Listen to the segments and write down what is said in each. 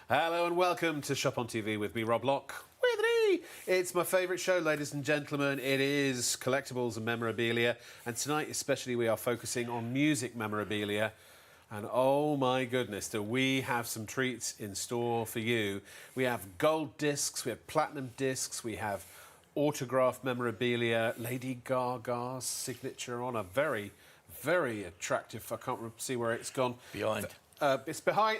Hello and welcome to Shop on TV with me, Rob Locke. With me! It's my favourite show, ladies and gentlemen. It is Collectibles and Memorabilia. And tonight especially we are focusing on music memorabilia. And oh my goodness, do we have some treats in store for you. We have gold discs, we have platinum discs, we have autographed memorabilia, Lady Gaga's signature on a very, very attractive, I can't see where it's gone. Behind. It's behind.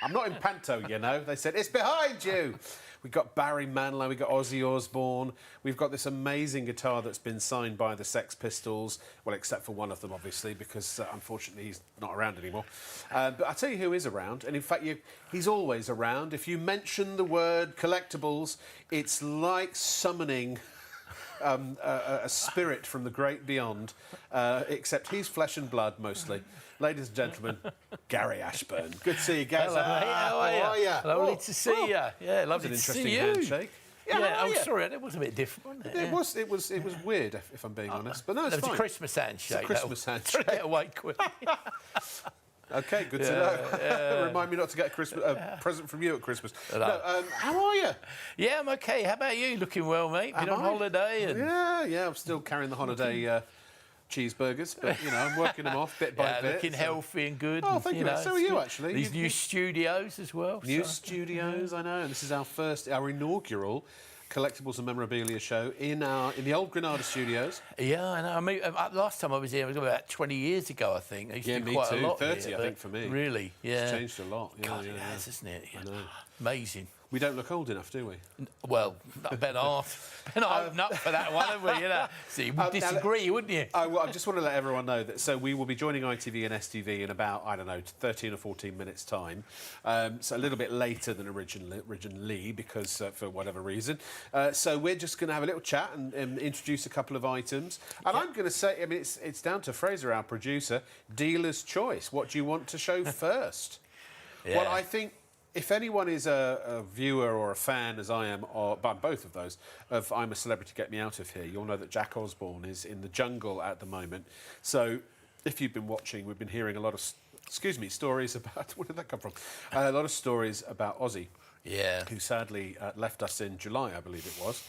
I'm not in panto, you know. They said, it's behind you. We've got Barry Manilow, we've got Ozzy Osbourne. We've got this amazing guitar that's been signed by the Sex Pistols. Well, except for one of them, obviously, because unfortunately he's not around anymore. But I'll tell you who is around. And in fact, he's always around. If you mention the word collectibles, it's like summoning a spirit from the great beyond, except he's flesh and blood mostly. Ladies and gentlemen, Gary Ashburn. Good to see you, Gazza. Hello, mate. How are you? Lovely to see you. Yeah, lovely to see you. Handshake. Yeah, I'm sorry, it was a bit different, wasn't it? It was weird, if I'm being honest. But no, it's fine. It was a Christmas handshake. It's a Christmas handshake. Get away quick. OK, good to know. Remind me not to get a present from you at Christmas. No, how are you? Yeah, I'm OK. How about you? Looking well, mate. Been on holiday? And... Yeah, I'm still carrying the holiday cheeseburgers, but, you know, I'm working them off bit by bit. Looking healthy and good. Oh, thank you. So are you, actually. These new studios as well. New studios, I know. And this is our inaugural Collectibles and Memorabilia show in the old Granada studios. Yeah, I know. I mean, last time I was here, it was about 20 years ago, I think. I used to do quite a lot 30, here, I think, for me. Really, yeah. It's changed a lot. God, it has, hasn't it? I know. Amazing. We don't look old enough, do we? Well, Ben Hart. Ben Hart not for that one, have we? You know, so you would disagree, wouldn't you? I just want to let everyone know that. So we will be joining ITV and STV in about 13 or 14 minutes' time. So a little bit later than originally, because for whatever reason. So we're just going to have a little chat and introduce a couple of items. And I'm going to say, I mean, it's down to Fraser, our producer. Dealer's choice. What do you want to show first? Yeah. Well, I think. If anyone is a viewer or a fan, as I am, or both of those, of I'm a Celebrity, Get Me Out of Here, you'll know that Jack Osbourne is in the jungle at the moment. So if you've been watching, we've been hearing a lot of, stories about, where did that come from? A lot of stories about Ozzy, who sadly left us in July, I believe it was.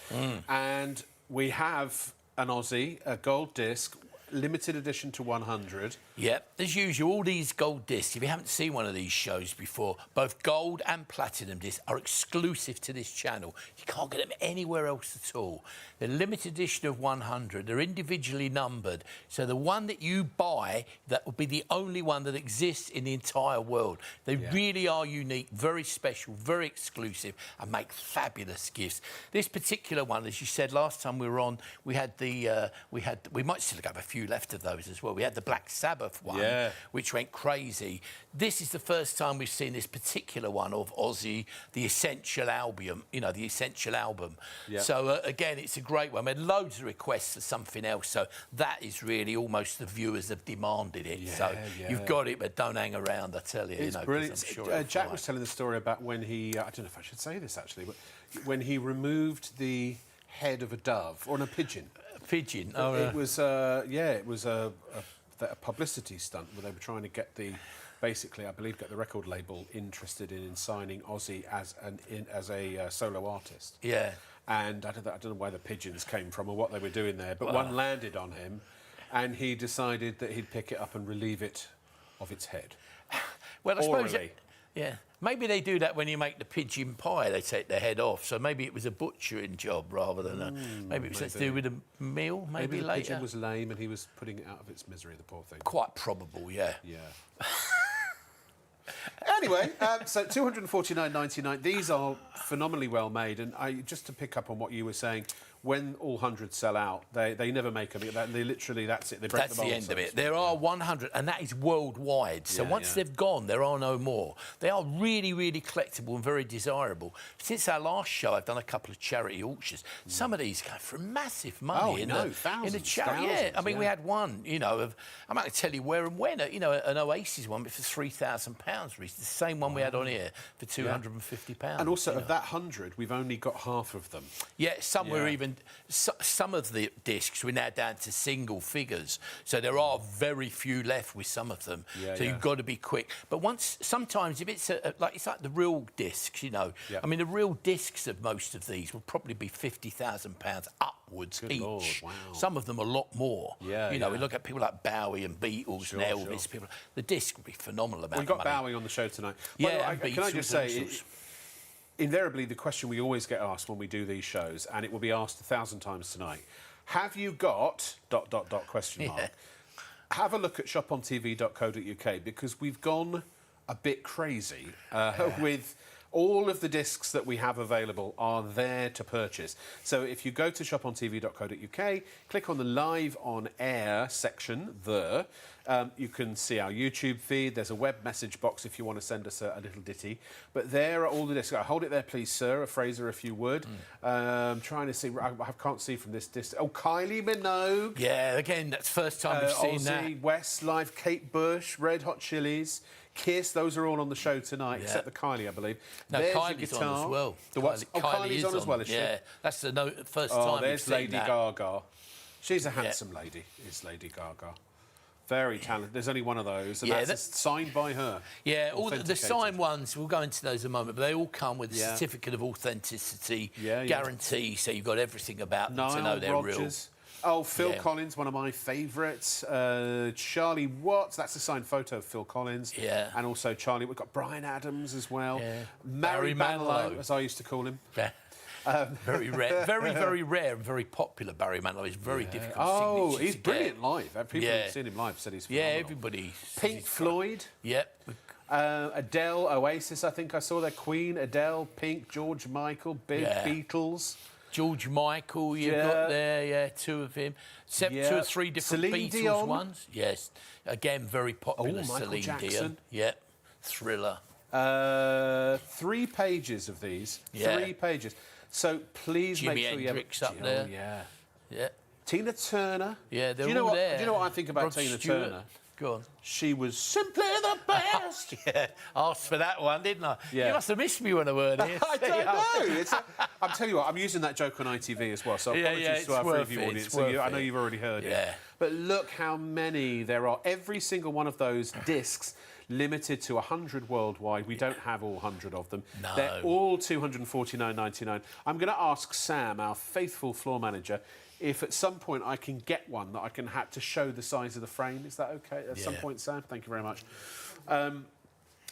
And we have an Ozzy, a gold disc, limited edition to 100. Yep, as usual, all these gold discs, if you haven't seen one of these shows before, both gold and platinum discs are exclusive to this channel. You can't get them anywhere else at all. They're limited edition of 100. They're individually numbered. So the one that you buy, that will be the only one that exists in the entire world. They really are unique, very special, very exclusive, and make fabulous gifts. This particular one, as you said last time we were on, we had we might still have a few left of those as well. We had the Black Sabbath one, which went crazy. This is the first time we've seen this particular one of Ozzy, the Essential album, you know, the Essential album. So, again, it's a great one. We had loads of requests for something else, so that is really almost the viewers have demanded it. So you've got it, but don't hang around, I tell you. It's brilliant. Sure Jack was telling the story about when he, I don't know if I should say this, actually, but when he removed the head of a dove, or a pigeon. Pigeon. It was a publicity stunt where they were trying to get basically, I believe, get the record label interested in signing Ozzy as a solo artist. Yeah. And I don't know where the pigeons came from or what they were doing there, but one landed on him, and he decided that he'd pick it up and relieve it of its head. Well, I suppose. Yeah. Maybe they do that when you make the pigeon pie, they take the head off. So maybe it was a butchering job rather than maybe it was something to do with a meal, maybe later. The pigeon was lame and he was putting it out of its misery, the poor thing. Quite probable, yeah. Yeah. Anyway, so $249.99. These are phenomenally well made. And just to pick up on what you were saying, when all hundreds sell out, they never make them. They literally, that's it. They break that's the end of it. There are 100, and that is worldwide. So once they've gone, there are no more. They are really, really collectible and very desirable. Since our last show, I've done a couple of charity auctions. Some of these go for massive money in the charity. Yeah, I mean, we had one, you know, I'm not going to tell you where and when. You know, an Oasis one for £3,000. The same one we had on here for £250. And also, of that 100, we've only got half of them. Yeah, some were even mean, some of the discs we're now down to single figures, so there are very few left with some of them. So you've got to be quick. But sometimes if it's it's like the real discs, you know. I mean, the real discs of most of these will probably be £50,000 upwards each. Lord, wow. Some of them a lot more. You know, we look at people like Bowie and Beatles and Elvis. People, the disc would be phenomenal amount. We've got Bowie on the show tonight. Yeah, can I just say, invariably, the question we always get asked when we do these shows, and it will be asked 1,000 times tonight: have you got ... question mark? Have a look at shopontv.co.uk, because we've gone a bit crazy with all of the discs that we have available are there to purchase. So if you go to shopontv.co.uk, click on the live on air section there. You can see our YouTube feed. There's a web message box if you want to send us a little ditty. But there are all the discs. Hold it there, please, sir. Fraser, if you would. Trying to see. I can't see from this disc. Oh, Kylie Minogue. Yeah, again, that's the first time we've seen that. Westlife, Kate Bush, Red Hot Chilies, Kiss. Those are all on the show tonight, except the Kylie, I believe. No, there's Kylie's your guitar. on as well. The what? Kylie's on as well, is she? Yeah, that's the first time there's we've seen Lady that. Gaga. She's a handsome lady, is Lady Gaga. Very talented. There's only one of those, and that's signed by her. Yeah, all the signed ones, we'll go into those in a moment, but they all come with a certificate of authenticity guarantee, so you've got everything about them to know they're Rodgers. Real. Oh, Phil Collins, one of my favourites. Charlie Watts, that's a signed photo of Phil Collins. Yeah. And also Charlie, we've got Bryan Adams as well. Yeah. Barry Manilow, as I used to call him. Yeah. Very rare, very rare and very popular. Barry Manilow is very difficult. Oh, he's brilliant live. People who've seen him live said he's phenomenal. Yeah, everybody. Pink Floyd. Yep. Adele, Oasis, I think I saw there. Queen, Adele, Pink, George Michael, Beatles. George Michael, you've got there, two of him. Two or three different Celine Beatles Dion. ones. Yes. Again, very popular. Michael Celine Jackson. Dion. Yep. Thriller. 3 pages of these. Yeah. 3 pages. So please Jimi make sure Hendrix you up there. Yeah. Tina Turner. Yeah, they're all there. Do you know what I think about Rod Tina Stewart. Turner? Go on. She was simply the best. Asked for that one, didn't I? Yeah. You must have missed me when I weren't here. I don't know. I'm telling you what, I'm using that joke on ITV as well, so apologies to our Freeview audience. I know you've already heard it. But look how many there are. Every single one of those discs, limited to 100 worldwide. We don't have all 100 of them. No. They're all $249.99. I'm going to ask Sam, our faithful floor manager, if at some point I can get one that I can have to show the size of the frame. Is that okay? At some point, Sam? Thank you very much.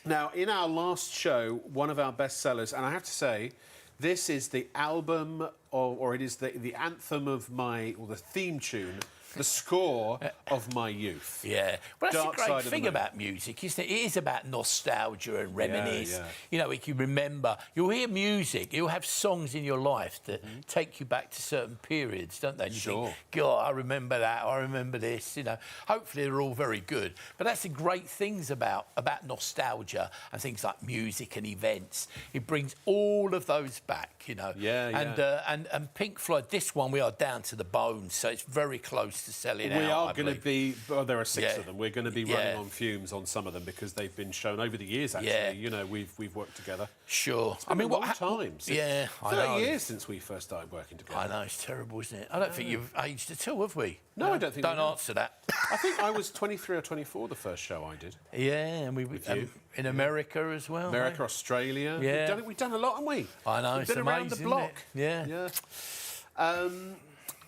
Now, in our last show, one of our best sellers, and I have to say, this is the album, or it is the anthem of or the theme tune, the score of my youth. Yeah. Well, that's Dark the Side great of the thing Moon. about music, isn't it? It is about nostalgia and reminisce. Yeah. You know, if you remember, you'll hear music, you'll have songs in your life that take you back to certain periods, don't they? And you think, God, I remember that, I remember this, you know. Hopefully they're all very good. But that's the great things about nostalgia and things like music and events. It brings all of those back, you know. And Pink Floyd, this one we are down to the bones, so it's very close to selling out. We are going to be... Well, there are 6 Yeah. of them. We're going to be running on fumes on some of them because they've been shown over the years, actually. Yeah. You know, we've worked together. Sure. It's been a long time. Yeah, 30 years since we first started working together. I know, it's terrible, isn't it? I don't think you've aged at all, have we? No, I don't think Don't we have. answer that. I think I was 23 or 24 the first show I did. Yeah, and we in America as well. America, Australia. Yeah. We've done a lot, haven't we? I know, We've it's been around the amazing, block. isn't it? Yeah.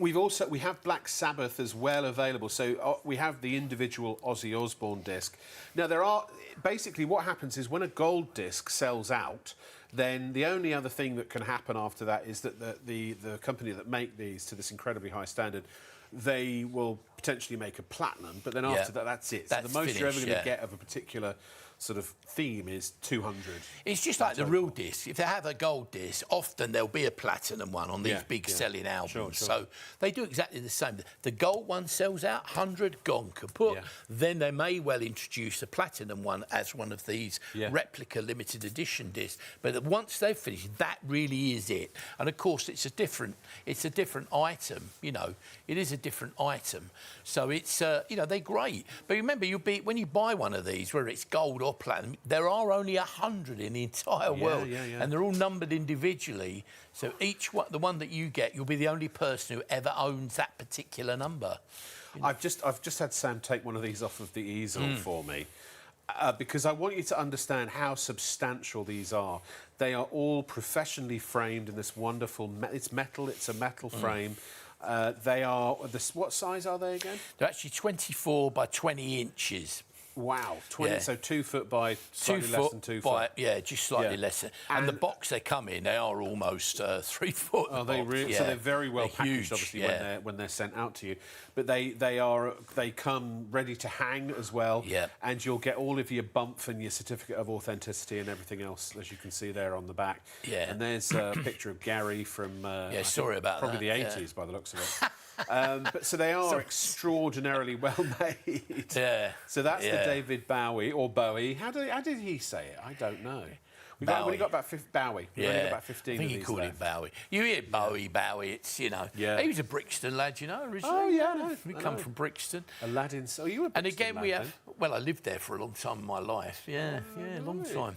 We have Black Sabbath as well available. So we have the individual Ozzy Osbourne disc. Now basically what happens is when a gold disc sells out, then the only other thing that can happen after that is that the company that make these to this incredibly high standard, they will potentially make a platinum, but then after that, that's it. So the most you're ever going to get of a particular sort of theme is 200. It's just like the real disc. If they have a gold disc, often there'll be a platinum one on these big selling albums. Sure. So they do exactly the same. The gold one sells out, 100 gone kaput. Then they may well introduce a platinum one as one of these replica limited edition discs. But once they've finished, that really is it. And of course, it's a different item. You know, it is a different item. So it's you know, they're great. But remember, when you buy one of these, whether it's gold or platinum, there are only 100 in the entire world, and they're all numbered individually. So each one, the one that you get, you'll be the only person who ever owns that particular number. You know? I've just had Sam take one of these off of the easel for me. Because I want you to understand how substantial these are. They are all professionally framed in this wonderful... it's metal, it's a metal frame. They are... what size are they again? They're actually 24 by 20 inches. Wow, 20, so 2 foot by slightly less than 2 foot. Yeah, just slightly less. And the box they come in, they are almost 3 foot. Oh, they really? So they're very well packaged, obviously, when they're sent out to you. But they come ready to hang as well. Yeah. And you'll get all of your bump and your certificate of authenticity and everything else, as you can see there on the back. Yeah. And there's a picture of Gary from sorry about probably the 80s by the looks of it. But so they are extraordinarily well made. Yeah. So that's the David Bowie or Bowie. How did he say it? I don't know. We've only got about Bowie. We've only got about 15 I think of he these called it Bowie. You hear Bowie. It's, you know. Yeah. He was a Brixton lad, you know, originally. Oh, yeah, I know. We come from Brixton. Aladdin. So you were. And again, we have. Well, I lived there for a long time in my life. Yeah, a long time.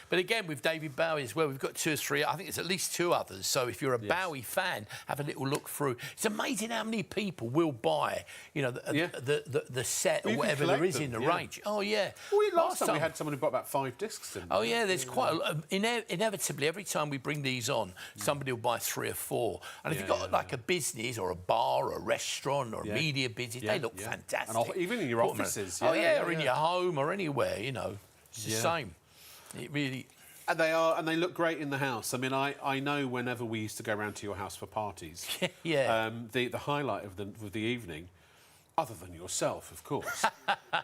But again, with David Bowie as well, we've got 2 or 3. I think there's at least 2 others. So if you're a Bowie fan, have a little look through. It's amazing how many people will buy, you know, the set or whatever there is in the range. Oh yeah. Well, last time we had someone who bought about 5 discs. Didn't oh yeah, there's quite a lot. Inevitably, every time we bring these on, somebody will buy 3 or 4. And if you've got like a business or a bar or a restaurant or a media business, they look fantastic. And even in your offices. Or in your home or anywhere, you know, it's the same. It really... And they are, and they look great in the house. I mean, I know whenever we used to go round to your house for parties, the highlight of the evening, other than yourself, of course,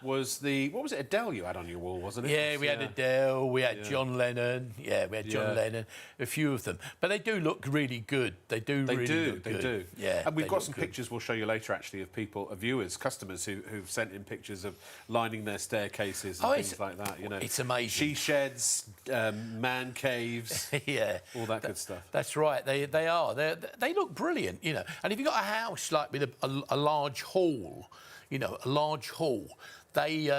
was what was it, Adele you had on your wall, wasn't it? Yeah, we had Adele, we had John Lennon, we had John Lennon, a few of them. But they do look really good. They do look good. They do. Yeah, and we've got some pictures we'll show you later, actually, of people, of viewers, customers who've sent in pictures of lining their staircases and things like that, you know. It's amazing. She sheds, man caves, all that good stuff. That's right, they are. They look brilliant, you know. And if you've got a house like with a large hall, you know, a large hall, they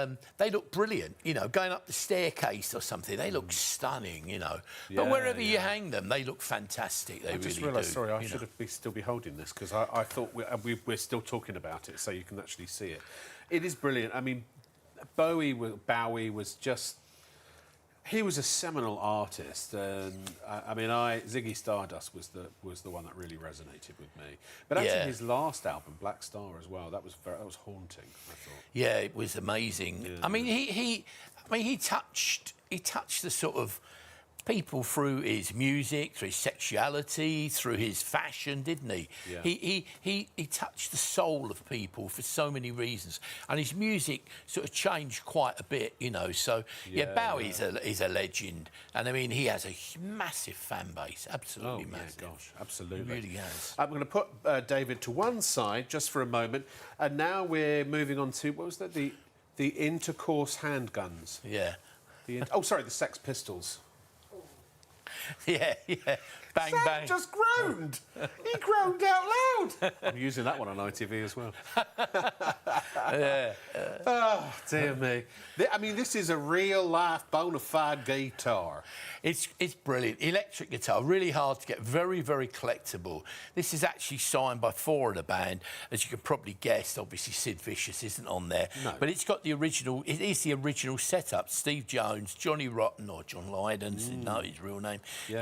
look brilliant, you know, going up the staircase or something, they look stunning, you know. But wherever you hang them, they look fantastic, they really do. I just realised, sorry, I should still be holding this, because I thought we're still talking about it, so you can actually see it. It is brilliant. I mean, Bowie was just... He was a seminal artist, and I mean, Ziggy Stardust was the one that really resonated with me. But actually, his last album, Black Star, as well, that was haunting, I thought. Yeah, it was amazing. Yeah. I mean, he touched the sort of people through his music, through his sexuality, through his fashion, didn't he? Yeah. He touched the soul of people for so many reasons, and his music sort of changed quite a bit, you know. So Bowie is a legend, and I mean he has a massive fan base, absolutely massive. Yeah, gosh, absolutely, he really has. I'm going to put David to one side just for a moment, and now we're moving on to what was that? The intercourse handguns. Yeah. The Sex Pistols. Yeah. Bang, Sam bang. just groaned. He groaned out loud. I'm using that one on ITV as well. Oh, dear me. I mean, this is a real-life, bona fide guitar. It's brilliant. Electric guitar, really hard to get, very, very collectible. This is actually signed by 4 of the band. As you can probably guess, obviously Sid Vicious isn't on there. No. But it's got the original, it is the original setup. Steve Jones, Johnny Rotten, or John Lydon, didn't know his real name,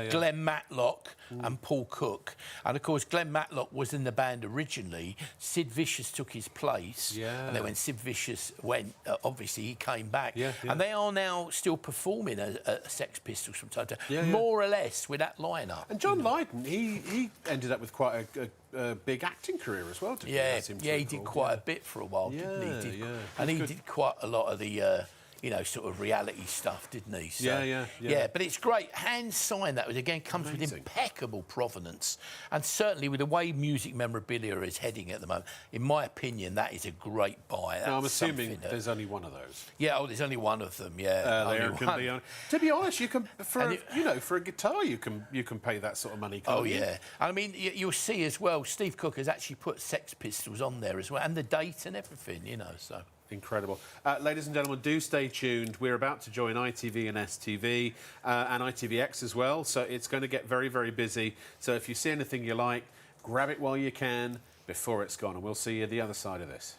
Glenn Matlock and Paul Cook. And, of course, Glenn Matlock was in the band originally. Sid Vicious took his place. Yeah. And then when Sid Vicious went, obviously he came back. Yeah. And they are now still performing as Sex Pistols from time to time, more or less with that lineup. And John Lydon, he ended up with quite a big acting career as well, didn't he? He did quite a bit for a while, didn't he? And he did quite a lot of the... you know, sort of reality stuff, didn't he? So, yeah. but it's great. Hand signed, that was, again, comes with impeccable provenance. And certainly with the way music memorabilia is heading at the moment, in my opinion, that is a great buy. Now, I'm assuming there's only one of those. Yeah, oh, there's only one of them, yeah. To be honest, you can, for a guitar, you can pay that sort of money, can't you? Oh, yeah. I mean, you'll see as well, Steve Cook has actually put Sex Pistols on there as well, and the date and everything, you know, so... Incredible. Ladies and gentlemen, do stay tuned. We're about to join ITV and STV and ITVX as well, so it's going to get very, very busy. So if you see anything you like, grab it while you can before it's gone, and we'll see you the other side of this.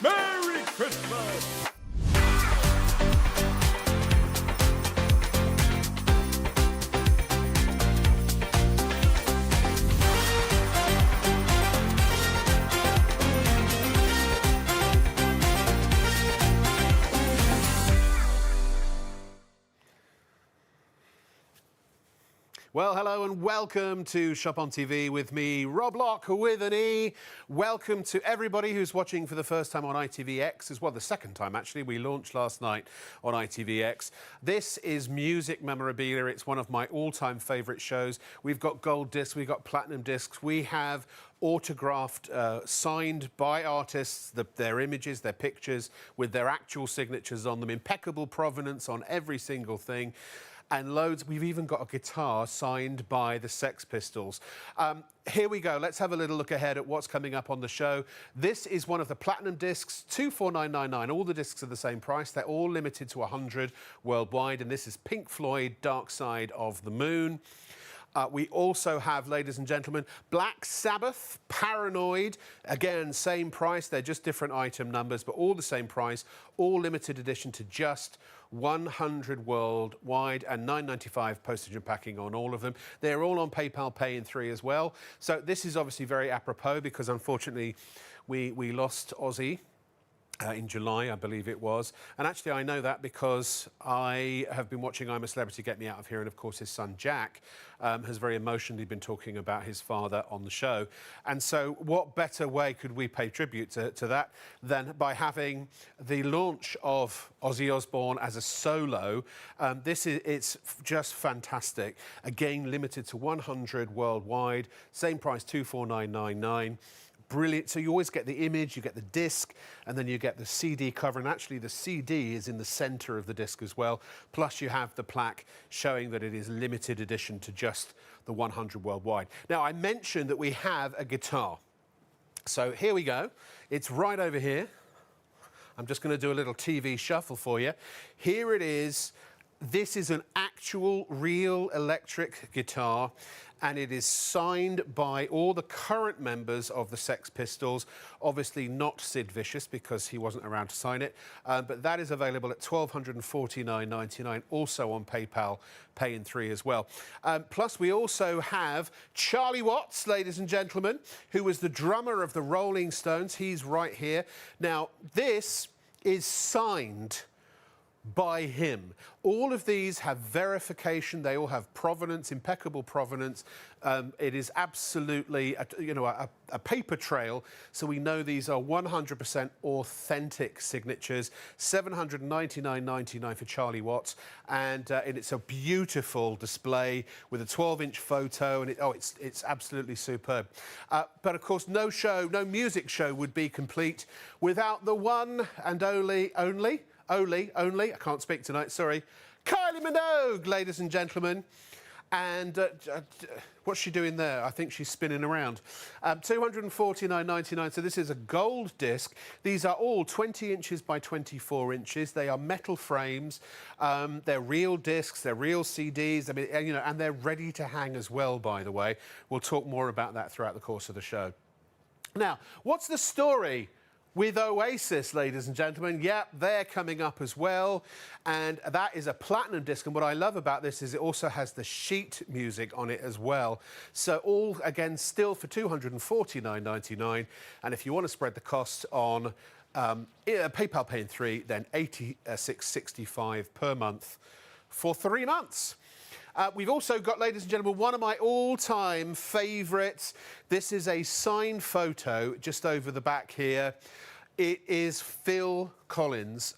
Merry Christmas! Well, hello and welcome to Shop on TV with me, Rob Lock with an E. Welcome to everybody who's watching for the first time on ITVX, as well, the second time actually. We launched last night on ITVX. This is Music Memorabilia. It's one of my all-time favourite shows. We've got gold discs, we've got platinum discs, we have autographed, signed by artists, their images, their pictures, with their actual signatures on them, impeccable provenance on every single thing. And loads. We've even got a guitar signed by the Sex Pistols. Here we go. Let's have a little look ahead at what's coming up on the show. This is one of the platinum discs, 24999. All the discs are the same price. They're all limited to 100 worldwide. And this is Pink Floyd, Dark Side of the Moon. We also have, ladies and gentlemen, Black Sabbath, Paranoid. Again, same price. They're just different item numbers, but all the same price. All limited edition to just 100 worldwide and $9.95 postage and packing on all of them. They're all on PayPal Pay in 3 as well. So this is obviously very apropos because unfortunately we lost Ozzy. In July, I believe it was. And actually, I know that because I have been watching I'm a Celebrity, Get Me Out of Here, and of course his son Jack has very emotionally been talking about his father on the show. And so what better way could we pay tribute to that than by having the launch of Ozzy Osbourne as a solo. It's just fantastic. Again, limited to 100 worldwide, same price, $24999. Brilliant. So you always get the image, you get the disc, and then you get the CD cover. And actually, the CD is in the centre of the disc as well. Plus, you have the plaque showing that it is limited edition to just the 100 worldwide. Now, I mentioned that we have a guitar. So here we go. It's right over here. I'm just going to do a little TV shuffle for you. Here it is. This is an actual, real electric guitar. And it is signed by all the current members of the Sex Pistols. Obviously not Sid Vicious because he wasn't around to sign it. But that is available at $1,249.99, also on PayPal Pay in 3 as well. Plus, we also have Charlie Watts, ladies and gentlemen, who was the drummer of the Rolling Stones. He's right here. Now, this is signed by him. All of these have verification. They all have provenance, impeccable provenance. It is absolutely, a paper trail. So we know these are 100% authentic signatures. $799.99 for Charlie Watts, and it's a beautiful display with a 12-inch photo, and it's absolutely superb. But of course, no music show would be complete without the one and only. I can't speak tonight, sorry. Kylie Minogue, ladies and gentlemen. And what's she doing there? I think she's spinning around. $249.99, so this is a gold disc. These are all 20 inches by 24 inches. They are metal frames. They're real discs, they're real CDs. I mean, and they're ready to hang as well, by the way. We'll talk more about that throughout the course of the show. Now, what's the story with Oasis, ladies and gentlemen. Yep, they're coming up as well. And that is a platinum disc. And what I love about this is it also has the sheet music on it as well. So all, again, still for $249.99. And if you want to spread the cost on PayPal paying 3, then $86.65 per month for 3 months. We've also got, ladies and gentlemen, one of my all-time favourites. This is a signed photo just over the back here. It is Phil Collins,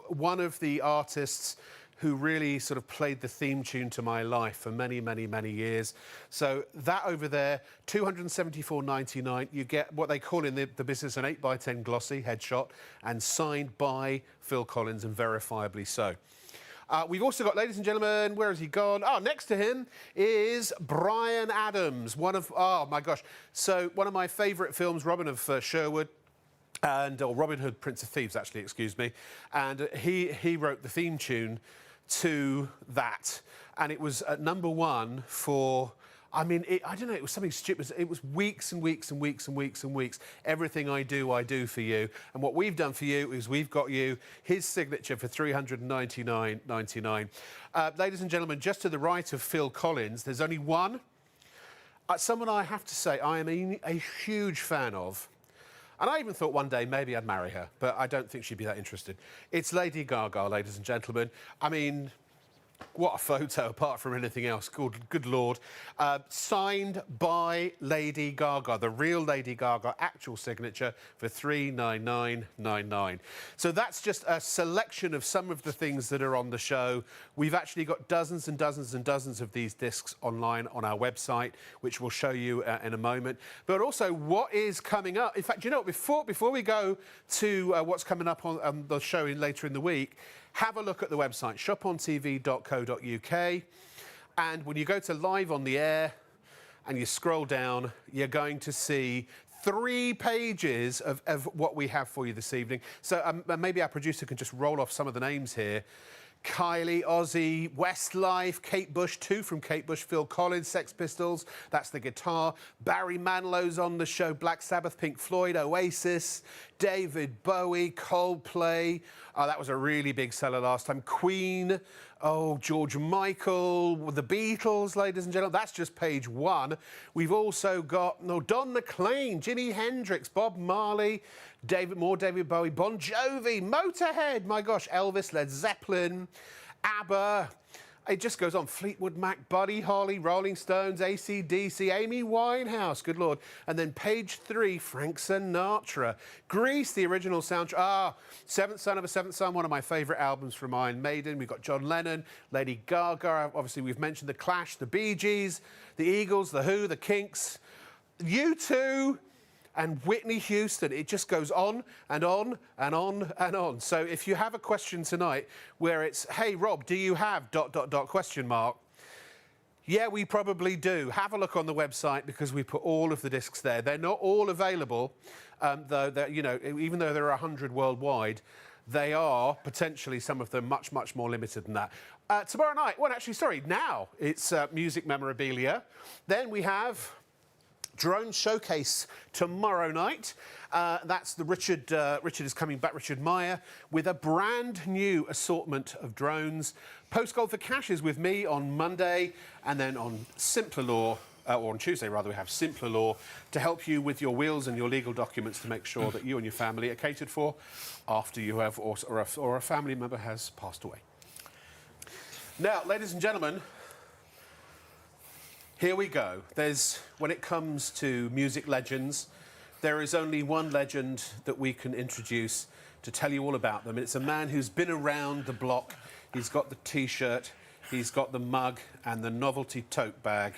one of the artists who really sort of played the theme tune to my life for many, many, many years. So that over there, $274.99. You get what they call in the business an 8x10 glossy headshot and signed by Phil Collins, and verifiably so. We've also got, ladies and gentlemen, where has he gone? Oh, next to him is Bryan Adams, oh my gosh. So one of my favourite films, Robin of Sherwood, or Robin Hood, Prince of Thieves, actually, excuse me. And he wrote the theme tune to that. And it was at #1 for... I mean, I don't know, it was something stupid. It was weeks and weeks and weeks and weeks and weeks. Everything I do for you. And what we've done for you is we've got you his signature for $399.99. Ladies and gentlemen, just to the right of Phil Collins, there's only one. Someone I have to say I am a huge fan of. And I even thought one day maybe I'd marry her, but I don't think she'd be that interested. It's Lady Gaga, ladies and gentlemen. I mean... what a photo, apart from anything else. Good Lord. Signed by Lady Gaga, the real Lady Gaga, actual signature for $399.99. So that's just a selection of some of the things that are on the show. We've actually got dozens and dozens and dozens of these discs online on our website, which we'll show you in a moment. But also, what is coming up? In fact, you know what? Before we go to what's coming up on the show later in the week, have a look at the website, shopontv.co.uk. And when you go to Live on the Air and you scroll down, you're going to see 3 pages of what we have for you this evening. So maybe our producer can just roll off some of the names here. Kylie, Ozzy, Westlife, Kate Bush, 2 from Kate Bush, Phil Collins, Sex Pistols, that's the guitar. Barry Manilow's on the show, Black Sabbath, Pink Floyd, Oasis, David Bowie, Coldplay. Oh, that was a really big seller last time. Queen, oh, George Michael, the Beatles, ladies and gentlemen. That's just page 1. We've also got Don McLean, Jimi Hendrix, Bob Marley, David Bowie, Bon Jovi, Motorhead, my gosh, Elvis, Led Zeppelin, ABBA. It just goes on. Fleetwood Mac, Buddy Holly, Rolling Stones, AC/DC, Amy Winehouse, good Lord. And then page 3, Frank Sinatra. Grease, the original soundtrack. Seventh Son of a Seventh Son, one of my favourite albums from Iron Maiden. We've got John Lennon, Lady Gaga. Obviously, we've mentioned The Clash, The Bee Gees, The Eagles, The Who, The Kinks, U2, and Whitney Houston. It just goes on and on and on and on. So if you have a question tonight where it's, hey, Rob, do you have ... Yeah, we probably do. Have a look on the website because we put all of the discs there. They're not all available, though, you know, even though there are 100 worldwide, they are potentially, some of them, much, much more limited than that. Tomorrow night, well, actually, sorry, now it's music memorabilia. Then we have Drone Showcase tomorrow night. That's the Richard is coming back, Richard Meyer, with a brand new assortment of drones. Post Gold for Cash is with me on Monday, and then on Simpler Law, or on Tuesday rather, we have Simpler Law to help you with your wills and your legal documents to make sure that you and your family are catered for after you have, or a family member has passed away. Now, ladies and gentlemen, here we go. When it comes to music legends, there is only one legend that we can introduce to tell you all about them. It's a man who's been around the block. He's got the T-shirt, he's got the mug and the novelty tote bag.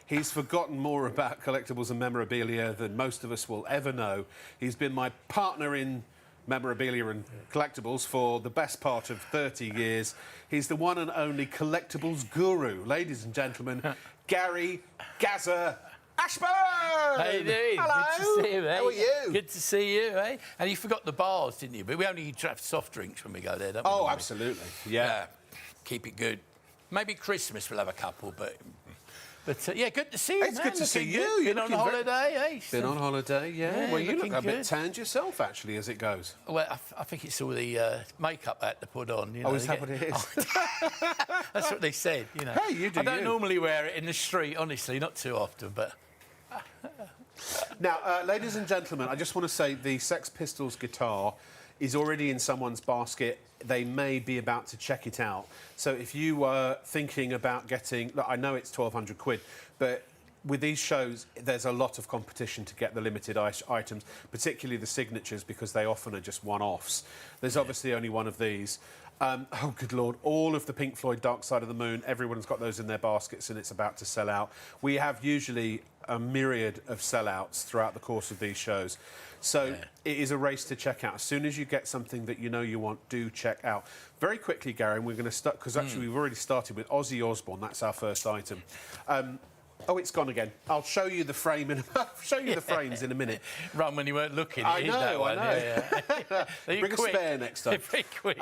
He's forgotten more about collectibles and memorabilia than most of us will ever know. He's been my partner in memorabilia and collectibles for the best part of 30 years. He's the one and only collectibles guru. Ladies and gentlemen, Gary Gazza Ashburn! How you doing? Hello. Good to see you, mate. How are you? Good to see you, eh? And you forgot the bars, didn't you? But we only have soft drinks when we go there, don't we? Oh, absolutely. Yeah. Keep it good. Maybe Christmas we'll have a couple, but But yeah, good to see you, It's man. good to see Looking you. good. You're Been on looking very- holiday, eh? Been on holiday, yeah. Yeah, Well, you look looking a bit good. tanned yourself, actually, as it goes. Well, I think it's all the makeup I had to put on. You know, Oh, is they that what it is? That's what they said, you know. Hey, you do I don't you. normally wear it in the street, honestly, not too often, but... Now, ladies and gentlemen, I just want to say the Sex Pistols guitar is already in someone's basket. They may be about to check it out. So if you were thinking about getting... Look, I know it's 1,200 quid, but with these shows, there's a lot of competition to get the limited items, particularly the signatures, because they often are just one-offs. There's obviously only one of these. Oh, good Lord, all of the Pink Floyd Dark Side of the Moon, everyone's got those in their baskets and it's about to sell out. We have usually a myriad of sellouts throughout the course of these shows. So it is a race to check out. As soon as you get something that you know you want, do check out. Very quickly, Gary, and we're going to start, because actually we've already started with Ozzy Osbourne. That's our first item. Oh, it's gone again. I'll show you the frame in. I'll show you the frames in a minute. Run when you weren't looking. I know. Yeah. Bring a spare next time. Very quick.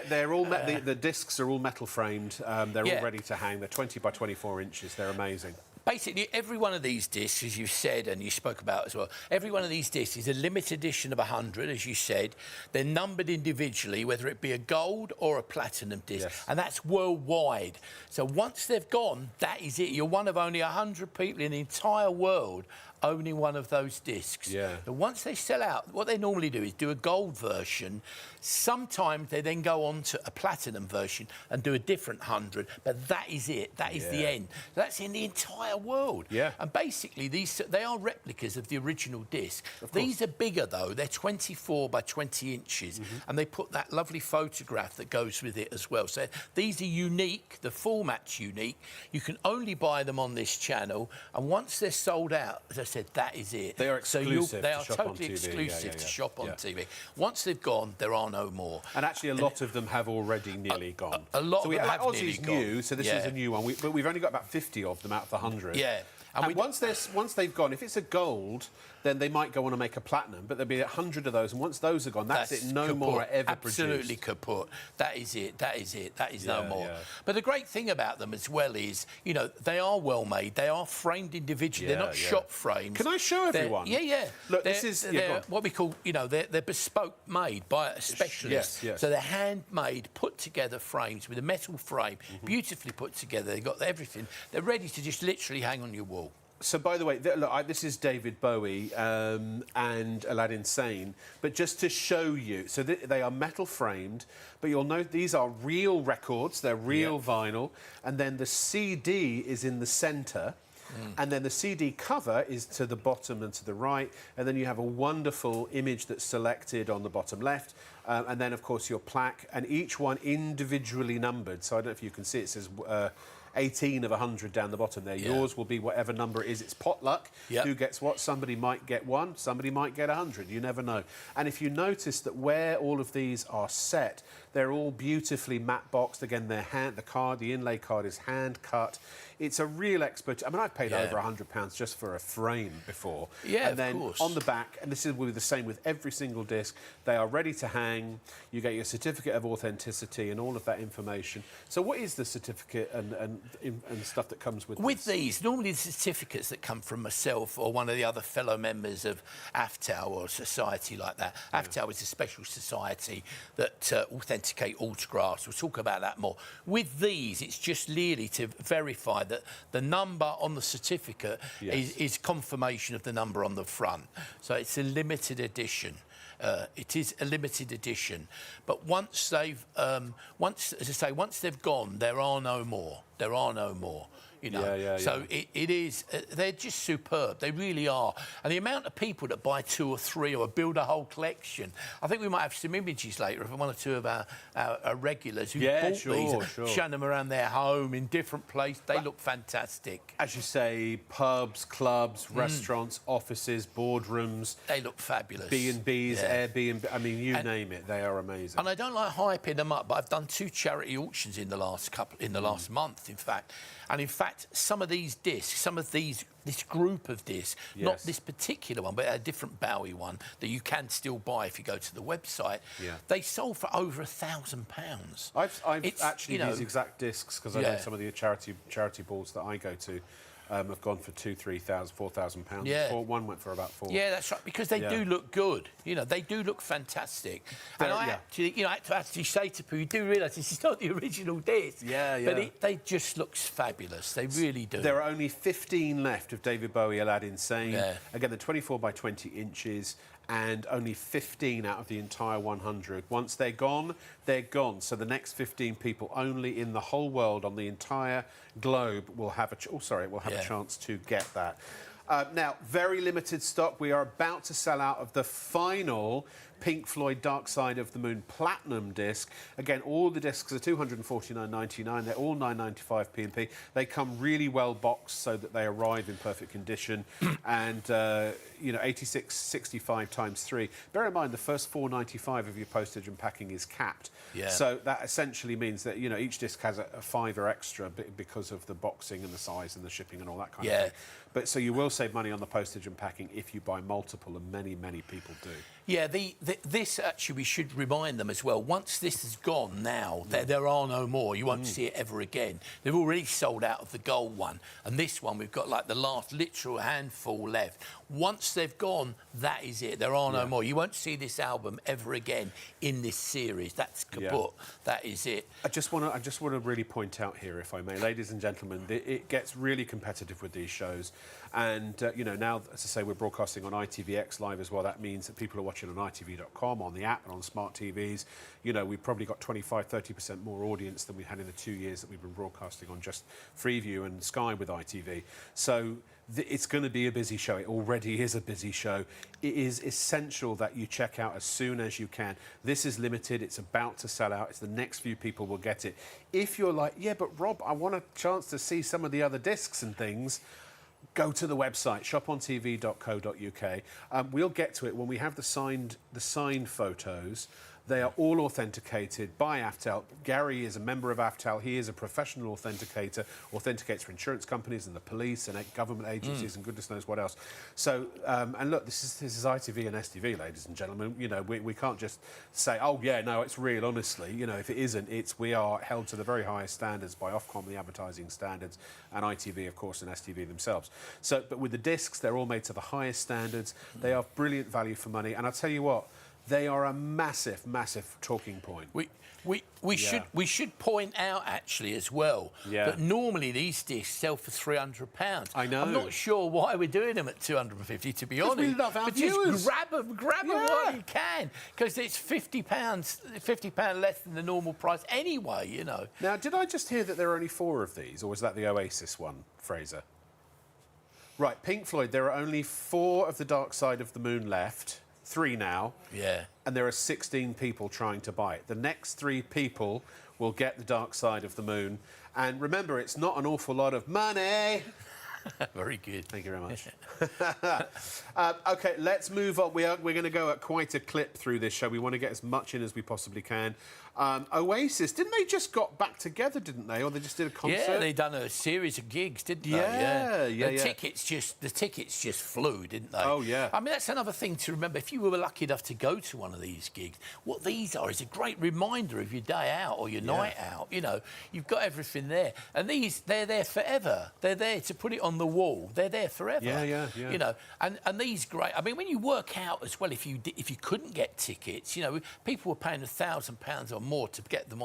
They're all the discs are all metal framed. They're all ready to hang. They're 20 by 24 inches. They're amazing. Basically, every one of these discs, as you said and you spoke about as well, every one of these discs is a limited edition of 100, as you said. They're numbered individually, whether it be a gold or a platinum disc, and that's worldwide. So once they've gone, that is it. You're one of only 100 people in the entire world owning one of those discs. Yeah. And once they sell out, what they normally do is do a gold version. Sometimes they then go on to a platinum version and do a different 100, but that is it. That is the end. That's in the entire world. Yeah. And basically, they are replicas of the original disc. These are bigger, though. They're 24 by 20 inches, and they put that lovely photograph that goes with it as well. So these are unique. The format's unique. You can only buy them on this channel, and once they're sold out, as I said, that is it. They are exclusive. They are to shop on totally TV. exclusive to shop on Yeah. TV. Once they've gone, there are no more. And actually, a lot of them have already nearly gone. A lot so we of them like have nearly Ozzy's gone. new, so this is a new one. But we've only got about 50 of them out of the 100. Yeah. And once they've gone, if it's a gold, then they might go on and make a platinum, but there'll be 100 of those, and once those are gone, that's it. No more are ever Absolutely produced. kaput. That is it. That is it. That is no more. Yeah. But the great thing about them as well is, you know, they are well made. They are framed individually. They're not shop frames. Can I show everyone? Yeah. Look, this is they're what we call, you know, they're bespoke made by a specialist. Yes. So they're handmade, put together frames with a metal frame, beautifully put together. They've got everything. They're ready to just literally hang on your wall. So, by the way, look, this is David Bowie and Aladdin Sane. But just to show you, so they are metal framed, but you'll note these are real records. They're real vinyl. And then the CD is in the centre. And then the CD cover is to the bottom and to the right. And then you have a wonderful image that's selected on the bottom left. And then, of course, your plaque. And each one individually numbered. So I don't know if you can see, it says 18 of 100 down the bottom there. Yours will be whatever number it is. It's potluck. Who gets what? Somebody might get 1, somebody might get 100. You never know. And if you notice that where all of these are set, they're all beautifully matte boxed. Again, the inlay card is hand cut. It's a real expert. I mean, I've paid over £100 just for a frame before. Yeah, and then of course. on the back, and this will be the same with every single disc, they are ready to hang. You get your certificate of authenticity and all of that information. So what is the certificate and stuff that comes with With this? these, normally the certificates that come from myself or one of the other fellow members of AFTAL or a society like that. AFTAL is a special society that authenticate autographs. We'll talk about that more. With these, it's just really to verify that the number on the certificate is confirmation of the number on the front. So it's a limited edition. It is a limited edition, but once they've, once they've gone, there are no more. There are no more. You know, so it is. They're just superb. They really are. And the amount of people that buy 2 or 3 or build a whole collection. I think we might have some images later of 1 or 2 of our regulars who bought these, showing them around their home in different places. They look fantastic. As you say, pubs, clubs, restaurants, offices, boardrooms. They look fabulous. B&Bs, Airbnb. I mean, you name it. They are amazing. And I don't like hyping them up, but I've done 2 charity auctions in the last last month, in fact. And in fact, some of these discs, this group of discs, not this particular one, but a different Bowie one that you can still buy if you go to the website. They sold for over £1,000. I've actually these exact discs because I know some of the charity balls that I go to. have gone for £2,000, £3,000, £4,000. Yeah. One went for about £4,000. Yeah, that's right, because they do look good. You know, they do look fantastic. And I actually, you know, I had to actually say to people, you do realise this is not the original disc. Yeah, yeah. But they just look fabulous. They really do. There are only 15 left of David Bowie, Aladdin Sane. Yeah. Again, they're 24 by 20 inches, and only 15 out of the entire 100. Once they're gone, they're gone. So the next 15 people only in the whole world, on the entire globe, will have a chance to get that. Now, very limited stock. We are about to sell out of the final Pink Floyd Dark Side of the Moon Platinum disc. Again, all the discs are $249.99. They're all $9.95 P&P. They come really well boxed so that they arrive in perfect condition. And, you know, 86.65 times 3. Bear in mind, the first $4.95 of your postage and packing is capped. Yeah. So that essentially means that, you know, each disc has a $5 extra because of the boxing and the size and the shipping and all that kind of thing. But so you will save money on the postage and packing if you buy multiple, and many, many people do. Yeah, this actually, we should remind them as well. Once this is gone now, there are no more. You won't see it ever again. They've already sold out of the gold one. And this one, we've got like the last literal handful left. Once they've gone, that is it. There are no more. You won't see this album ever again in this series. That's kaput. That is it. I just want to really point out here, if I may, ladies and gentlemen, it gets really competitive with these shows. And, you know, now, as I say, we're broadcasting on ITVX Live as well. That means that people are watching on ITV.com, on the app and on smart TVs. You know, we've probably got 25, 30% more audience than we had in the 2 years that we've been broadcasting on just Freeview and Sky with ITV. So it's going to be a busy show. It already is a busy show. It is essential that you check out as soon as you can. This is limited. It's about to sell out. It's the next few people will get it. If you're like, yeah, but Rob, I want a chance to see some of the other discs and things, go to the website, shopontv.co.uk. We'll get to it when we have the signed photos. They are all authenticated by AFTEL. Gary is a member of AFTEL. He is a professional authenticator, authenticates for insurance companies and the police and government agencies and goodness knows what else. So, and look, this is ITV and STV, ladies and gentlemen. You know, we can't just say, oh, yeah, no, it's real, honestly. You know, if it isn't, we are held to the very highest standards by Ofcom, the advertising standards, and ITV, of course, and STV themselves. So, but with the discs, they're all made to the highest standards. They are brilliant value for money. And I'll tell you what, they are a massive, massive talking point. We should point out actually as well that normally these discs sell for £300. I know. I'm not sure why we're doing them at $250, to be honest. We love our but viewers. Just grab them while you can, because it's £50 less than the normal price anyway. You know. Now, did I just hear that there are only 4 of these, or was that the Oasis one, Fraser? Right, Pink Floyd. There are only 4 of the Dark Side of the Moon left. 3 now. Yeah. And there are 16 people trying to buy it. The next 3 people will get the Dark Side of the Moon. And remember, it's not an awful lot of money. Very good. Thank you very much. OK, let's move on. We're going to go at quite a clip through this show. We want to get as much in as we possibly can. Oasis, didn't they just got back together, didn't they? Or they just did a concert? Yeah, they done a series of gigs, didn't they? The tickets just flew, didn't they? Oh, yeah. I mean, that's another thing to remember. If you were lucky enough to go to one of these gigs, what these are is a great reminder of your day out or your night out. You know, you've got everything there. And they're there forever. They're there to put it on the wall. They're there forever. Yeah. You know, and these great... I mean, when you work out as well, if you couldn't get tickets, you know, people were paying £1,000 or more to get them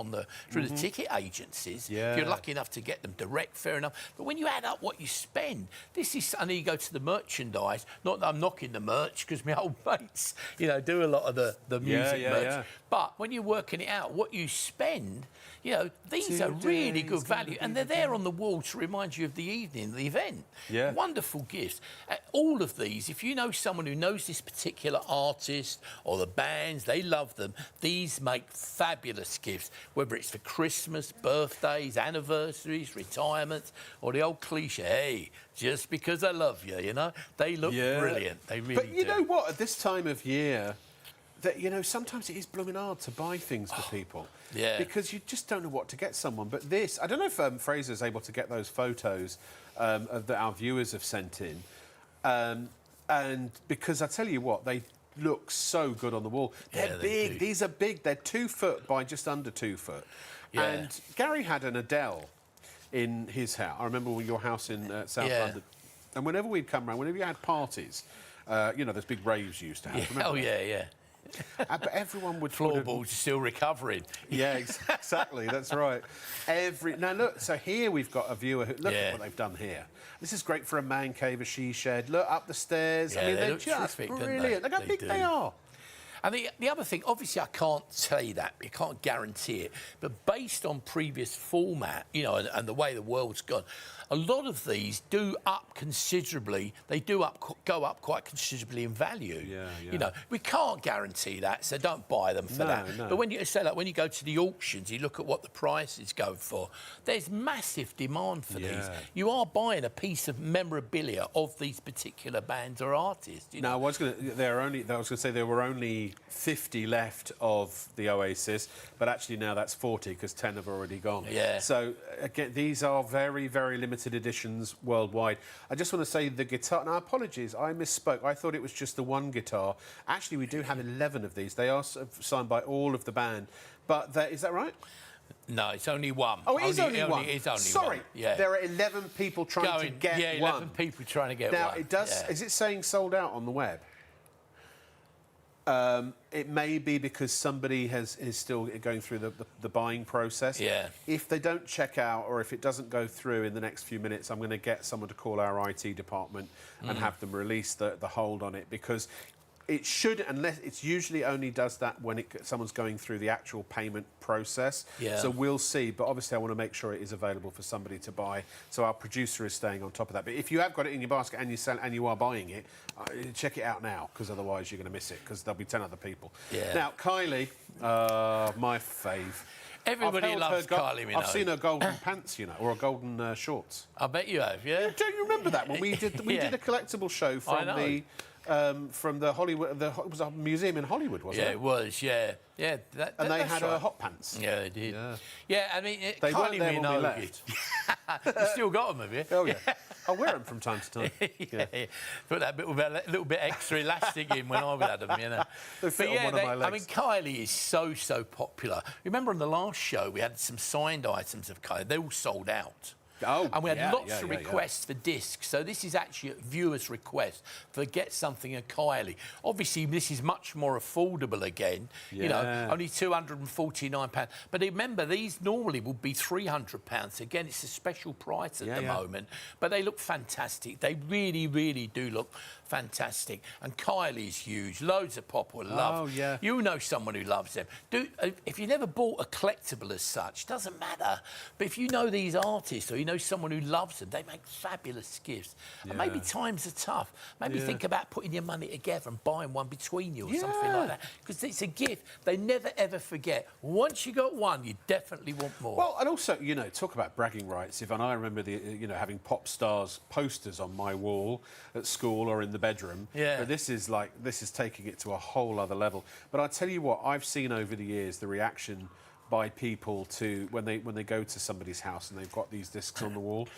through the ticket agencies. Yeah. If you're lucky enough to get them direct, fair enough. But when you add up what you spend, and then you go to the merchandise. Not that I'm knocking the merch, because my old mates, you know, do a lot of the music merch. Yeah. But when you're working it out, what you spend, you know, these are really good value, and they're there on the wall to remind you of the evening, the event. Yeah. Wonderful gifts. All of these, if you know someone who knows this particular artist or the bands, they love them, these make fabulous gifts, whether it's for Christmas, birthdays, anniversaries, retirements, or the old cliche, hey, just because I love you, you know? They look brilliant. They really do. But you know what? At this time of year, that, you know, sometimes it is blooming hard to buy things for people. Yeah. Because you just don't know what to get someone. But this, I don't know if Fraser's able to get those photos that our viewers have sent in. And because I tell you what, they look so good on the wall. They're big. Do. These are big. They're 2 foot by just under 2 foot. Yeah. And Gary had an Adele in his house. I remember your house in South Yeah. London. And whenever we'd come round, whenever you had parties, you know, those big raves you used to have. Yeah. Remember Oh, that? yeah. But everyone would... Floorboards are still recovering. Yeah, exactly. That's right. Now, look, so here we've got a viewer who... Look at what they've done here. This is great for a man cave, a she shed. Look, up the stairs. Yeah, I mean, they they're look just terrific, don't brilliant. they? Look how They big do. they are. And the other thing, obviously I can't say that, you can't guarantee it, but based on previous format, you know, and the way the world's gone, a lot of these do up considerably. They go up quite considerably in value. Yeah. You know, we can't guarantee that, so don't buy them for that. No. But when you say like when you go to the auctions, you look at what the prices go for. There's massive demand for these. You are buying a piece of memorabilia of these particular bands or artists. You know? Now, I was going to say there were only 50 left of the Oasis, but actually now that's 40 because 10 have already gone. Yeah. So again, these are very, very limited editions worldwide. I just want to say the guitar. Now, apologies, I misspoke. I thought it was just the one guitar. Actually, we do have 11 of these. They are signed by all of the band. But is that right? No, it's only one. Oh, it is only one. It's only Sorry, one. Yeah. there are 11 people trying to get one. 11 people trying to get now, one. It does. Yeah. Is it saying sold out on the web? It may be because somebody is still going through the buying process. Yeah. If they don't check out or if it doesn't go through in the next few minutes, I'm going to get someone to call our IT department and have them release the hold on it, because it should, unless it's usually only does that when someone's going through the actual payment process. Yeah. So we'll see, but obviously I want to make sure it is available for somebody to buy. So our producer is staying on top of that. But if you have got it in your basket and you are buying it, check it out now, because otherwise you're going to miss it, because there'll be 10 other people. Yeah. Now, Kylie, my fave. Everybody loves Kylie Minogue. I've seen her golden pants, you know, or her golden shorts. I bet you have, yeah. Don't you remember that when we did a collectible show from the Hollywood? It was a museum in Hollywood, wasn't it? Yeah, it was. Yeah. And they had her hot pants. Yeah, they did. Yeah, I mean, They weren't Kylie there when we Minogue. left. You still got them, have you? Oh yeah, I wear them from time to time. Yeah. Put that little bit extra elastic in when I had them, you know. They fit on one of my legs. I mean, Kylie is so popular. Remember on the last show we had some signed items of Kylie. They all sold out. Oh, and we had lots of requests for discs. So this is actually a viewer's request for get something of Kylie. Obviously, this is much more affordable again. You know, only £249. But remember, these normally would be £300. Again, it's a special price at the moment. But they look fantastic. They really do look fantastic. And Kylie's huge. Loads of pop will love. Oh, yeah. You know someone who loves them. If you never bought a collectible as such, doesn't matter. But if you know these artists or you know someone who loves them, they make fabulous gifts. And maybe times are tough. Maybe think about putting your money together and buying one between you or something like that. Because it's a gift they never, ever forget. Once you got one, you definitely want more. Well, and also, you know, talk about bragging rights. If and I remember having pop stars posters on my wall at school or in the bedroom. Yeah. But this is taking it to a whole other level. But I tell you what, I've seen over the years the reaction by people to when they go to somebody's house and they've got these discs on the wall.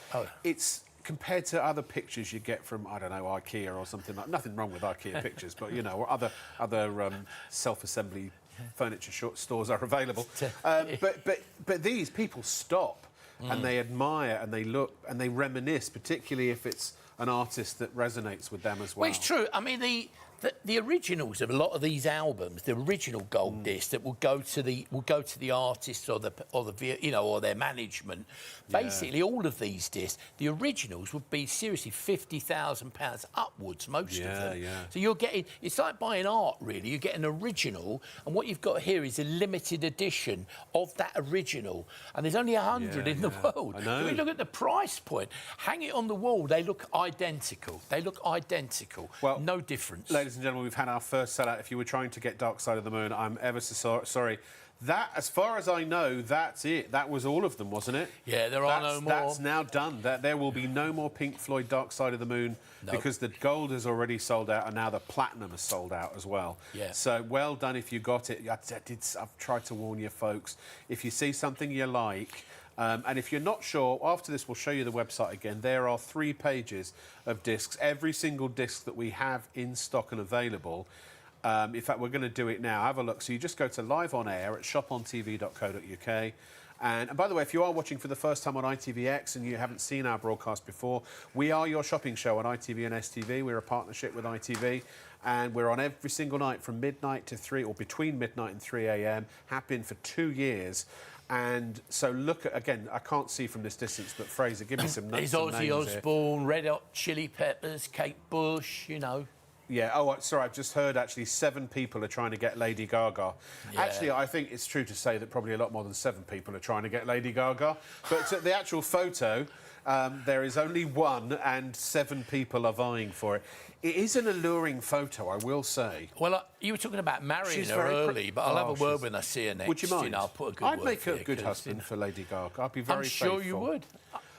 It's compared to other pictures you get from, I don't know, IKEA or something like. Nothing wrong with IKEA pictures, but you know, or other self-assembly furniture stores are available. But these people stop and they admire and they look and they reminisce, particularly if it's an artist that resonates with them as well. Well, it's true. I mean, the originals of a lot of these albums, the original gold disc that will go to the artists or their management. Basically, all of these discs, the originals would be seriously £50,000 upwards, most of them. So you're getting, it's like buying art, really. You get an original, and what you've got here is a limited edition of that original, and there's only 100 in the world. I know. If you look at the price point, hang it on the wall, they look identical. They look identical. Well, no difference. Ladies and gentlemen, we've had our first sellout. If you were trying to get Dark Side of the Moon, I'm ever so sorry. That, as far as I know, that's it. That was all of them, wasn't it? Yeah, there are no more. That's now done. There will be no more Pink Floyd Dark Side of the Moon because the gold is already sold out and now the platinum is sold out as well. Yeah. So well done if you got it. I've tried to warn you, folks. If you see something you like, and if you're not sure, after this we'll show you the website again. There are 3 pages of discs. Every single disc that we have in stock and available. In fact, we're going to do it now. Have a look. So you just go to live on air at shopontv.co.uk. And by the way, if you are watching for the first time on ITVX and you haven't seen our broadcast before, we are your shopping show on ITV1 STV. We're a partnership with ITV, and we're on every single night from midnight to 3, or between midnight and 3 a.m. Have been for 2 years. And so look at, again, I can't see from this distance, but Fraser, give me some There's some Ozzy names Osbourne, Red Hot Chili Peppers, Kate Bush, you know. Yeah, oh, sorry, I've just heard actually 7 people are trying to get Lady Gaga. Yeah. Actually, I think it's true to say that probably a lot more than 7 people are trying to get Lady Gaga. But the actual photo, there is only 1 and 7 people are vying for it. It is an alluring photo, I will say. Well, you were talking about marrying She's her very early, but I'll have a word when I see her next. Would you mind? You know, I'll put a good I'd word make for a you, good 'cause, husband you know, for Lady Gaga. I'd be very I'm faithful. sure you would.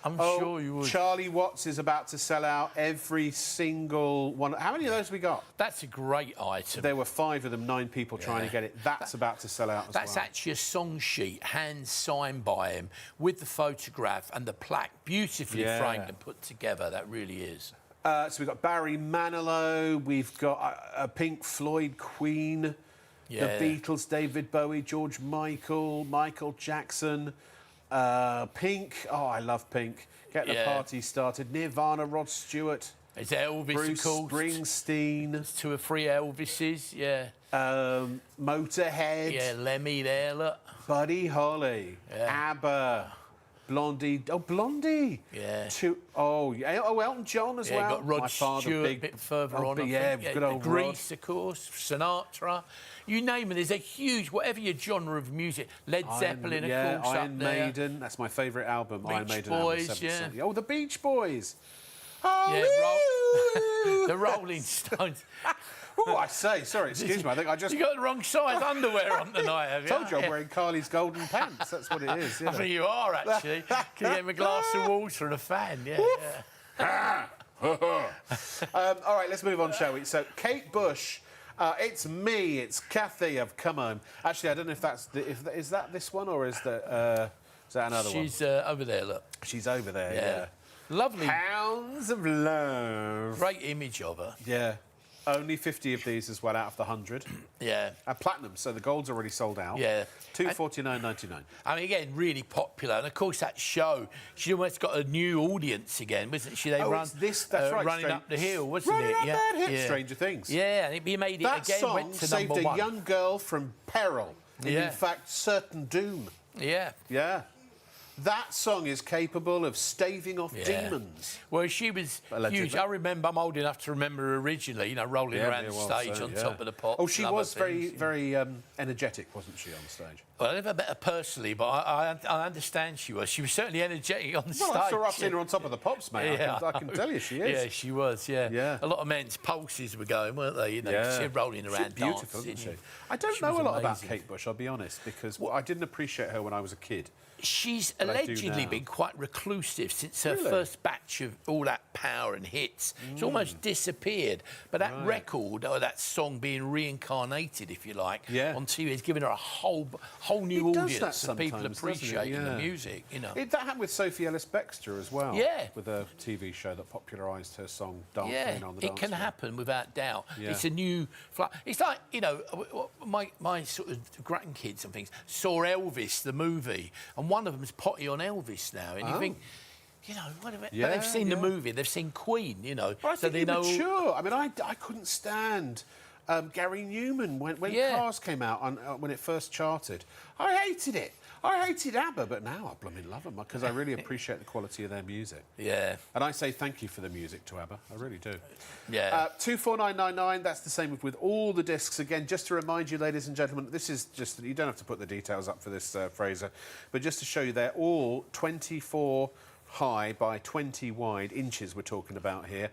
I'm sure you would. Charlie Watts is about to sell out every single one. How many of those have we got? That's a great item. There were 5 of them, 9 people trying to get it. That's about to sell out as well. That's actually a song sheet, hand signed by him, with the photograph and the plaque, beautifully framed and put together. That really is. So we've got Barry Manilow, we've got Pink Floyd, Queen, the Beatles, David Bowie, George Michael, Michael Jackson, Pink. Oh, I love Pink. Get the party started. Nirvana, Rod Stewart. Is Elvis, Bruce of course. Springsteen. 2 or 3 Elvises, Motorhead. Yeah, Lemmy there, look. Buddy Holly. ABBA. Blondie. Oh, Blondie. Yeah. Elton John as well. Got Rod My father, Stewart big, a bit further on. Good old Grease, of course. Sinatra. You name it. There's a huge, whatever your genre of music. Led Zeppelin, of course, Iron up there. Maiden. That's my favourite album. Iron Beach Maiden Boys, album. yeah. 70. Oh, the Beach Boys. The Rolling Stones. Oh, I say, sorry, excuse me. I think I just You got the wrong size underwear on tonight, have you? told you I'm wearing Carly's golden pants. That's what it is. I think you are, actually. Can you get me a glass of water and a fan? All right, let's move on, shall we? So, Kate Bush. It's me. It's Kathy. I've come home. Actually, I don't know if that's is that this one or is that another one? She's over there, look. She's over there. Yeah. Lovely. Hounds of Love. Great image of her. Yeah. Only 50 of these as well out of the 100. Yeah. Platinum, so the gold's already sold out. Yeah. $249.99. I mean, again, really popular. And, of course, that show, she almost got a new audience again, wasn't she? They that's right. Running Up the Hill, wasn't Running it? Up that hill. Stranger Things. Yeah, and he made it that again, song went to saved number a 1. young girl from peril. And in fact, certain doom. Yeah. Yeah. That song is capable of staving off demons. Well, she was Allegedly. huge. I remember, I'm old enough to remember her originally, you know, rolling around the stage on top of the pop. Oh, she was very energetic, wasn't she, on stage? Well, I never met her personally, but I understand she was. She was certainly energetic on stage. Well, I've seen her on top of the pops, mate. Yeah, I can tell you she is. Yeah, she was, yeah. A lot of men's pulses were going, weren't they? You know, she was rolling around She's beautiful, dancing. isn't she? I don't know a lot about Kate Bush, I'll be honest, because I didn't appreciate her when I was a kid. She's allegedly been quite reclusive since her first batch of all that power and hits. It's almost disappeared. But that record, or that song being reincarnated, if you like, on TV has given her a whole new audience of people appreciating the music, you know. That happened with Sophie Ellis-Bextor as well. Yeah. With a TV show that popularised her song Dancing on the Dance it can Floor. happen without doubt. Yeah. It's a new... It's like, you know, my sort of grandkids and things saw Elvis, the movie, and one of them's potty on Elvis now, and you think, you know, whatever. But they've seen the movie, they've seen Queen, you know, well, I so think they know. Mature. I mean, I couldn't stand Gary Newman when Cars came out when it first charted. I hated it. I hated ABBA, but now I blooming love them because I really appreciate the quality of their music. Yeah. And I say thank you for the music to ABBA. I really do. Yeah. 24999. That's the same with all the discs. Again, just to remind you, ladies and gentlemen, this is just you don't have to put the details up for this, Fraser, but just to show you, they're all 24 high by 20 wide inches we're talking about here.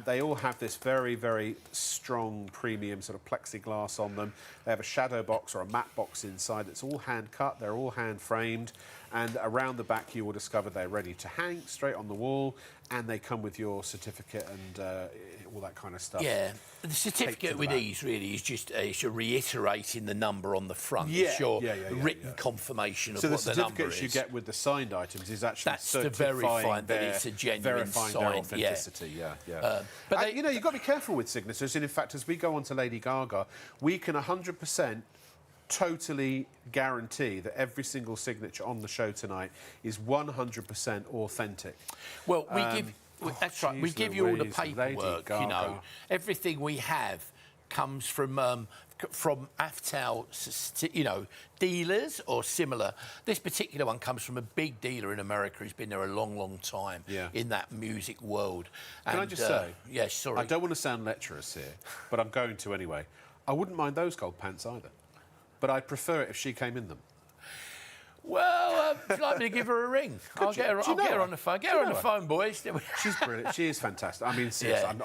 They all have this very, very strong premium sort of plexiglass on them. They have a shadow box or a matte box inside that's all hand cut. They're all hand framed. And around the back you will discover they're ready to hang straight on the wall, and they come with your certificate and all that kind of stuff. Yeah, the certificate with these really is just reiterating the number on the front. Yeah, it's your written confirmation of what the number is. So the certificates you get with the signed items is actually to verify that it's a genuine sign. Their authenticity. But you know, you've got to be careful with signatures. And in fact, as we go on to Lady Gaga, we can 100% totally guarantee that every single signature on the show tonight is 100% authentic. Well, that's right. We geez give you all the Louise, Lady paperwork. You know, Gaga. everything we have comes from Aftal, you know, dealers or similar. This particular one comes from a big dealer in America who's been there a long, long time in that music world. Can I just say? Yeah, sorry. I don't want to sound lecherous here, but I'm going to anyway. I wouldn't mind those gold pants either, but I'd prefer it if she came in them. Well, would you like me to give her a ring? I'll get her on the phone. Get her on the phone, boys. She's brilliant. She is fantastic. I mean, seriously,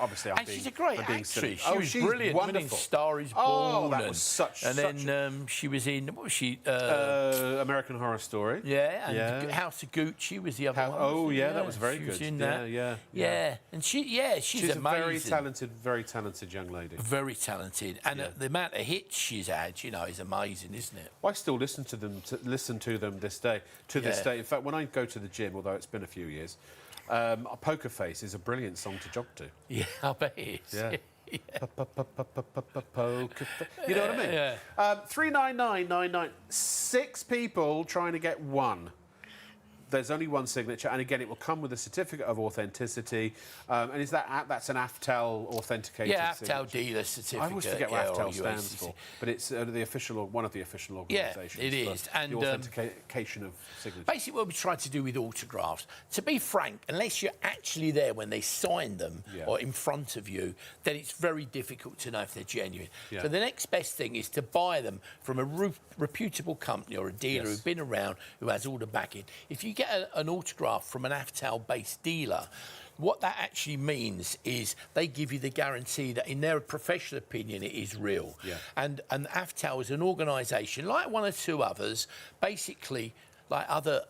she's a great actress. She was she's brilliant. Wonderful. Star is Born. Oh, that was such. And then she was in what was she? American Horror Story. Yeah, and House of Gucci was the other one. Oh, yeah, that was very good. Was in yeah. And she's a amazing. very talented young lady. Very talented, and the amount of hits she's had, you know, is amazing, isn't it? I still listen to them. This day. This day. In fact, when I go to the gym, although it's been a few years, Poker Face is a brilliant song to jog to. Yeah, I bet it is. Yeah. Poker Face. You know what I mean? Yeah. 39999. 6 people trying to get one. There's only one signature, and again, it will come with a certificate of authenticity. And is that's an Aftal authenticated? Yeah, signature? Aftal dealer certificate. I always forget what Aftal stands for, but it's the official, one of the official organisations. Yeah, it is, and the authentication of signatures. Basically, what we try to do with autographs, to be frank, unless you're actually there when they sign them or in front of you, then it's very difficult to know if they're genuine. Yeah. So the next best thing is to buy them from a reputable company or a dealer who's been around, who has all the backing. If you get an autograph from an Aftal-based dealer, what that actually means is they give you the guarantee that, in their professional opinion, it is real. Yeah. And Aftal is an organisation, like one or two others, basically like other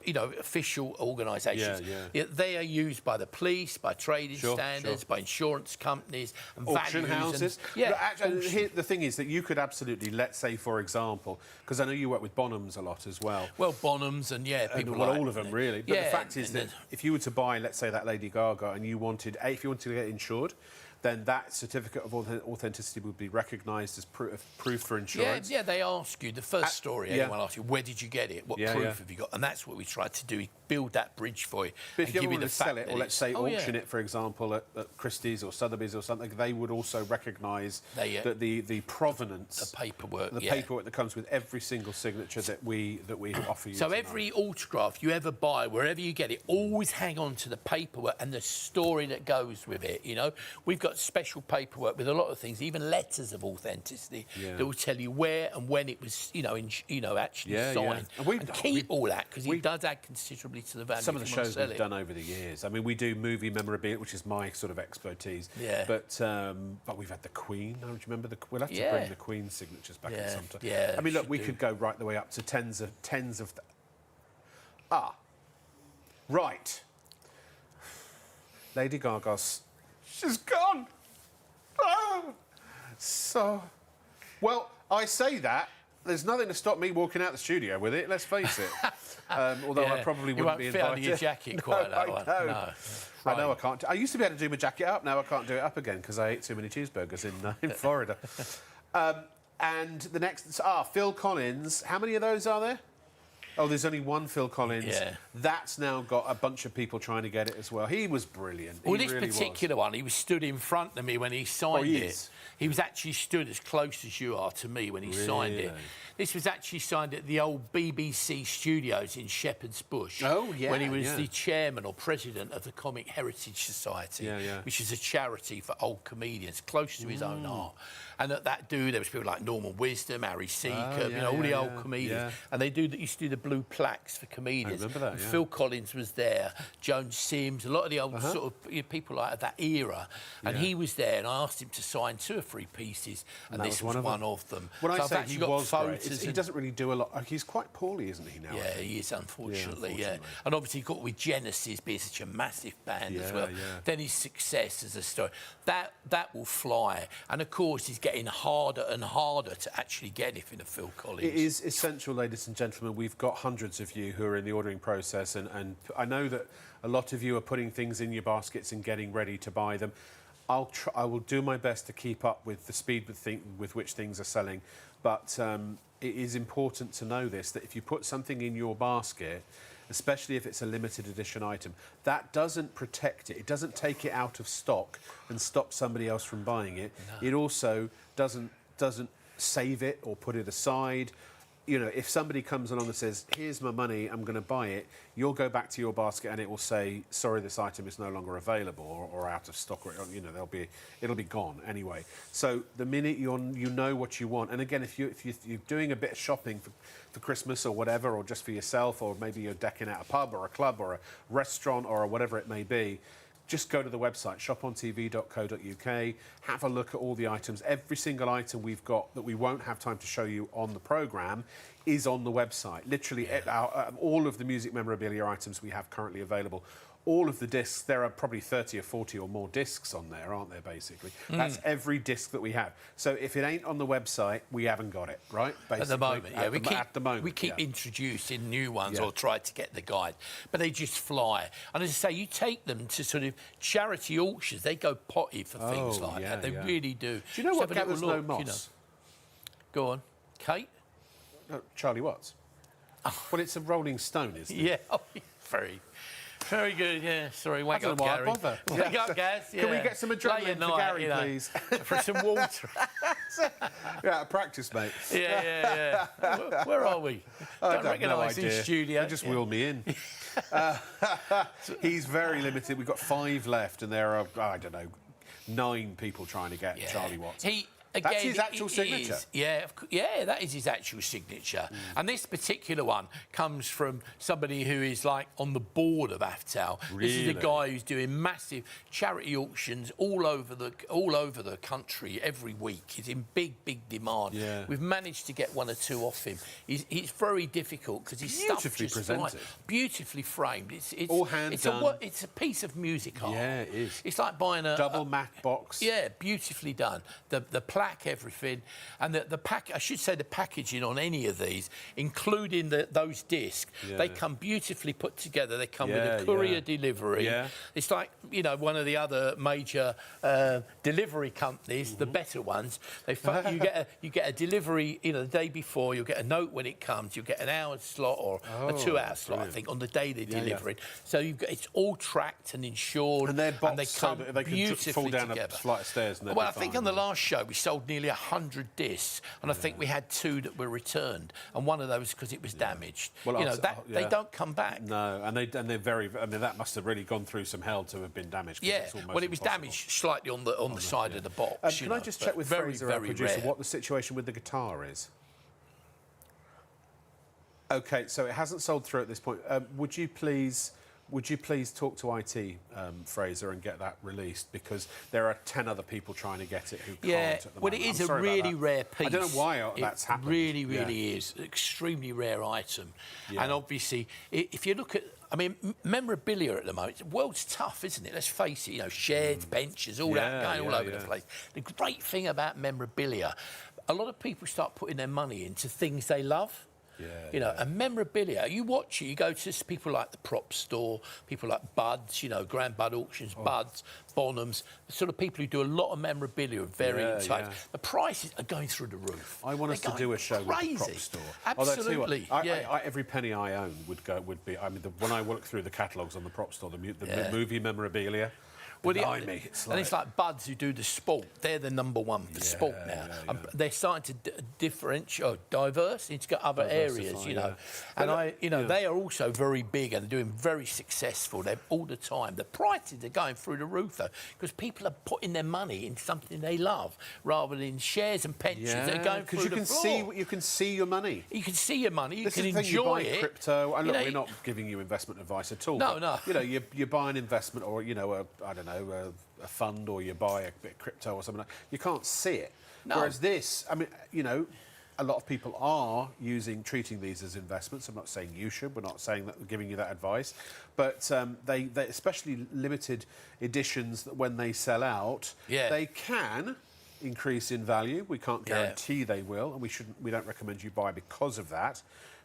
you know, official organisations. They are used by the police, by trading standards, by insurance companies, and auction houses. The thing is that you could absolutely, let's say, for example, because I know you work with Bonhams a lot as well. Well, Bonhams and people well, like all of them really. But the fact is that if you were to buy, let's say, that Lady Gaga, and you wanted, if you wanted to get insured, then that certificate of authenticity would be recognised as proof for insurance. Yeah, they ask you, the first story, anyone asks you, where did you get it? What proof have you got? And that's what we try to do, build that bridge for you. But if you want to sell it, or let's say auction it, for example, at Christie's or Sotheby's or something, they would also recognise that the provenance, the paperwork that comes with every single signature that we offer you. So every autograph you ever buy, wherever you get it, always hang on to the paperwork and the story that goes with it. You know, we've got special paperwork with a lot of things, even letters of authenticity that will tell you where and when it was, actually signed. And keep all that, because it does add considerably to the value. Some of the shows we've done over the years. I mean, we do movie memorabilia, which is my sort of expertise. Yeah. But we've had the Queen. Do you remember we'll have to bring the Queen's signatures back at some time. Yeah. I mean, look, we could go right the way up to tens of. Right. Lady Gaga's. She's gone. Oh. So, well, I say that. There's nothing to stop me walking out the studio with it, let's face it. Although I probably wouldn't be invited. You won't fit under your jacket quite that one. No. Right. I know I can't. I used to be able to do my jacket up. Now I can't do it up again because I ate too many cheeseburgers in Florida. And the next... Phil Collins. How many of those are there? Oh, there's only one Phil Collins. Yeah. That's now got a bunch of people trying to get it as well. He was brilliant. Well, this particular one, he was stood in front of me when he signed it. He was actually stood as close as you are to me when he signed it. This was actually signed at the old BBC studios in Shepherd's Bush. Oh, yeah. When he was the chairman or president of the Comic Heritage Society, which is a charity for old comedians, close to his own heart. And at that there was people like Norman Wisdom, Harry Seacombe, all the old comedians. And they used to do the blue plaques for comedians. I remember that, and Phil Collins was there, Joan Sims, a lot of the old sort of people like that era. And he was there, and I asked him to sign 2 or 3 pieces, and this was one of them. When I say he was great, he doesn't really do a lot. He's quite poorly, isn't he, now? Yeah, he is, unfortunately, And obviously he got with Genesis being such a massive band as well. Then his success as a story. That will fly. And, of course, he's getting harder and harder to actually get anything of Phil Collins. It is essential, ladies and gentlemen. We've got hundreds of you who are in the ordering process, and I know that a lot of you are putting things in your baskets and getting ready to buy them. I will do my best to keep up with the speed with which things are selling, but it is important to know this, that if you put something in your basket, especially if it's a limited edition item, that doesn't protect it. It doesn't take it out of stock and stop somebody else from buying it. No. It also doesn't save it or put it aside. You know, if somebody comes along and says, here's my money, I'm going to buy it, you'll go back to your basket and it will say, sorry, this item is no longer available or out of stock, or, you know, it'll be gone anyway. So the minute you know what you want, and again, if you're doing a bit of shopping for Christmas or whatever, or just for yourself, or maybe you're decking out a pub or a club or a restaurant or whatever it may be, just go to the website, shopontv.co.uk, have a look at all the items. Every single item we've got that we won't have time to show you on the programme is on the website. Literally, all of the music memorabilia items we have currently available. All of the discs, there are probably 30 or 40 or more discs on there, aren't there, basically? That's every disc that we have. So if it ain't on the website, we haven't got it, right? Basically, at the moment, yeah. At the moment, we keep introducing new ones or try to get the guide, but they just fly. And as I say, you take them to sort of charity auctions, they go potty for things like that. They really do. Do you know what gathers no moss? You know. Go on. Kate? No, Charlie Watts. Well, it's a Rolling Stone, isn't it? Yeah, very good, yeah. Sorry, wake up, Gary. Bother. Wake up, Gaz. Yeah. Can we get some adrenaline for Gary, please? For some water. Yeah, practice, mate. Yeah. Where are we? Don't recognise his studio. They just wheel me in. He's very limited. We've got 5 left, and there are, I don't know, 9 people trying to get Charlie Watts. Again, that's his actual signature. That is his actual signature. And this particular one comes from somebody who is like on the board of AFTAL. Really? This is the guy who's doing massive charity auctions all over the country every week. He's in big demand. Yeah. We've managed to get 1 or 2 off him. It's very difficult because his stuff just presented, beautifully framed. It's all hand done. It's a piece of music art. Yeah, it is. It's like buying a double matte box. Yeah, beautifully done. The plaque, everything, and the pack. I should say the packaging on any of these, including those discs, they come beautifully put together. They come with a courier delivery. Yeah. It's like, you know, one of the other major delivery companies, the better ones. You get a delivery, you know, the day before. You'll get a note when it comes. You'll get an hour slot or a 2-hour slot, I think, on the day they're delivering. So it's all tracked and insured, and they're boxed and they come so that they can beautifully fall down together. a flight of stairs. And I think on the last show we sold nearly 100 discs, and I think we had 2 that were returned, and one of those because it was damaged. Well, you know, they don't come back. No, and they're very. I mean, that must have really gone through some hell to have been damaged. Yeah, it was damaged slightly on the side of the box. Can I just check with Fraser, our producer, what the situation with the guitar is? Okay, so it hasn't sold through at this point. Would you please talk to IT, Fraser, and get that released, because there are 10 other people trying to get it who can't at the moment. It is a really rare piece. I don't know why that's happened. It really is. An extremely rare item. Yeah. And obviously, if you look at, I mean, memorabilia at the moment, the world's tough, isn't it? Let's face it, you know, sheds, benches, all that going all over the place. The great thing about memorabilia, a lot of people start putting their money into things they love. You know, and memorabilia, you watch it, you go to people like the Prop Store, people like Buds, you know, Grand Bud Auctions, Buds, Bonhams, the sort of people who do a lot of memorabilia of varying types. The prices are going through the roof. I want us to do a show with the Prop Store. Absolutely. Every penny I own would be. I mean, when I look through the catalogues on the Prop Store, the movie memorabilia. It's like Buds who do the sport. They're the #1 for sport now. They're starting to diverse into other areas, you know. And they are also very big and doing very successful. They're all the time. The prices are going through the roof though, because people are putting their money in something they love rather than shares and pensions. They're going through the floor. You can see your money. You can see your money. You can enjoy it. Crypto. And look, we're not giving you investment advice at all. No. You know, you buy an investment, or a fund, or you buy a bit of crypto or something. You can't see it. No. Whereas this, I mean, you know, a lot of people are treating these as investments. I'm not saying you should. We're not saying that, giving you that advice. But they especially limited editions, that when they sell out, they can increase in value. We can't guarantee they will, and we don't recommend you buy because of that.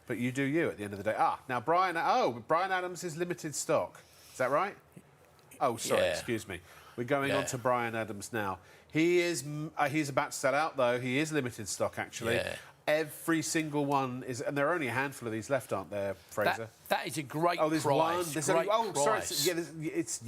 But you do you at the end of the day. Now Brian Adams is limited stock. Is that right? Oh, sorry, excuse me. We're going on to Bryan Adams now. He's about to sell out, though. He is limited stock, actually. Yeah. Every single one is, and there are only a handful of these left, aren't there, Fraser? That is a great there's price. one. There's great only, price. sorry. It's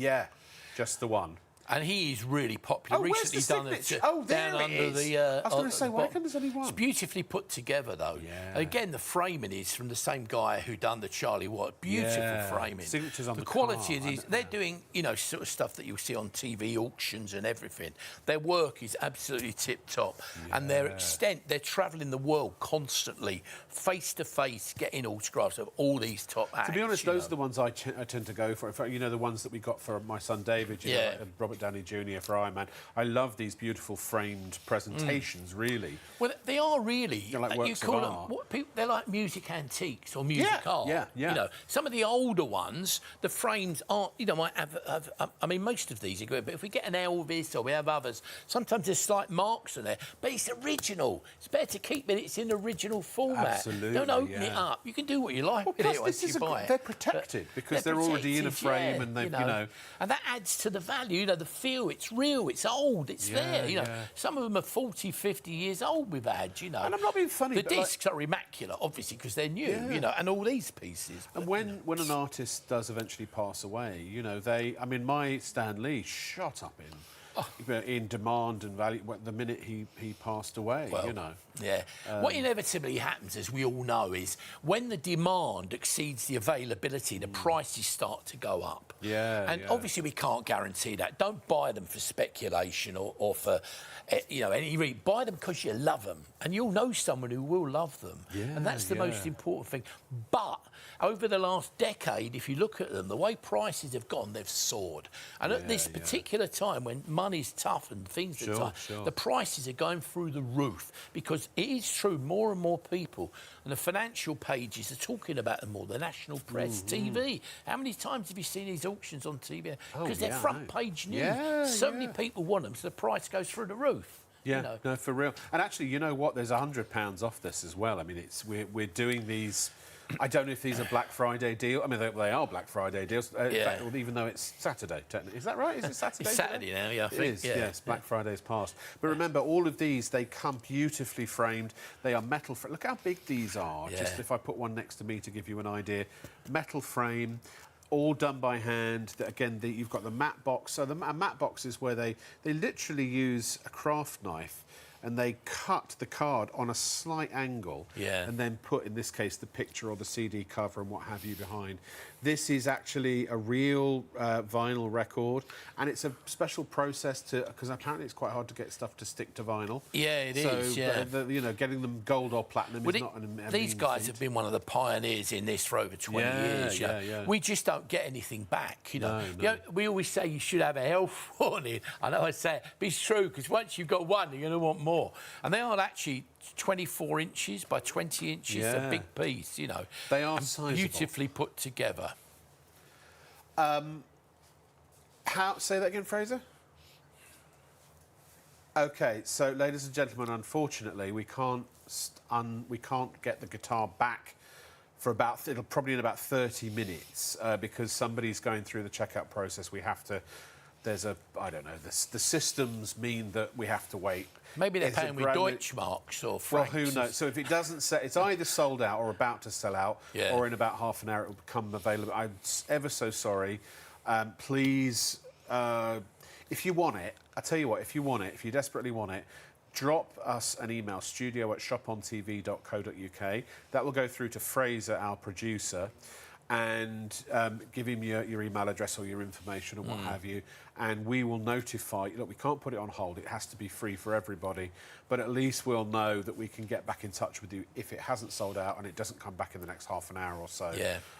just the one. And he is really popular. Recently done it down under the. I was going to say, why come there's only one? It's beautifully put together, though. Yeah. Again, the framing is from the same guy who done the Charlie Watt. Beautiful framing. Signatures on the quality car, of these. They're doing, sort of stuff that you'll see on TV auctions and everything. Their work is absolutely tip top, and they're travelling the world constantly, face to face, getting autographs of all these top acts. To be honest, those are the ones I tend to go for. In fact, the ones that we got for my son David. Like Robert Downey Jr. for Iron Man. I love these beautiful framed presentations, really. Well, they are really. They're like works of art. They're like music antiques or music art. Yeah. Some of the older ones, the frames aren't, might have I mean, most of these are good, but if we get an Elvis or we have others, sometimes there's slight marks on there, but it's original. It's better to keep it. It's in original format. Absolutely. Don't open it up. You can do what you like with it once you buy it. They're protected because they're already in a frame and they've, And that adds to the value, the feel. It's real, it's old, it's there, Some of them are 40, 50 years old we've had, And I'm not being funny, The discs are immaculate, obviously, because they're new, and all these pieces. And when an artist does eventually pass away, my Stan Lee shot up in demand and value the minute he passed away, Yeah. What inevitably happens, as we all know, is when the demand exceeds the availability, the prices start to go up. Obviously we can't guarantee that. Don't buy them for speculation or for, any reason. Buy them because you love them, and you'll know someone who will love them. And that's the most important thing. But over the last decade, if you look at them, the way prices have gone, they've soared. And at this particular time, when money's tough and things are tough, the prices are going through the roof, because it is true, more and more people, and the financial pages are talking about them more, the national press, TV. How many times have you seen these auctions on TV? Because they're front page news. So many people want them, so the price goes through the roof. No, for real. And actually, you know what? There's £100 off this as well. I mean, we're doing these. I don't know if these are Black Friday deals. I mean, they are Black Friday deals. In fact, even though it's Saturday, technically. Is that right? Is it Saturday? It's Saturday now, I think. It is, yes. Black Friday's passed. But remember, all of these, they come beautifully framed. They are metal frame. Look how big these are. Just if I put one next to me to give you an idea. Metal frame. All done by hand. Again, you've got the matte box. So a matte box is where they literally use a craft knife and they cut the card on a slight angle and then put, in this case, the picture or the CD cover and what have you behind. This is actually a real vinyl record, and it's a special process because apparently it's quite hard to get stuff to stick to vinyl. It is. Getting them gold or platinum is not an these guys have been one of the pioneers in this for over 20 years. We just don't get anything back, No. We always say you should have a health warning. I know I say it, but it's true, because once you've got one, you're going to want more. And they are actually 24 inches by 20 inches, a big piece, They are sizable. Beautifully put together. Say that again, Fraser? OK, so, ladies and gentlemen, unfortunately, we can't get the guitar back for it'll probably in about 30 minutes because somebody's going through the checkout process. We have to. I don't know. The systems mean that we have to wait. Maybe they're paying with Deutschmarks or francs. Well, who knows? So if it doesn't say, it's either sold out or about to sell out, or in about half an hour it will become available. I'm ever so sorry. Please, if you want it, I tell you what, if you desperately want it, drop us an email, studio@shopontv.co.uk. That will go through to Fraser, our producer, and give him your email address or your information and what have you, and we will notify. Look, we can't put it on hold. It has to be free for everybody, but at least we'll know that we can get back in touch with you if it hasn't sold out and it doesn't come back in the next half an hour or so.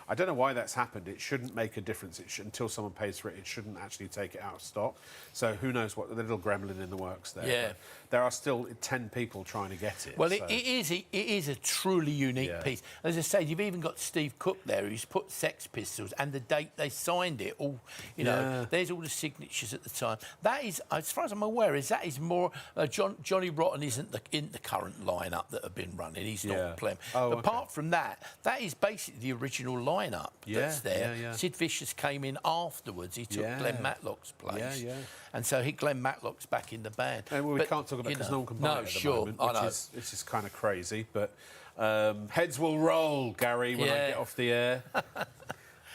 I don't know why that's happened. It shouldn't make a difference. Until someone pays for it, it shouldn't actually take it out of stock. So who knows what the little gremlin in the works there. But there are still 10 people trying to get it. Well, it is a truly unique piece. As I say, you've even got Steve Cook there, who's put Sex Pistols and the date they signed it. All there's all the signatures. signatures at the time. That is, as far as I'm aware, that is more... Johnny Rotten isn't in the current lineup that have been running. He's not playing. Oh, but apart from that, that is basically the original lineup that's there. Sid Vicious came in afterwards. He took Glenn Matlock's place. And so Glenn Matlock's back in the band. And we can't talk about it because no one can buy it at the moment, which is kind of crazy. But heads will roll, Gary, when I get off the air.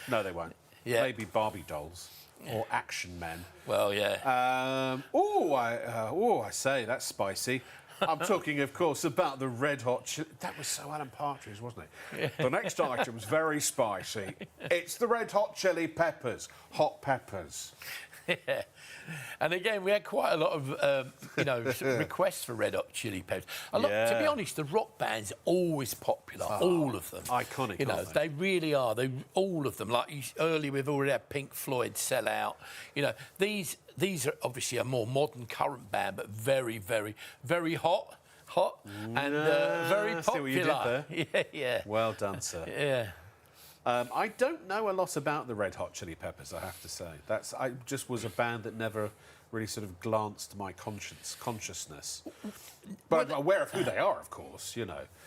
No, they won't. Maybe Barbie dolls or action men. Well, I say, that's spicy. I'm talking, of course, about the Red Hot Chili... That was so Alan Partridge, wasn't it? The next item's very spicy. It's the Red Hot Chili Peppers. Hot peppers. Yeah. And again, we had quite a lot of, requests for Red Hot Chili Peppers. To be honest, the rock bands are always popular, all of them. Iconic, aren't they really are. All of them. Like earlier, we've already had Pink Floyd sell out. These are obviously a more modern, current band, but very, very, very hot, and very popular. See what you did there? Yeah. Well done, sir. Yeah. I don't know a lot about the Red Hot Chili Peppers, I have to say. I just was a band that never really sort of glanced my consciousness. But I'm aware of who they are, of course,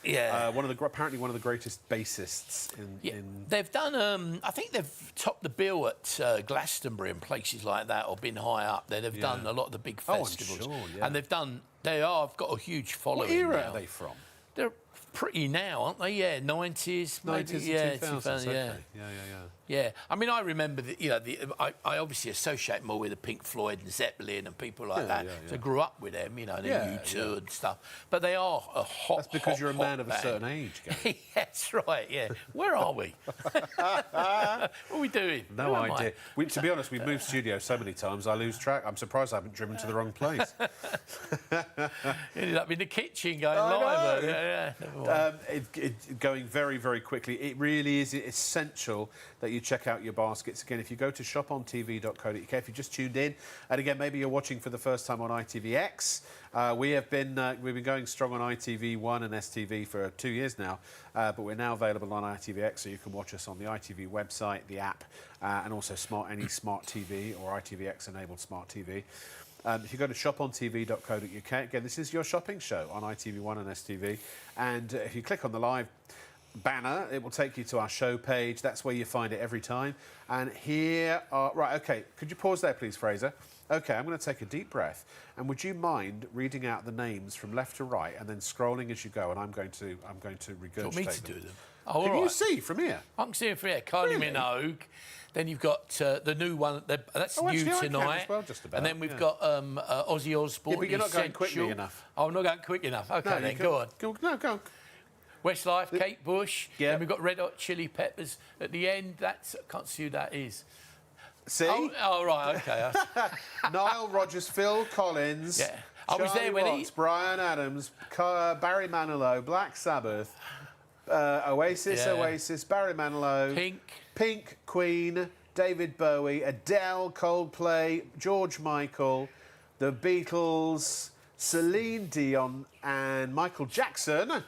Yeah. Apparently one of the greatest bassists in... They've done... I think they've topped the bill at Glastonbury and places like that, or been high up there. They've done a lot of the big festivals. I'm sure, yeah. And they've got a huge following. What era now. are they from? They're pretty now, aren't they? Yeah, 90s, maybe. 90s and 2000s, yeah. Yeah, I mean, I remember I obviously associate more with the Pink Floyd and Zeppelin and people like that. So I grew up with them, the U2 and stuff. But they are a hot. That's because you're a man of a certain age, Gary. That's right. Yeah. Where are we? What are we doing? No idea. To be honest, we've moved studios so many times, I lose track. I'm surprised I haven't driven to the wrong place. Ended up in the kitchen going live. Going very, very quickly. It really is essential that you check out your baskets. Again, if you go to shopontv.co.uk, if you just tuned in, and again, maybe you're watching for the first time on ITVX, we've been going strong on ITV1 and STV for 2 years now, but we're now available on ITVX, so you can watch us on the ITV website, the app, and also any smart TV or ITVX-enabled smart TV. If you go to shopontv.co.uk, again, this is your shopping show on ITV1 and STV. And if you click on the live banner, it will take you to our show page. That's where you find it every time. And here are... Right, OK, could you pause there, please, Fraser? OK, I'm going to take a deep breath. And would you mind reading out the names from left to right and then scrolling as you go? And I'm going to regurgitate them. Do you want me to do them? Can you see from here? I can see it from here. Kylie Minogue. Then you've got the new one. That's new tonight. Well, just about, and then we've got Ozzy Osbourne. Yeah, but you're not going quickly enough. Oh, I'm not going quick enough. OK, then go on. Go on. Westlife, Kate Bush. Yeah. Then we've got Red Hot Chili Peppers at the end. I can't see who that is. See? Oh right, OK. Nile Rodgers, Phil Collins. Yeah. I was there when Watts, Bryan Adams, Barry Manilow, Black Sabbath, Oasis, Barry Manilow, Pink, Queen, David Bowie, Adele, Coldplay, George Michael, the Beatles, Celine Dion, and Michael Jackson.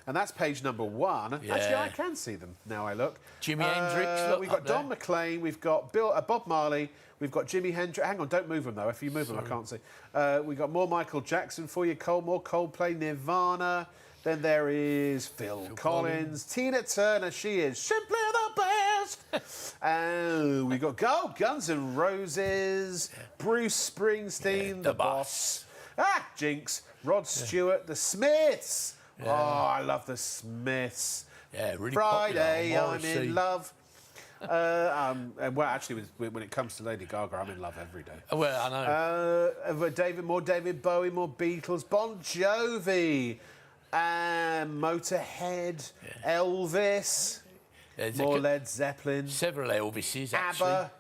And that's page number 1. Yeah. Actually, I can see them now I look. Jimi Hendrix. We've got Don McLean. We've got Bob Marley. We've got Jimi Hendrix. Hang on, don't move them, though. If you move them, I can't see. We've got more Michael Jackson for you, more Coldplay, Nirvana. Then there is Phil Collins. Tina Turner. She is simply the best. And we've got Guns N' Roses. Bruce Springsteen. The Boss. Jinx. Rod Stewart. The Smiths. Yeah. Oh, I love the Smiths. Yeah, really Friday, popular. I'm in love. Well, actually, when it comes to Lady Gaga, I'm in love every day. Well, I know. More David Bowie, more Beatles, Bon Jovi, Motorhead, Elvis, more Led Zeppelin. Several Elvises, actually. ABBA.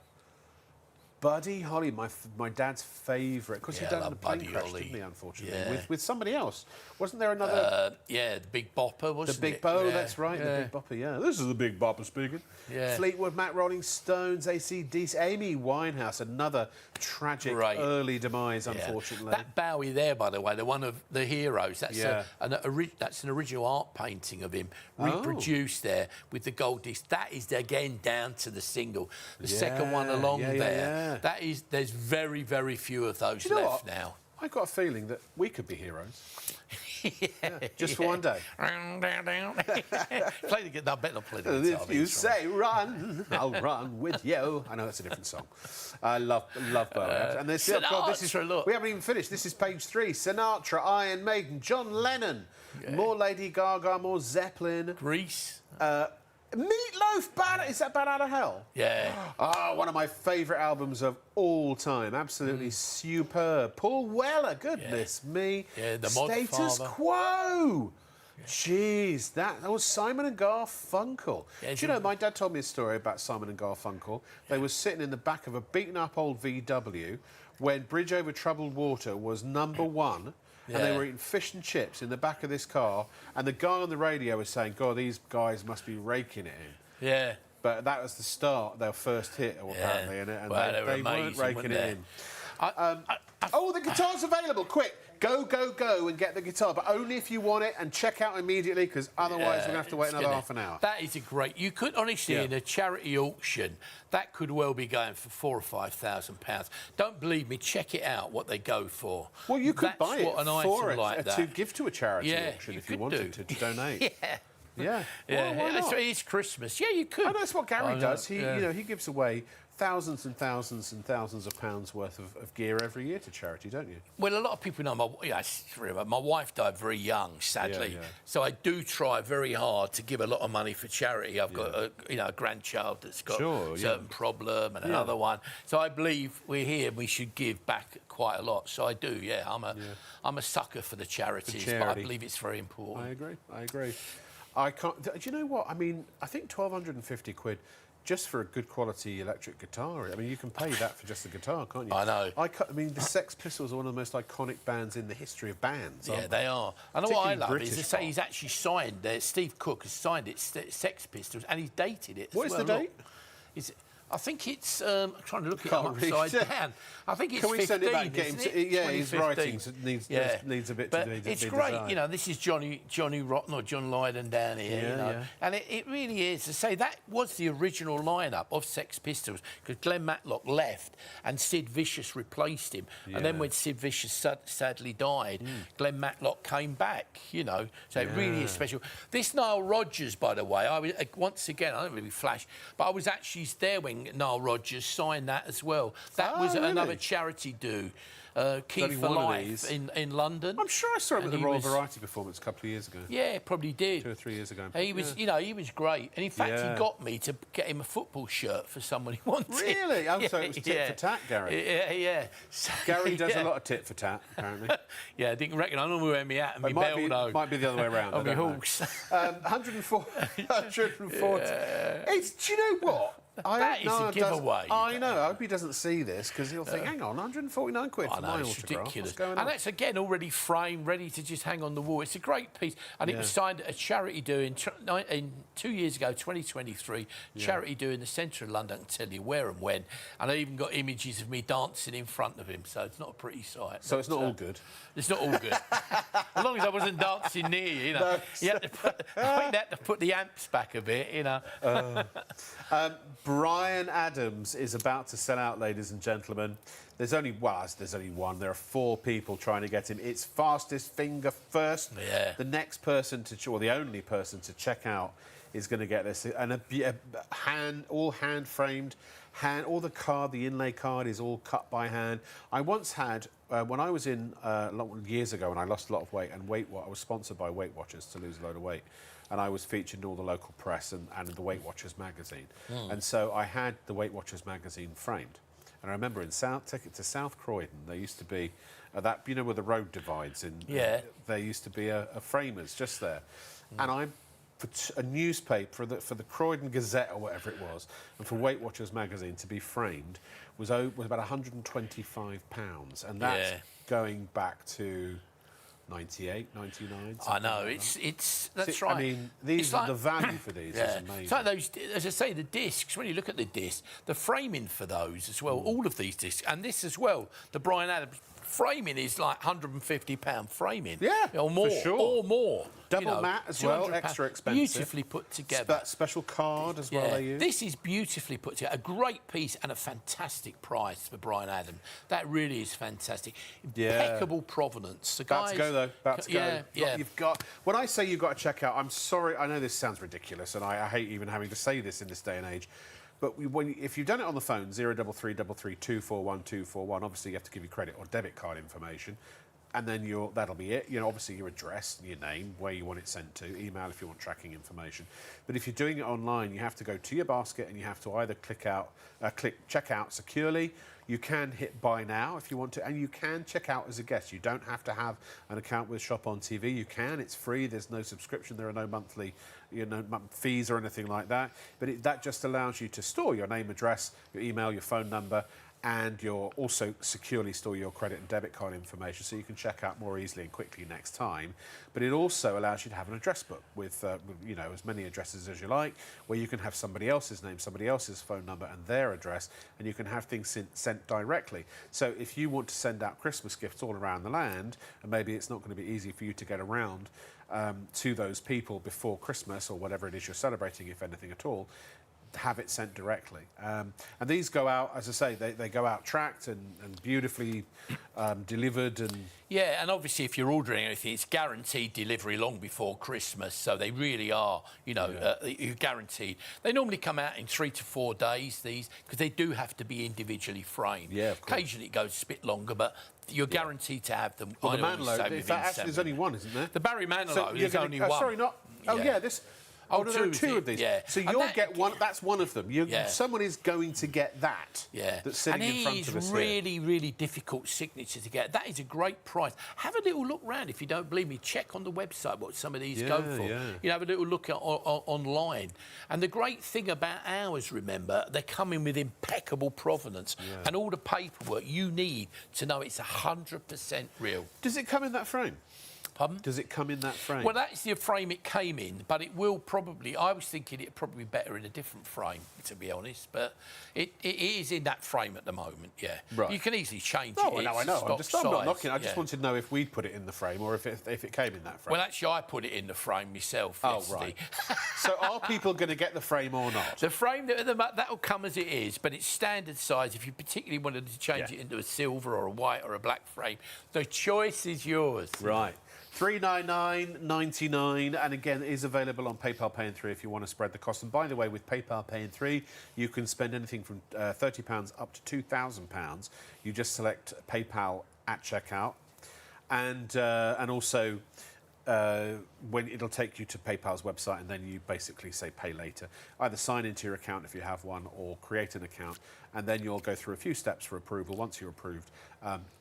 Buddy Holly, my dad's favourite, because he died in a plane crash, didn't he, unfortunately, with somebody else. Wasn't there another... the Big Bopper, wasn't it? That's right, the Big Bopper, yeah. This is the Big Bopper speaking. Yeah. Fleetwood Mac, Rolling Stones, AC/DC, Amy Winehouse, another tragic early demise, unfortunately. That Bowie there, by the way, one of the heroes, that's an original art painting of him, reproduced there with the gold disc. That is, again, down to the single. The second one along there. Yeah. There's very, very few of those left now. I got a feeling that we could be heroes. Just for one day. Play the guitar. I bet not play the guitar. If you say run, I'll run with you. I know that's a different song. I love Bowie. And this, Sinatra, we haven't even finished. This is page 3. Sinatra, Iron Maiden, John Lennon, more Lady Gaga, more Zeppelin. Grease. Meatloaf, is that Bad Out of Hell? Yeah. One of my favourite albums of all time. Absolutely superb. Paul Weller, goodness me. Yeah, the Mod Status Father. Quo. Jeez, that was Simon and Garfunkel. Yeah, do you know, my dad told me a story about Simon and Garfunkel. They were sitting in the back of a beaten-up old VW when Bridge Over Troubled Water was #1. And they were eating fish and chips in the back of this car, and the guy on the radio was saying, God, these guys must be raking it in. Yeah. But that was the start, their first hit, apparently, and Well, they were weren't amazing, raking weren't it they? in. The guitar's available, quick! Go and get the guitar, but only if you want it, and check out immediately, because otherwise we're going to have to wait another half an hour. That is a great... You could, honestly, in a charity auction, that could well be going for £4,000 or £5,000. Don't believe me, check it out, what they go for. Well, you could buy it an for item like that. to give to a charity auction if you wanted to donate. Yeah. Well, why not? It's Christmas. Yeah, you could. And that's what Gary does. He, he gives away thousands and thousands and thousands of pounds worth of gear every year to charity, don't you? Well, a lot of people know my wife died very young, sadly. Yeah. So I do try very hard to give a lot of money for charity. I've got a grandchild that's got a certain problem and another one. So I believe we're here and we should give back quite a lot. So I do, I'm a sucker for the charities, but I believe it's very important. I agree. I can't. Do you know what? I mean, I think £1,250 just for a good quality electric guitar. I mean, you can pay that for just the guitar, can't you? I know. I mean, the Sex Pistols are one of the most iconic bands in the history of bands. Yeah, they are. And what I love is British to say he's actually signed there. Steve Cook has signed it, Sex Pistols, and he's dated it. What is the date? I think it's... I'm trying to look it up upside down. I think it's 15. Can we send it back and get him to... his writings needs a bit to be it's great, designed. This is Johnny Rotten or John Lydon down here, And it really is. To say that was the original lineup of Sex Pistols, because Glenn Matlock left and Sid Vicious replaced him. And then when Sid Vicious sadly died, Glenn Matlock came back, So it really is special. This Nile Rodgers, by the way, once again, I don't really flash, but I was actually there when Nile Rodgers signed that as well. That was another charity do. Key for Life in London. I'm sure I saw him at the Royal Variety performance a couple of years ago. Yeah, probably did. 2 or 3 years ago. He was, he was great. And in fact, he got me to get him a football shirt for someone he wanted. Really? Oh, so it was tit for tat, Gary. Yeah. So, Gary does a lot of tit for tat, apparently. I didn't reckon. I normally wear my hat and my belt, though. Might be the other way around. On my horse. 140. Do you know what? That is a giveaway. I know. I hope he doesn't see this, because he'll think, hang on, £149 for my autograph. Ridiculous. What's going on? And that's, again, already framed, ready to just hang on the wall. It's a great piece. And it was signed at a charity do in 2 years ago, 2023, charity do in the centre of London. I can tell you where and when. And I even got images of me dancing in front of him, so it's not a pretty sight. So it's not all good? It's not all good. As long as I wasn't dancing near you, No. You had to put the amps back a bit, Bryan Adams is about to sell out, ladies and gentlemen. There's only one. There are 4 people trying to get him. It's fastest finger first. Yeah. The next person or the only person to check out is going to get this. And all hand framed. All the inlay card is all cut by hand. I once had, when I was in years ago, when I lost a lot of weight, and I was sponsored by Weight Watchers to lose a load of weight. And I was featured in all the local press and the Weight Watchers magazine. And so I had the Weight Watchers magazine framed. And I remember in take it to South Croydon, there used to be where the road divides there used to be a framers just there. And I put a newspaper for the Croydon Gazette or whatever it was, and for Weight Watchers magazine to be framed was about £125. And that's going back to 98, 99. I know, that's right. I mean, the value for these is amazing. It's like those, as I say, the discs, when you look at the disc, the framing for those as well, all of these discs, and this as well, the Bryan Adams framing is like £150 framing. Yeah, or more. for sure. Or more. Double matte as well, extra expensive. Beautifully put together. That special card as well they use. This is beautifully put together. A great piece and a fantastic price for Bryan Adams. That really is fantastic. Impeccable provenance. About to go, though. About to go. Yeah. You've got... When I say you've got to check out, I'm sorry, I know this sounds ridiculous, and I hate even having to say this in this day and age, but if you've done it on the phone, 03333 241 241, obviously you have to give your credit or debit card information, and then that'll be it. Obviously your address, your name, where you want it sent to, email if you want tracking information. But if you're doing it online, you have to go to your basket and you have to either click check out securely. You can hit buy now if you want to, and you can check out as a guest. You don't have to have an account with Shop on TV. You can. It's free. There's no subscription. There are no monthly, fees or anything like that. But that just allows you to store your name, address, your email, your phone number, and you'll also securely store your credit and debit card information so you can check out more easily and quickly next time. But it also allows you to have an address book with as many addresses as you like, where you can have somebody else's name, somebody else's phone number and their address, and you can have things sent directly. So if you want to send out Christmas gifts all around the land, and maybe it's not going to be easy for you to get around to those people before Christmas or whatever it is you're celebrating, if anything at all, have it sent directly. And these go out, as I say, they go out tracked and beautifully delivered. Yeah, and obviously if you're ordering anything, it's guaranteed delivery long before Christmas, so they really are, you're guaranteed. They normally come out in 3 to 4 days, these, because they do have to be individually framed. Yeah, of course. Occasionally it goes a bit longer, but you're guaranteed to have them. Well, the Manilow, there's only one, isn't there? The Barry Manilow, there's only one. Sorry, not... Oh, yeah, this... Oh, no, there are two of these. Yeah. So you'll get one. That's one of them. Someone is going to get that. Yeah. That's sitting in front of us. And it is really, really difficult signature to get. That is a great price. Have a little look round if you don't believe me. Check on the website what some of these go for. Yeah. Have a little look online. And the great thing about ours, remember, they come in with impeccable provenance and all the paperwork you need to know it's 100% real. Does it come in that frame? Pardon? Does it come in that frame? Well, that's the frame it came in, but it will probably... I was thinking it'd probably be better in a different frame, to be honest, but it is in that frame at the moment, yeah. Right. You can easily change it. No, I know. I'm not knocking. I just yeah. wanted to know if we'd put it in the frame or if it came in that frame. Well, actually, I put it in the frame myself yesterday. Right. So are people going to get the frame or not? The frame, that'll come as it is, but it's standard size. If you particularly wanted to change it into a silver or a white or a black frame, the choice is yours. Right. $399.99, and again, it is available on PayPal Pay in 3 if you want to spread the cost. And by the way, with PayPal Pay in 3, you can spend anything from £30 up to £2,000. You just select PayPal at checkout, and also when it'll take you to PayPal's website, and then you basically say pay later. Either sign into your account if you have one, or create an account, and then you'll go through a few steps for approval. Once you're approved,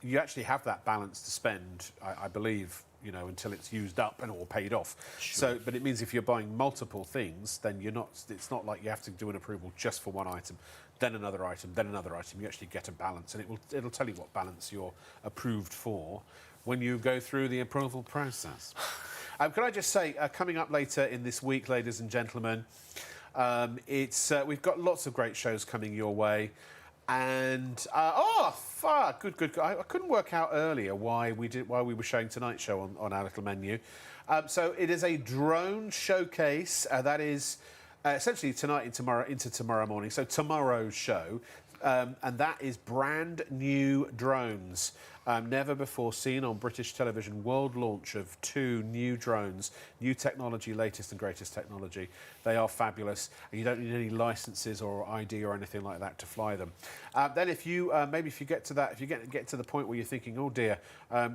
you actually have that balance to spend, I believe, until it's used up and all paid off. Sure. So, but it means if you're buying multiple things, then it's not like you have to do an approval just for one item, then another item, then another item. You actually get a balance, and it'll tell you what balance you're approved for when you go through the approval process. Can I just say, coming up later in this week, ladies and gentlemen, we've got lots of great shows coming your way. And good. I couldn't work out earlier why we were showing tonight's show on our little menu. So it is a drone showcase. That is essentially tonight and into tomorrow morning. So tomorrow's show, and that is brand new drones. Never before seen on British television. World launch of 2 new drones, new technology, latest and greatest technology. They are fabulous, and you don't need any licenses or ID or anything like that to fly them. Then, if you get to that, if you get to the point where you're thinking, oh dear,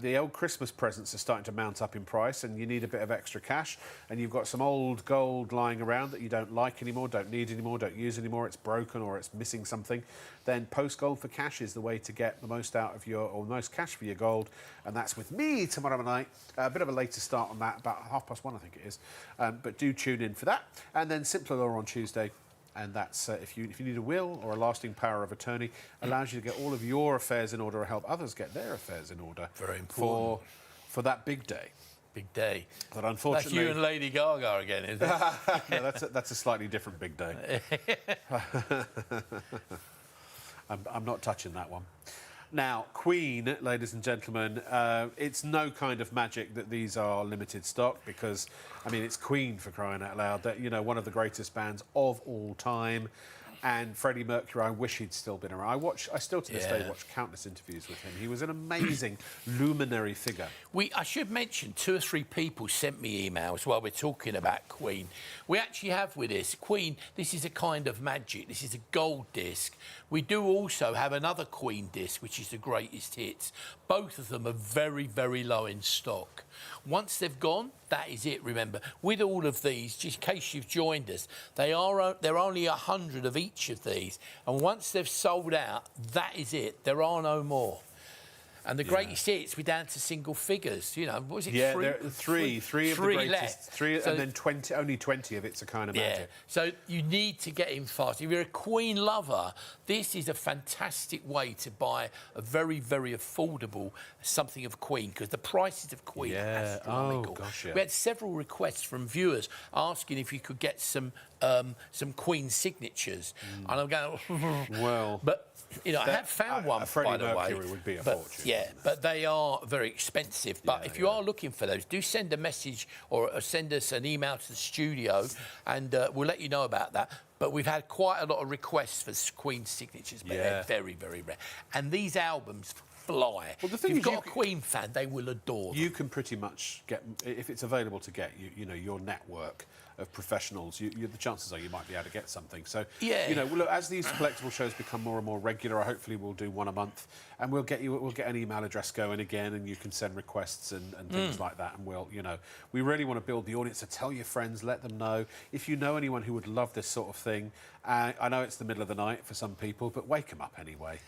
the old Christmas presents are starting to mount up in price, and you need a bit of extra cash, and you've got some old gold lying around that you don't like anymore, don't need anymore, don't use anymore, it's broken or it's missing something, then Post Gold for Cash is the way to get the most out of the most cash for your gold, and that's with me tomorrow night. A bit of a later start on that, about 1:30, I think it is. But do tune in for that. And then Simpler Law on Tuesday, and that's if you need a will or a lasting power of attorney, allows you to get all of your affairs in order or help others get their affairs in order. Very important. For that big day. Big day. But unfortunately... That's you and Lady Gaga again, isn't it? No, that's a slightly different big day. I'm not touching that one. Now, Queen, ladies and gentlemen, it's no kind of magic that these are limited stock because, I mean, it's Queen for crying out loud. That, you know, one of the greatest bands of all time. And Freddie Mercury, I wish he'd still been around. I still to this day watch countless interviews with him. He was an amazing luminary figure. I should mention 2 or 3 people sent me emails while we're talking about Queen. We actually have with this Queen. This is a kind of magic. This is a gold disc. We do also have another Queen disc, which is the greatest hits. Both of them are very, very low in stock. Once they've gone, that is it. Remember, with all of these, just in case you've joined us, there are only 100 of each of these, and once they've sold out, that is it. There are no more. And the greatest hits, we're down to single figures. You know, what was it? Yeah, there are three of the greatest. Left. Three, so, and then only 20 of it's a kind of magic. So you need to get in fast. If you're a Queen lover, this is a fantastic way to buy a very, very affordable something of Queen, because the prices of Queen are astronomical. Oh, gosh, We had several requests from viewers asking if you could get some Queen signatures. And I'm going, well... But, you know, I have found one, by the way. Freddie Mercury would be a fortune. Yeah, but they are very expensive. But if you are looking for those, do send a message or send us an email to the studio, and we'll let you know about that. But we've had quite a lot of requests for Queen signatures, but they're very, very rare. And these albums fly. Well, the thing if you've got a Queen fan, they will adore them. You can pretty much get, if it's available to get, you know, your network of professionals, the chances are you might be able to get something. So, you know, look, as these collectible shows become more and more regular, hopefully we'll do one a month, and we'll get an email address going again, and you can send requests and things like that, and we'll, you know, we really want to build the audience. So tell your friends, let them know. If you know anyone who would love this sort of thing, I know it's the middle of the night for some people, but wake them up anyway.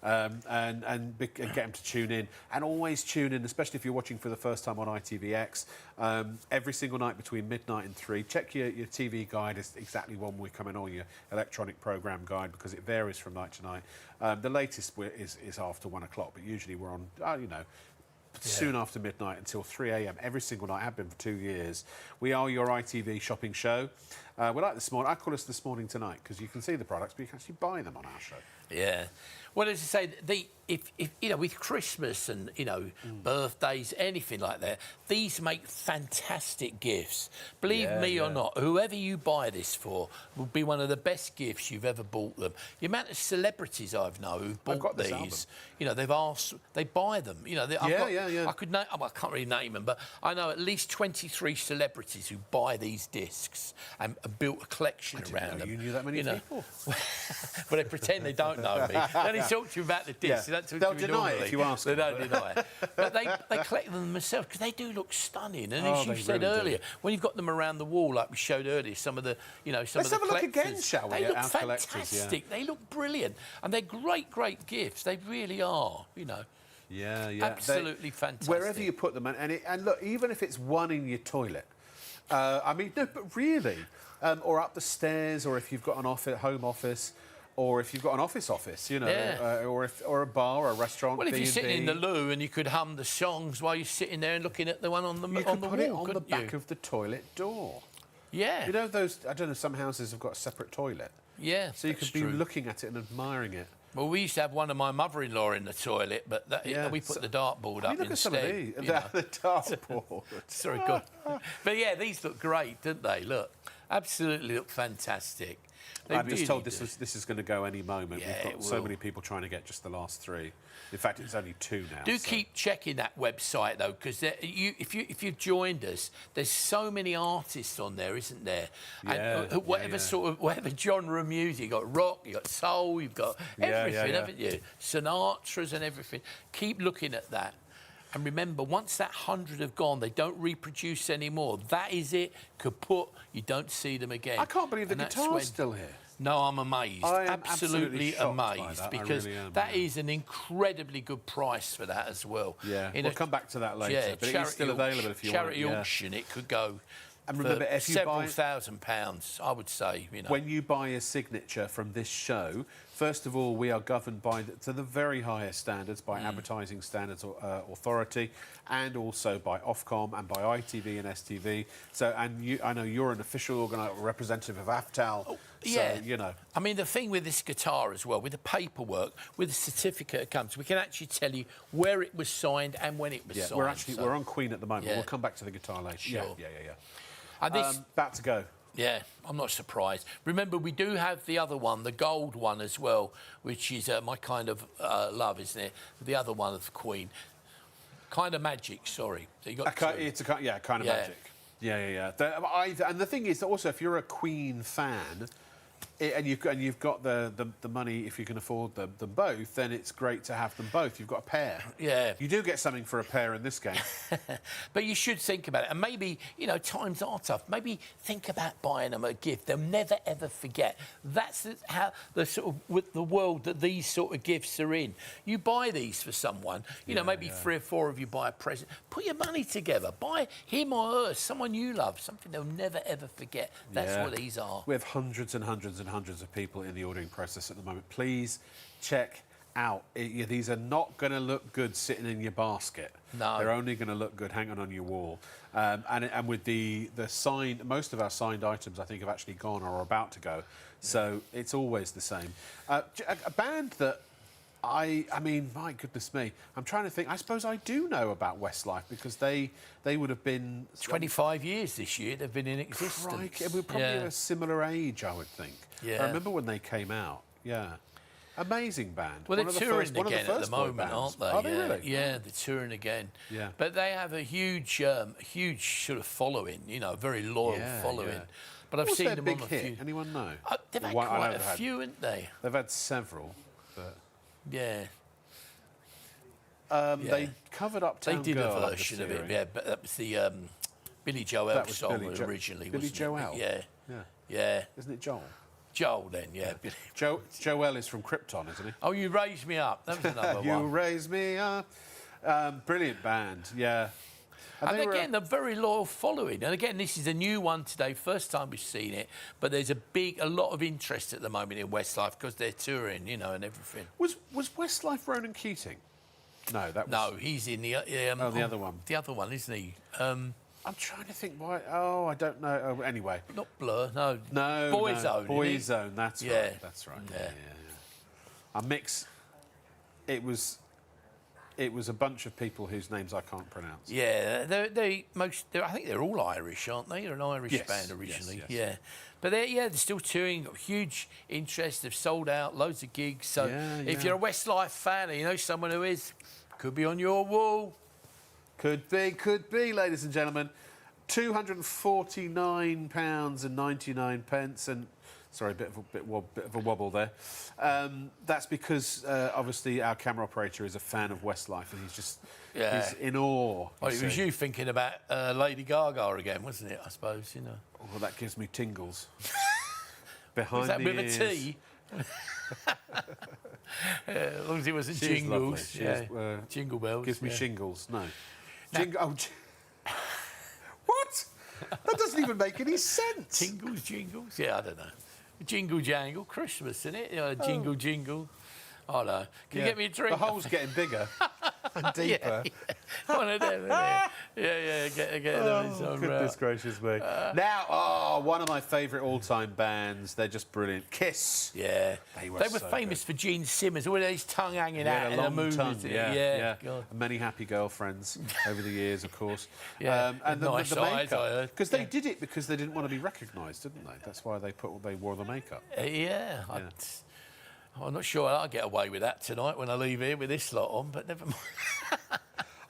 And get them to tune in, and always tune in, especially if you're watching for the first time on ITVX, every single night between midnight and 3. Check your TV guide is exactly when we're coming on, your electronic programme guide, because it varies from night to night. The latest is after 1 o'clock, but usually we're on, you know, soon after midnight until 3 a.m. every single night. I have been for 2 years. We are your ITV shopping show. We're like This Morning. I call us This Morning Tonight, because you can see the products, but you can actually buy them on our show. Yeah. Well, as I say, if you know, with Christmas and, you know, birthdays, anything like that, these make fantastic gifts. Believe me or not, whoever you buy this for will be one of the best gifts you've ever bought them. The amount of celebrities I've known who've bought these, you know, they buy them. You know, I could name, I can't really name them, but I know at least 23 celebrities who buy these discs and built a collection around them. You knew that many people. Well, they pretend they don't know me. They only talk to you about the discs. They don't talk They'll to me deny normally. it if you ask them. They don't deny it. But they collect them themselves because they do look stunning. And as you said earlier, when you've got them around the wall, like we showed earlier, some of the, you know, some Let's of the have a collectors, look again, shall we? They look fantastic. They look brilliant, and they're great gifts. They really are. You know. Yeah. Absolutely fantastic. Wherever you put them, and look, even if it's one in your toilet, I mean, no, but really, or up the stairs, or if you've got an home office, or if you've got an office, you know, or a bar or a restaurant. Well, if you're sitting in the loo and you could hum the songs while you're sitting there and looking at the one on the wall, you could put it on the back of the toilet door. Yeah. You know those? I don't know. Some houses have got a separate toilet. Yeah. So you could be looking at it and admiring it. Well, we used to have one of my mother-in-law in the toilet, but we put the dartboard up look instead. At some of these. The dartboard. Sorry, good. But yeah, these look great, don't they? Look, absolutely look fantastic. I'm just told this is going to go any moment. We've got so many people trying to get just the last 3. In fact, it's only 2 now. Keep checking that website though, because if you've joined us, there's so many artists on there, isn't there? And whatever sort of whatever genre of music, you've got rock, you've got soul, you've got everything, haven't you? Sinatras and everything. Keep looking at that. And remember, once that 100 have gone, they don't reproduce anymore. That is it. Kaput. You don't see them again. I can't believe the guitar's still here. No, I'm amazed. I am absolutely amazed that. Because that is an incredibly good price for that as well. Yeah, we'll come back to that later. Yeah, but it is still available if you want. Charity auction, it could go. And remember, if you several £1,000s, I would say. You know. When you buy a signature from this show, first of all, we are governed to the very highest standards by Advertising Standards Authority, and also by Ofcom and by ITV and STV. So, I know you're an official representative of AFTAL. Yeah. So, you know. I mean, the thing with this guitar as well, with the paperwork, with the certificate it comes, we can actually tell you where it was signed and when it was signed. We're on Queen at the moment. Yeah. We'll come back to the guitar later. Sure. Yeah. And this, About to go. yeah, I'm not surprised. Remember, we do have the other one, the gold one as well, which is my kind of love, isn't it? The other one of the Queen. Kind of Magic, sorry. So you got two. It's kind of Magic. Yeah. And the thing is that also, if you're a Queen fan, and you've got the money, if you can afford them both, then it's great to have them both. You've got a pair. Yeah. You do get something for a pair in this game. But you should think about it. And maybe, times are tough. Maybe think about buying them a gift. They'll never, ever forget. That's how with the world that these sort of gifts are in. You buy these for someone, maybe 3 or 4 of you buy a present. Put your money together. Buy him or her, someone you love, something they'll never, ever forget. That's what these are. We have hundreds and hundreds and hundreds of people in the ordering process at the moment. Please check out. These are not going to look good sitting in your basket. No. They're only going to look good hanging on your wall. And with the signed, most of our signed items I think have actually gone or are about to go. So it's always the same. A band that I mean, my goodness me, I'm trying to think. I suppose I do know about Westlife because they would have been 25 years this year. They've been in existence. Crikey, we're probably a similar age, I would think. Yeah. I remember when they came out. Yeah. Amazing band. Well, they're touring again at the moment, aren't they? Are they really? Yeah, they're touring again. Yeah. But they have a huge sort of following, very loyal following. Yeah. But I've What was seen their them big on a hit? few. Anyone know? They've had Well, quite a few, haven't they? They've had several, but Yeah. they covered Uptown They did Girl, a version of it, yeah, but that was the Billy Joel That was song Billy originally, Billy wasn't Joel? it? Yeah. Yeah. Isn't it Joel? Joel then, yeah. Joel is from Krypton, isn't he? Oh, You Raised Me Up. That was another You one. raise me up. Brilliant band, yeah. And again, a very loyal following. And again, this is a new one today, first time we've seen it. But there's a lot of interest at the moment in Westlife because they're touring, and everything. Was Westlife Ronan Keating? No, that was... No, he's in the... the other one. The other one, isn't he? I'm trying to think why... Oh, I don't know. Oh, anyway. Not Blur, no. No, Boyzone. Boyzone, that's Yeah. right. That's right. Yeah. A mix... It was a bunch of people whose names I can't pronounce. Yeah, I think they're all Irish, aren't they? They're an Irish band originally. Yes. Yeah. But they're still touring, got huge interest, they've sold out, loads of gigs. So if you're a Westlife fan and you know someone who is, could be on your wall. Could be, ladies and gentlemen. £249.99, and sorry, a bit of a wobble there. That's because obviously our camera operator is a fan of Westlife, and he's in awe. Well, it was you thinking about Lady Gaga again, wasn't it? I suppose Well, that gives me tingles. Behind was that the with ears. a T? As long as it wasn't She's jingles. lovely. Jingle bells. Gives me shingles. No. What? That doesn't even make any sense. Jingles? Yeah, I don't know. Jingle jangle, Christmas, isn't it? Jingle jingle. Oh no. Can you get me a drink? The hole's getting bigger and deeper. One of them, isn't it? Yeah, get those on. Goodness gracious me. Now, one of my favourite all-time bands. They're just brilliant. Kiss. Yeah. They were so famous for Gene Simmons, with his tongue hanging out in a the long movies. tongue. Yeah. God. And many happy girlfriends over the years, of course. Yeah. And Nice the eyes, makeup. I heard. Because they did it because they didn't want to be recognised, didn't they? That's why they wore the makeup. I'm not sure I'll get away with that tonight when I leave here with this lot on, but never mind.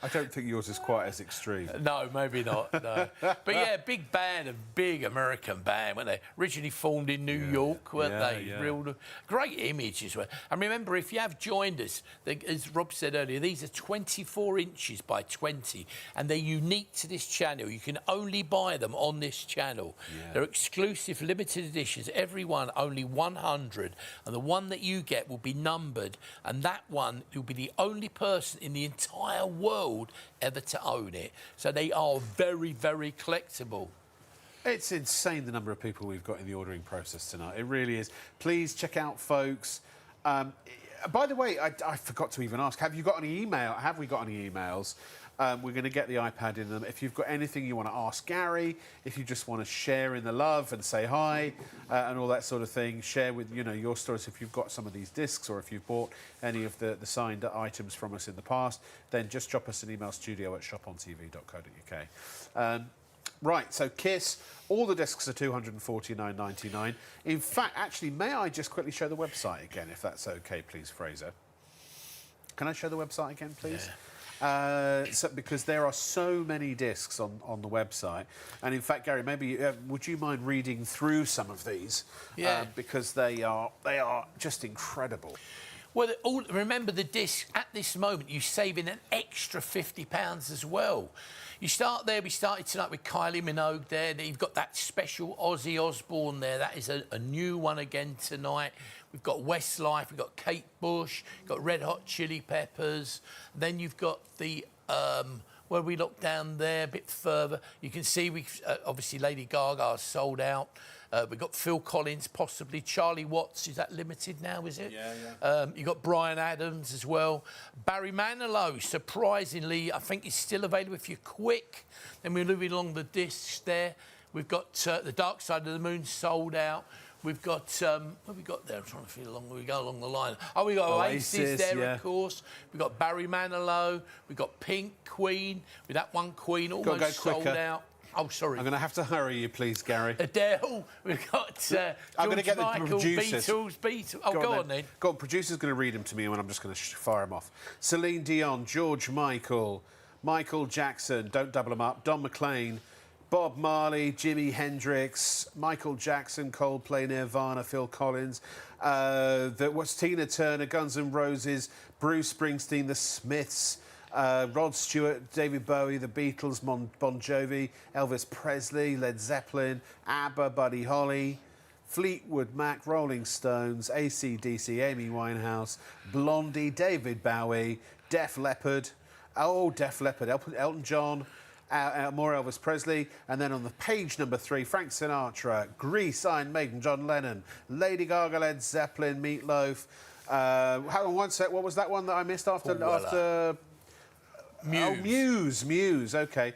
I don't think yours is quite as extreme. No, maybe not. No. But yeah, big band, a big American band, weren't they? Originally formed in New York, weren't they? Yeah. Real great image as well. And remember, if you have joined us, as Rob said earlier, these are 24 inches by 20, and they're unique to this channel. You can only buy them on this channel. Yeah. They're exclusive, limited editions. Every one only 100, and the one that you get will be numbered, and that one will be the only person in the entire world ever to own it. So they are very, very collectible. It's insane the number of people we've got in the ordering process tonight. It really is. Please check out, folks. By the way, I forgot to even ask, have we got any emails? We're going to get the iPad in them. If you've got anything you want to ask Gary, if you just want to share in the love and say hi and all that sort of thing, share with your stories. If you've got some of these discs or if you've bought any of the signed items from us in the past, then just drop us an email, studio@shopontv.co.uk. Right, so Kiss, all the discs are $249.99. In fact, actually, may I just quickly show the website again, if that's OK, please, Fraser? Can I show the website again, please? Yeah. Because there are so many discs on the website. And in fact, Gary, maybe would you mind reading through some of these? Yeah. Because they are just incredible. Well, remember the disc, at this moment, you're saving an extra £50 as well. You start there, we started tonight with Kylie Minogue there. Then you've got that special Ozzy Osbourne there. That is a new one again tonight. We've got Westlife, we've got Kate Bush, we've got Red Hot Chili Peppers. Then you've got the, where we look down there a bit further, you can see we've, obviously Lady Gaga's sold out. We've got Phil Collins, possibly. Charlie Watts, is that limited now, is it? Yeah. You've got Bryan Adams as well. Barry Manilow, surprisingly, I think is still available if you're quick. Then we're moving along the discs there. We've got The Dark Side of the Moon sold out. We've got, what have we got there? I'm trying to feel along, we go along the line. Oh, we've got Oasis there, yeah. Of course. We've got Barry Manilow. We've got Pink, Queen. With that one Queen almost sold out. Oh, sorry. I'm going to have to hurry you, please, Gary. Adele. We've got I'm going to get Michael, the producers. Beatles. Oh, go on then. Go on, producer's going to read them to me and I'm just going to fire them off. Celine Dion, George Michael, Michael Jackson, don't double them up, Don McLean, Bob Marley, Jimi Hendrix, Michael Jackson, Coldplay, Nirvana, Phil Collins, Tina Turner, Guns N' Roses, Bruce Springsteen, The Smiths, Rod Stewart, David Bowie, The Beatles, Bon Jovi, Elvis Presley, Led Zeppelin, ABBA, Buddy Holly, Fleetwood Mac, Rolling Stones, AC/DC, Amy Winehouse, Blondie, David Bowie, Def Leppard, Elton John, more Elvis Presley, and then on the page number 3, Frank Sinatra, Grease, Iron Maiden, John Lennon, Lady Gaga, Led Zeppelin, Meatloaf. Hang on one sec, what was that one that I missed after? Muse. Oh, Muse, OK.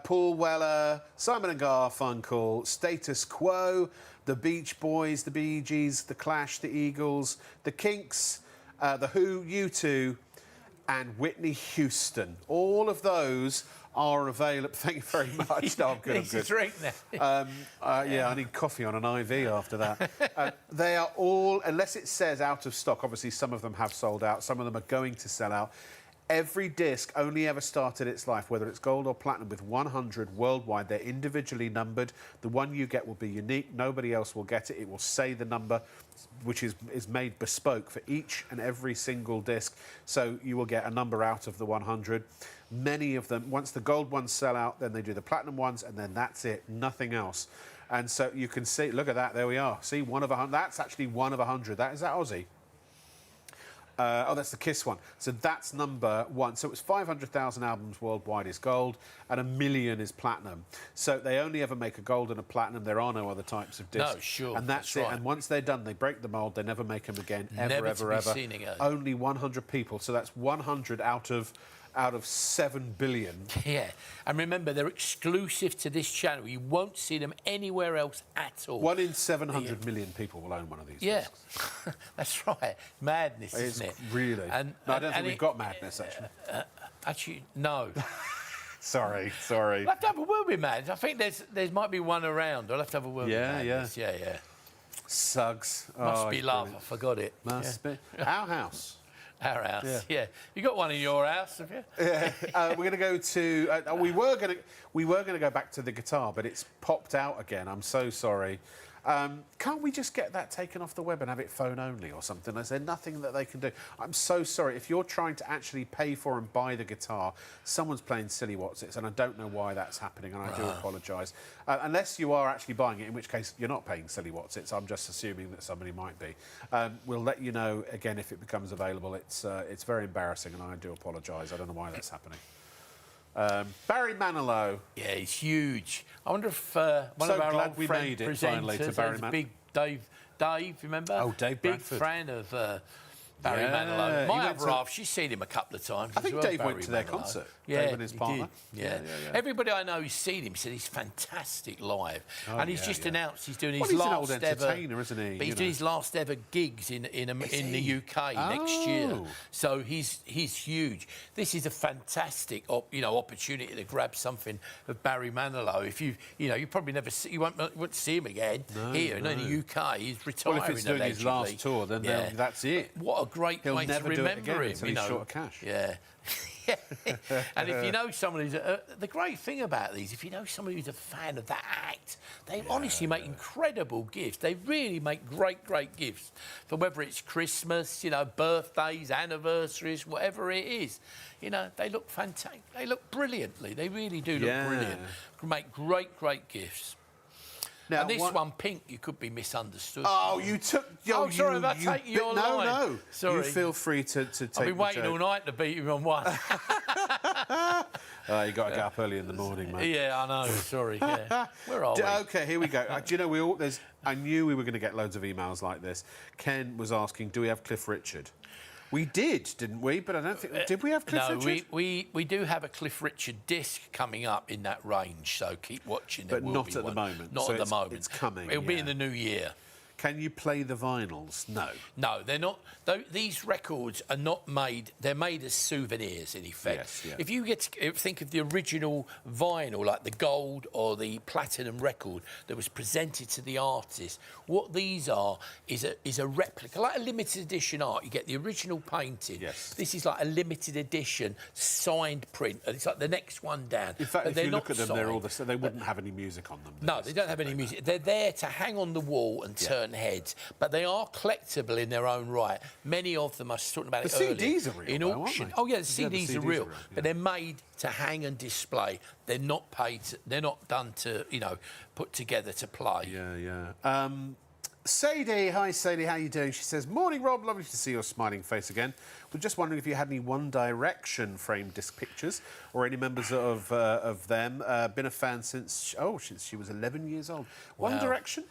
Paul Weller, Simon and Garfunkel, Status Quo, The Beach Boys, The Bee Gees, The Clash, The Eagles, The Kinks, The Who, U2, and Whitney Houston. All of those are available. Thank you very much. No, I'm good. Need to drink now. Yeah, I need coffee on an IV after that. They are all, unless it says out of stock, obviously some of them have sold out, some of them are going to sell out. Every disc only ever started its life, whether it's gold or platinum, with 100 worldwide. They're individually numbered. The one you get will be unique. Nobody else will get it. It will say the number, which is made bespoke for each and every single disc. So you will get a number out of the 100. Many of them, once the gold ones sell out, then they do the platinum ones, and then that's it, nothing else. And so you can see, look at that, there we are. See, 1 of 100. That's actually 1 of 100. Is that Aussie? Oh, that's the Kiss one. So that's number 1. So it was 500,000 albums worldwide is gold and 1 million is platinum. So they only ever make a gold and a platinum. There are no other types of discs. No, sure. And that's it. Right. And once they're done, they break the mould. They never make them again, Never ever. Seen again. Only 100 people. So that's 100 out of 7 billion. Yeah, and remember, they're exclusive to this channel. You won't see them anywhere else at all. 1 in 700 million people will own one of these discs. That's right. Madness, isn't it? Really. And, no, I don't think we've got madness, actually. Actually, no. Sorry. We'll have to have a word with Mads. I think there might be one around. I'll have to have a word with Mads. Yeah. Suggs. Must be love. Brilliant. I forgot it. Must be. Our house. Our house, yeah. You got one in your house, have you? Yeah. We're going to go to. We were going to go back to the guitar, but it's popped out again. I'm so sorry. Can't we just get that taken off the web and have it phone only or something? Is there nothing that they can do? I'm so sorry. If you're trying to actually pay for and buy the guitar, someone's playing silly Watsits, and I don't know why that's happening, and I do apologise. Unless you are actually buying it, in which case you're not paying silly Watsits. I'm just assuming that somebody might be. We'll let you know again if it becomes available. It's very embarrassing, and I do apologise. I don't know why that's happening. Barry Manilow. Yeah, he's huge. I wonder if one of our old friend presenters, to Barry big Dave, remember? Oh, Dave Big Bradford. fan of Barry Manilow. he My went other half, she's seen him a couple of times. I think as well, Dave went Barry to their Manilow. concert. Yeah, Dave and his he partner. did. Yeah. Everybody I know who's seen him said he's fantastic live. And he's just announced he's doing his he's last an old ever... entertainer, isn't he? But he's doing his last ever gigs in the UK next year. So he's huge. This is a fantastic opportunity to grab something of Barry Manilow. If you probably never see, you won't see him again here in the UK. He's retiring. Well, if it's doing his last tour, then that's it. What a great way to remember him. Until he's short of cash. Yeah. And if you know someone who's... the great thing about these, if you know someone who's a fan of that act, they honestly make incredible gifts. They really make great, great gifts. For whether it's Christmas, birthdays, anniversaries, whatever it is. They look fantastic. They look brilliantly. They really do look brilliant. Make great, great gifts. Now, and this one, pink, you could be misunderstood. Oh, you took... sorry, have I taken your line? No. Sorry. You feel free to take I've been waiting all night to beat you on one. You got to get up early in the morning, mate. Yeah, I know. Sorry. Yeah. Where are we? OK, here we go. Do you know, I knew we were going to get loads of emails like this. Ken was asking, do we have Cliff Richard? We did, didn't we? But I don't think... Did we have Cliff Richard? No, we do have a Cliff Richard disc coming up in that range, so keep watching. But not at the moment. Not at the moment. It's coming. It'll be in the new year. Can you play the vinyls? No. No, they're not. These records are not made. They're made as souvenirs, in effect. Yes, yeah. If you think of the original vinyl, like the gold or the platinum record that was presented to the artist, what these are is a replica, like a limited edition art. You get the original painting. Yes. This is like a limited edition signed print, and it's like the next one down. In fact, if you look at them, they're all the same. They wouldn't have any music on them. No, they don't have any music. They're there to hang on the wall and turn heads, but they are collectible in their own right. Many of them, I was talking about the it earlier, CDs are real, in though, auction. aren't they? Oh yeah, the CDs are real, yeah. but they're made to hang and display. They're not paid. They're not done to put together to play. Yeah. Sadie, hi Sadie, how you doing? She says, morning Rob, lovely to see your smiling face again. We're just wondering if you had any One Direction framed disc pictures or any members of them. Been a fan since she was 11 years old. One Direction?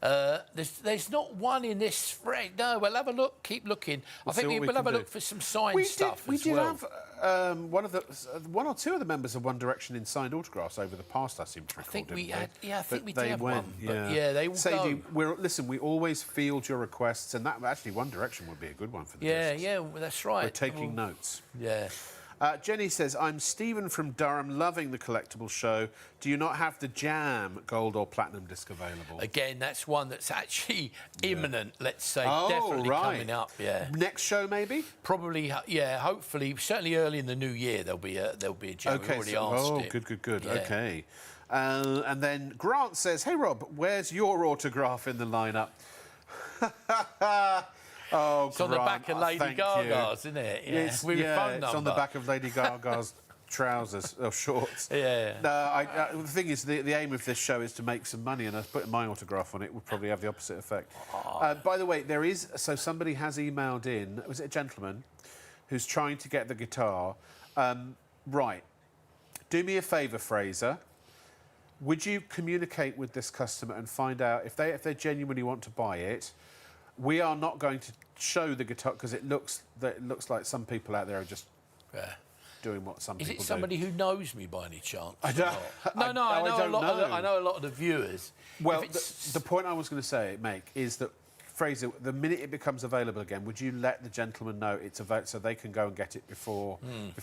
There's not one in this frame. No, we'll have a look. Keep looking. I think we'll have a look for some signed stuff we as did well. Have one or two of the members of One Direction in signed autographs over the past. I seem to recall. I think we had. Yeah, I think we they did have went, one. But they will Sadie, go. we always field your requests, and that actually One Direction would be a good one for the discs. Yeah, that's right. We're taking notes. Yeah. Jenny says, I'm Stephen from Durham, loving the collectible show. Do you not have the Jam gold or platinum disc available? Again, that's one that's actually imminent, let's say. Oh, definitely right. coming up, yeah. Next show, maybe? Probably, yeah, hopefully. Certainly early in the new year, there'll be a Jam. Okay, We've already asked it. Good. Yeah. Okay. And then Grant says, hey, Rob, where's your autograph in the lineup? Oh, it's on the back of Lady Gaga's, isn't it? Yeah. With your phone number. It's on the back of Lady Gaga's trousers or shorts. Yeah. No, the thing is, the aim of this show is to make some money, and us putting my autograph on it would probably have the opposite effect. By the way, somebody has emailed in. Was it a gentleman who's trying to get the guitar? Right. Do me a favour, Fraser. Would you communicate with this customer and find out if they genuinely want to buy it? We are not going to show the guitar because it looks like some people out there are just doing what some people do. Is it somebody who knows me by any chance? I don't. I know a lot of the viewers. Well, the point I was going to make is that, Fraser, the minute it becomes available again, would you let the gentleman know it's available so they can go and get it before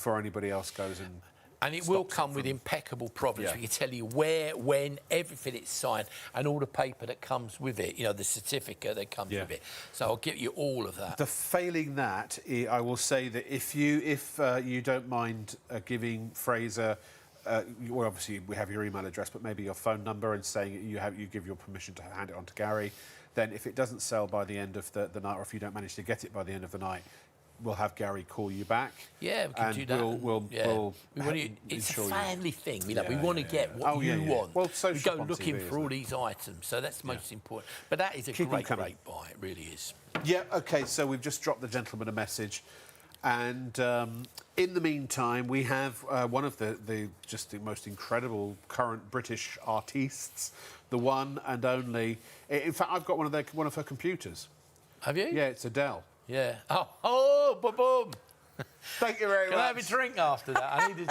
anybody else goes and... And it will come with impeccable provenance. Yeah. We can tell you where, when, everything it's signed, and all the paper that comes with it. The certificate that comes with it. So I'll give you all of that. Failing that, I will say that if you don't mind giving Fraser, well, obviously we have your email address, but maybe your phone number, and saying you give your permission to hand it on to Gary. Then, if it doesn't sell by the end of the night, or if you don't manage to get it by the end of the night, we'll have Gary call you back. Yeah, we can do that. It's a family thing. We want to get what you want. Well, we go looking for all these items, so that's most important. But that is a great buy. It really is. Yeah. Okay. So we've just dropped the gentleman a message, and in the meantime, we have one of the most incredible current British artists, the one and only. In fact, I've got one of her computers. Have you? Yeah, it's Adele. Yeah. Oh, boom. Thank you very Can I have much. a drink after that? I need a drink.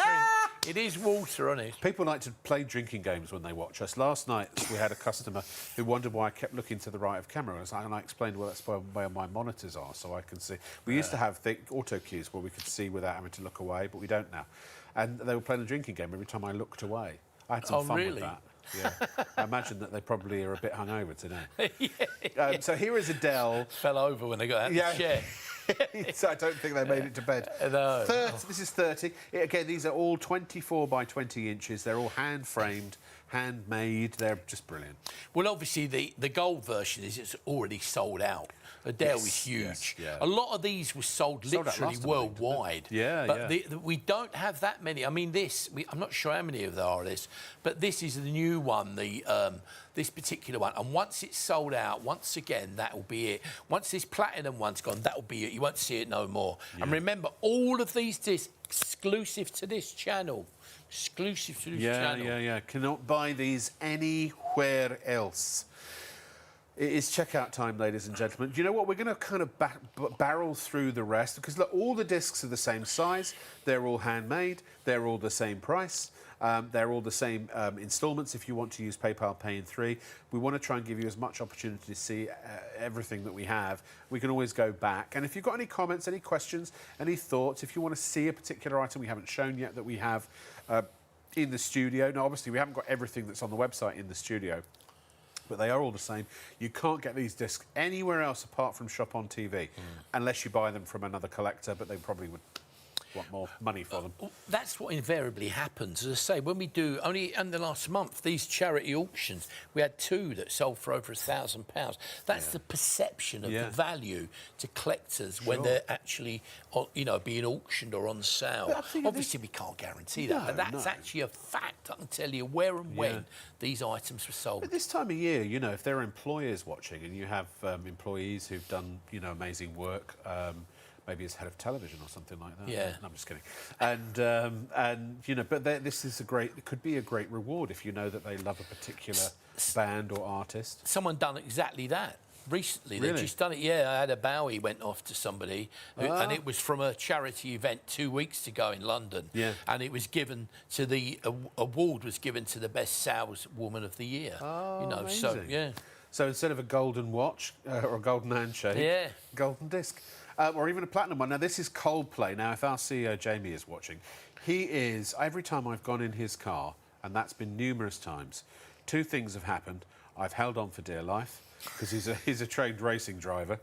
It is water, isn't it? People like to play drinking games when they watch us. Last night, we had a customer who wondered why I kept looking to the right of camera. And I explained, well, that's where my monitors are, so I can see. We used to have auto cues where we could see without having to look away, but we don't now. And they were playing a drinking game every time I looked away. I had some fun with that. Yeah. I imagine that they probably are a bit hungover today. So here is Adele. Fell over when they got out of the chair. So I don't think they made it to bed. No. 30, this is 30. Again, these are all 24 by 20 inches. They're all hand-framed, handmade. They're just brilliant. Well, obviously, the gold version is already sold out. Adele is huge. Yes, yeah. A lot of these were sold Sold out literally last time, worldwide. Yeah, but we don't have that many. I mean, I'm not sure how many of there are this, but this is the new one, this particular one. And once it's sold out, once again, that'll be it. Once this platinum one's gone, that'll be it. You won't see it no more. Yeah. And remember, all of these discs exclusive to this channel. Exclusive to this channel. Yeah. Cannot buy these anywhere else. It is checkout time, ladies and gentlemen. Do you know what? We're going to kind of barrel through the rest because, look, all the discs are the same size. They're all handmade. They're all the same price. They're all the same instalments if you want to use PayPal Pay in 3. We want to try and give you as much opportunity to see everything that we have. We can always go back. And if you've got any comments, any questions, any thoughts, if you want to see a particular item we haven't shown yet that we have in the studio. Now, obviously, we haven't got everything that's on the website in the studio, but they are all the same. You can't get these discs anywhere else apart from Shop on TV, unless you buy them from another collector, but they probably would want more money for them. That's what invariably happens. As I say, when we do, only in the last month, these charity auctions, we had 2 that sold for over £1,000. That's the perception of the value to collectors when they're actually, being auctioned or on sale. Obviously, we can't guarantee that, but that's actually a fact. I can tell you where and when these items were sold. At this time of year, if there are employers watching and you have employees who've done, amazing work, maybe as head of television or something like that. Yeah. No, I'm just kidding. But this is it could be a great reward if you know that they love a particular band or artist. Someone done exactly that recently. Really? They've just done it. Yeah, I had a Bowie went off to somebody, and it was from a charity event 2 weeks ago in London. Yeah. And it was given to the award was given to the best saleswoman of the year. Oh, amazing. So yeah. So instead of a golden watch or a golden handshake, golden disc. Or even a platinum one. Now, this is Coldplay. Now, if our CEO, Jamie, is watching, he is... Every time I've gone in his car, and that's been numerous times, 2 things have happened. I've held on for dear life, because he's a trained racing driver.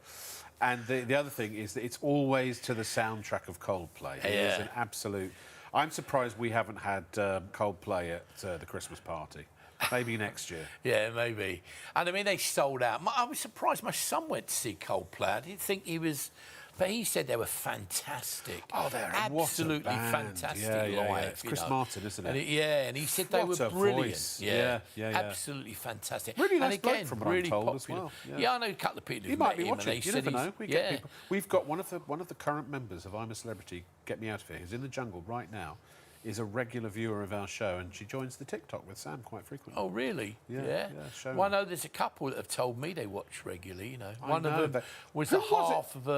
And the other thing is that it's always to the soundtrack of Coldplay. It is an absolute... I'm surprised we haven't had Coldplay at the Christmas party. Maybe next year. Yeah, maybe. And, I mean, they sold out. I was surprised my son went to see Coldplay. I didn't think he was... But he said they were fantastic. Oh, they're absolutely what a band. fantastic live. It's Chris Martin, isn't it? And he said they were brilliant. Voice. Yeah, absolutely fantastic. Really nice and bloke again, from what really I'm told popular. as well. Yeah, I know a couple of people who he might met be him. watching. And You never know. We get people. We've got one of the current members of I'm a Celebrity, Get Me Out of Here, who's in the jungle right now, is a regular viewer of our show, and she joins the TikTok with Sam quite frequently. Oh, really? Yeah. Well, I know there's a couple that have told me they watch regularly. One know, of them was the half of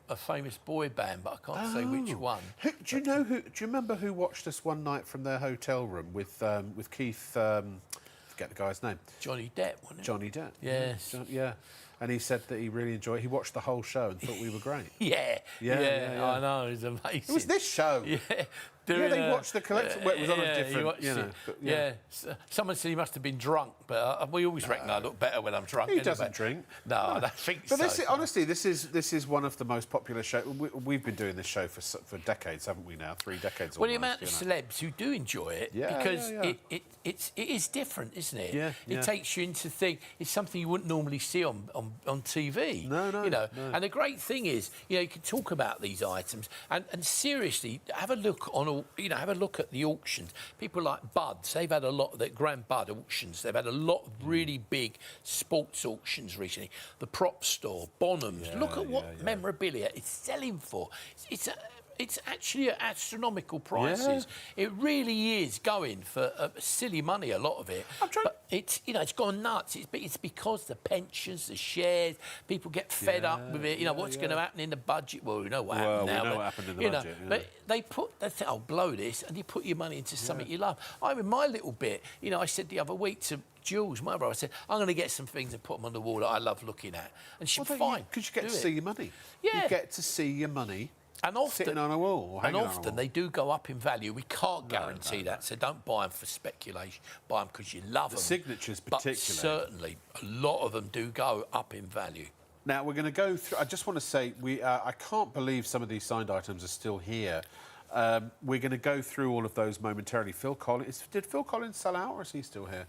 a famous boy band, but I can't say which one. Do you remember who watched us one night from their hotel room with Keith? Forget the guy's name. Johnny Depp, wasn't it? Johnny Depp. Yes. Yeah. And he said that he really enjoyed it. He watched the whole show and thought we were great. Yeah. I know, it's amazing. It was this show. They watched the collection. Well, it was on a different, Someone said he must have been drunk, but we always reckon I look better when I'm drunk. He doesn't drink. No, I don't think but so. Honestly, this is one of the most popular shows. We've been doing this show for decades, haven't we now? 3 decades Well, almost, the amount of celebs who do enjoy it, because it is different, isn't it? Yeah. It takes you into things. It's something you wouldn't normally see on TV. No. And the great thing is, you can talk about these items and seriously have a look on have a look at the auctions. People like Buds, they've had a lot, the Grand Bud auctions, they've had a lot of really big sports auctions recently. The Prop Store, Bonhams, look at what Memorabilia is selling for. It's it's actually at astronomical prices. It really is going for silly money, a lot of it. But it's, you know, it's gone nuts. It's because the pensions, the shares, people get fed up with it. You know, what's going to happen in the budget? Well, we know what happened now. We know what happened in the budget. But they think, I'll blow this, and you put your money into something you love. I mean, my little bit, you know, I said the other week to Jules, my brother, I said, I'm going to get some things and put them on the wall that I love looking at. And she's fine. Because you get to see your money. Yeah. You get to see your money and often, sitting on a wall. And often they do go up in value. We can't guarantee that, so don't buy them for speculation. Buy them because you love them. The signatures particularly. But certainly, a lot of them do go up in value. Now, we're going to go through... I just want to say, I can't believe some of these signed items are still here. We're going to go through all of those momentarily. Phil Collins... Did Phil Collins sell out, or is he still here?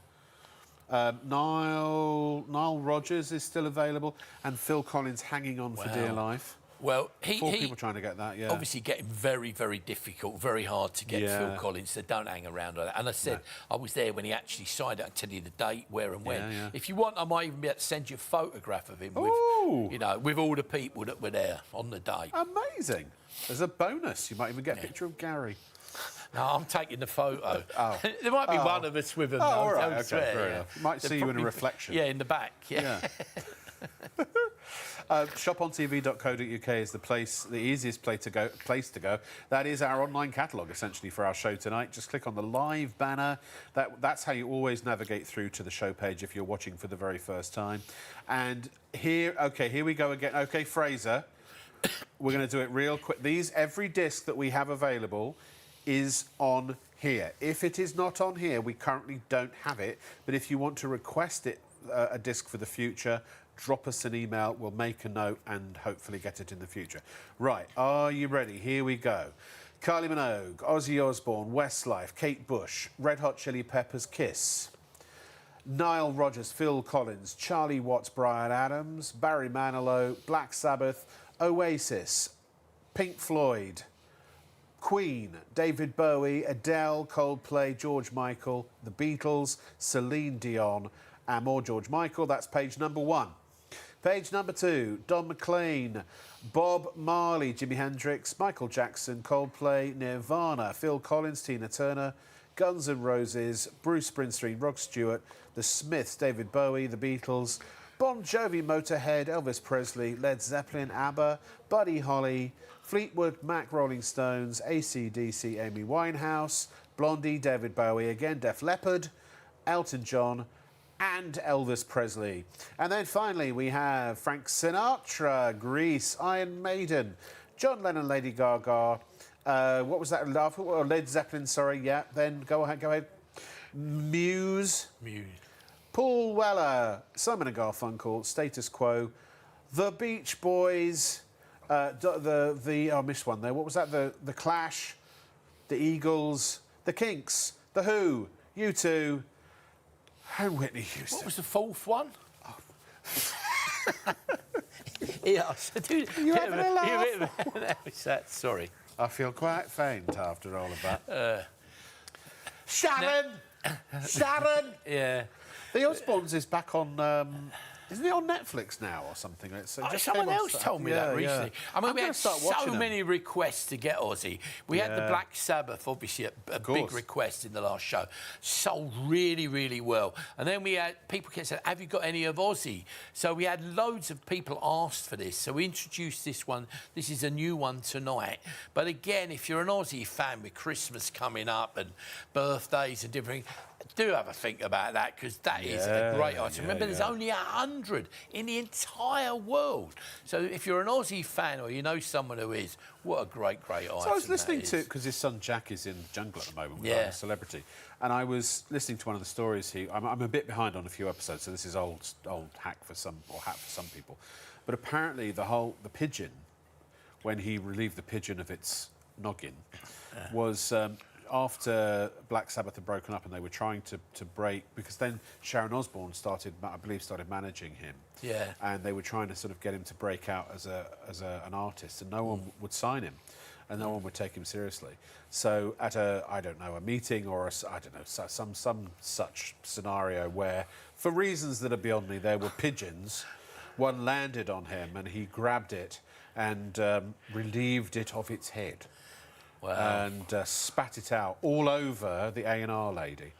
Nile Rodgers is still available, and Phil Collins hanging on for dear life. Well, Four people trying to get that, obviously getting very, very difficult, very hard to get Phil Collins, so don't hang around like that. And I said, I was there when he actually signed it. I can tell you the date, where and when. If you want, I might even be able to send you a photograph of him with, you know, with all the people that were there on the day. Amazing. As a bonus, you might even get a picture of Gary. No, I'm taking the photo. There might be one of us with him. All right, okay, fair enough. You might see you in a reflection. Yeah, in the back, shopontv.co.uk is the easiest place to go. That is our online catalogue, essentially, for our show tonight. Just click on the live banner. That's how you always navigate through to the show page if you're watching for the very first time. And here we go again. OK, Fraser, we're going to do it real quick. Every disc that we have available is on here. If it is not on here, we currently don't have it. But if you want to request it, a disc for the future, drop us an email. We'll make a note and hopefully get it in the future. Right, are you ready? Here we go. Kylie Minogue, Ozzy Osbourne, Westlife, Kate Bush, Red Hot Chili Peppers, Kiss, Nile Rodgers, Phil Collins, Charlie Watts, Bryan Adams, Barry Manilow, Black Sabbath, Oasis, Pink Floyd, Queen, David Bowie, Adele, Coldplay, George Michael, The Beatles, Celine Dion, and more George Michael. That's page number 1. Page number 2, Don McLean, Bob Marley, Jimi Hendrix, Michael Jackson, Coldplay, Nirvana, Phil Collins, Tina Turner, Guns N' Roses, Bruce Springsteen, Rod Stewart, The Smiths, David Bowie, The Beatles, Bon Jovi, Motorhead, Elvis Presley, Led Zeppelin, ABBA, Buddy Holly, Fleetwood Mac, Rolling Stones, AC/DC, Amy Winehouse, Blondie, David Bowie again, Def Leppard, Elton John, and Elvis Presley. And then finally we have Frank Sinatra, Grease, Iron Maiden, John Lennon, Lady Gaga, what was that? Led Zeppelin, sorry, yeah. Then go ahead. Muse. Paul Weller, Simon & Garfunkel, Status Quo, The Beach Boys, I missed one there. What was that? The Clash, the Eagles, the Kinks, the Who, U2, and Whitney Houston. What was the fourth one? You having a laugh? Sorry. I feel quite faint after all of that. Sharon! Sharon! Yeah. The Osbournes is back on... isn't it on Netflix now or something? Someone else told me that recently. I mean, we had so many requests to get Ozzy. We had the Black Sabbath, obviously, a big request in the last show. Sold really, really well. And then we had people kept saying, have you got any of Ozzy? So we had loads of people asked for this. So we introduced this one. This is a new one tonight. But again, if you're an Ozzy fan with Christmas coming up and birthdays and different things, do have a think about that, because that is a great item. Remember, there's only 100 in the entire world. So if you're an Aussie fan or you know someone who is, what a great item. So I was listening to, because his son Jack is in the jungle at the moment with a celebrity, and I was listening to one of the stories. I'm a bit behind on a few episodes, so this is old hack for some, or hat for some people. But apparently the pigeon, when he relieved the pigeon of its noggin, was... after Black Sabbath had broken up and they were trying to break, because then Sharon Osbourne started managing him. Yeah. And they were trying to sort of get him to break out as an artist, and no one would sign him, and no one would take him seriously. So at a meeting or some such scenario where, for reasons that are beyond me, there were pigeons one landed on him and he grabbed it and relieved it of its head. Wow. And spat it out all over the A&R lady.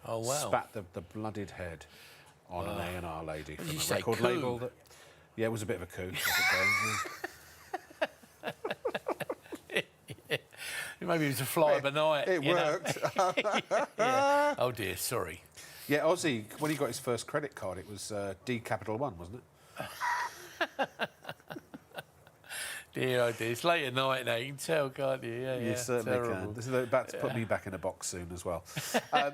Oh, wow. Spat the blooded head on an A&R lady from you a say, record coup? label. Yeah, it was a bit of a coup. Maybe it was a fly by night. It worked. Yeah. Oh, dear, sorry. Yeah, Ozzy, when he got his first credit card, it was D1, wasn't it? Dear, oh dear. It's late at night now, you can tell, can't you? Yeah, You certainly terrible. can. This is about to put me back in a box soon as well.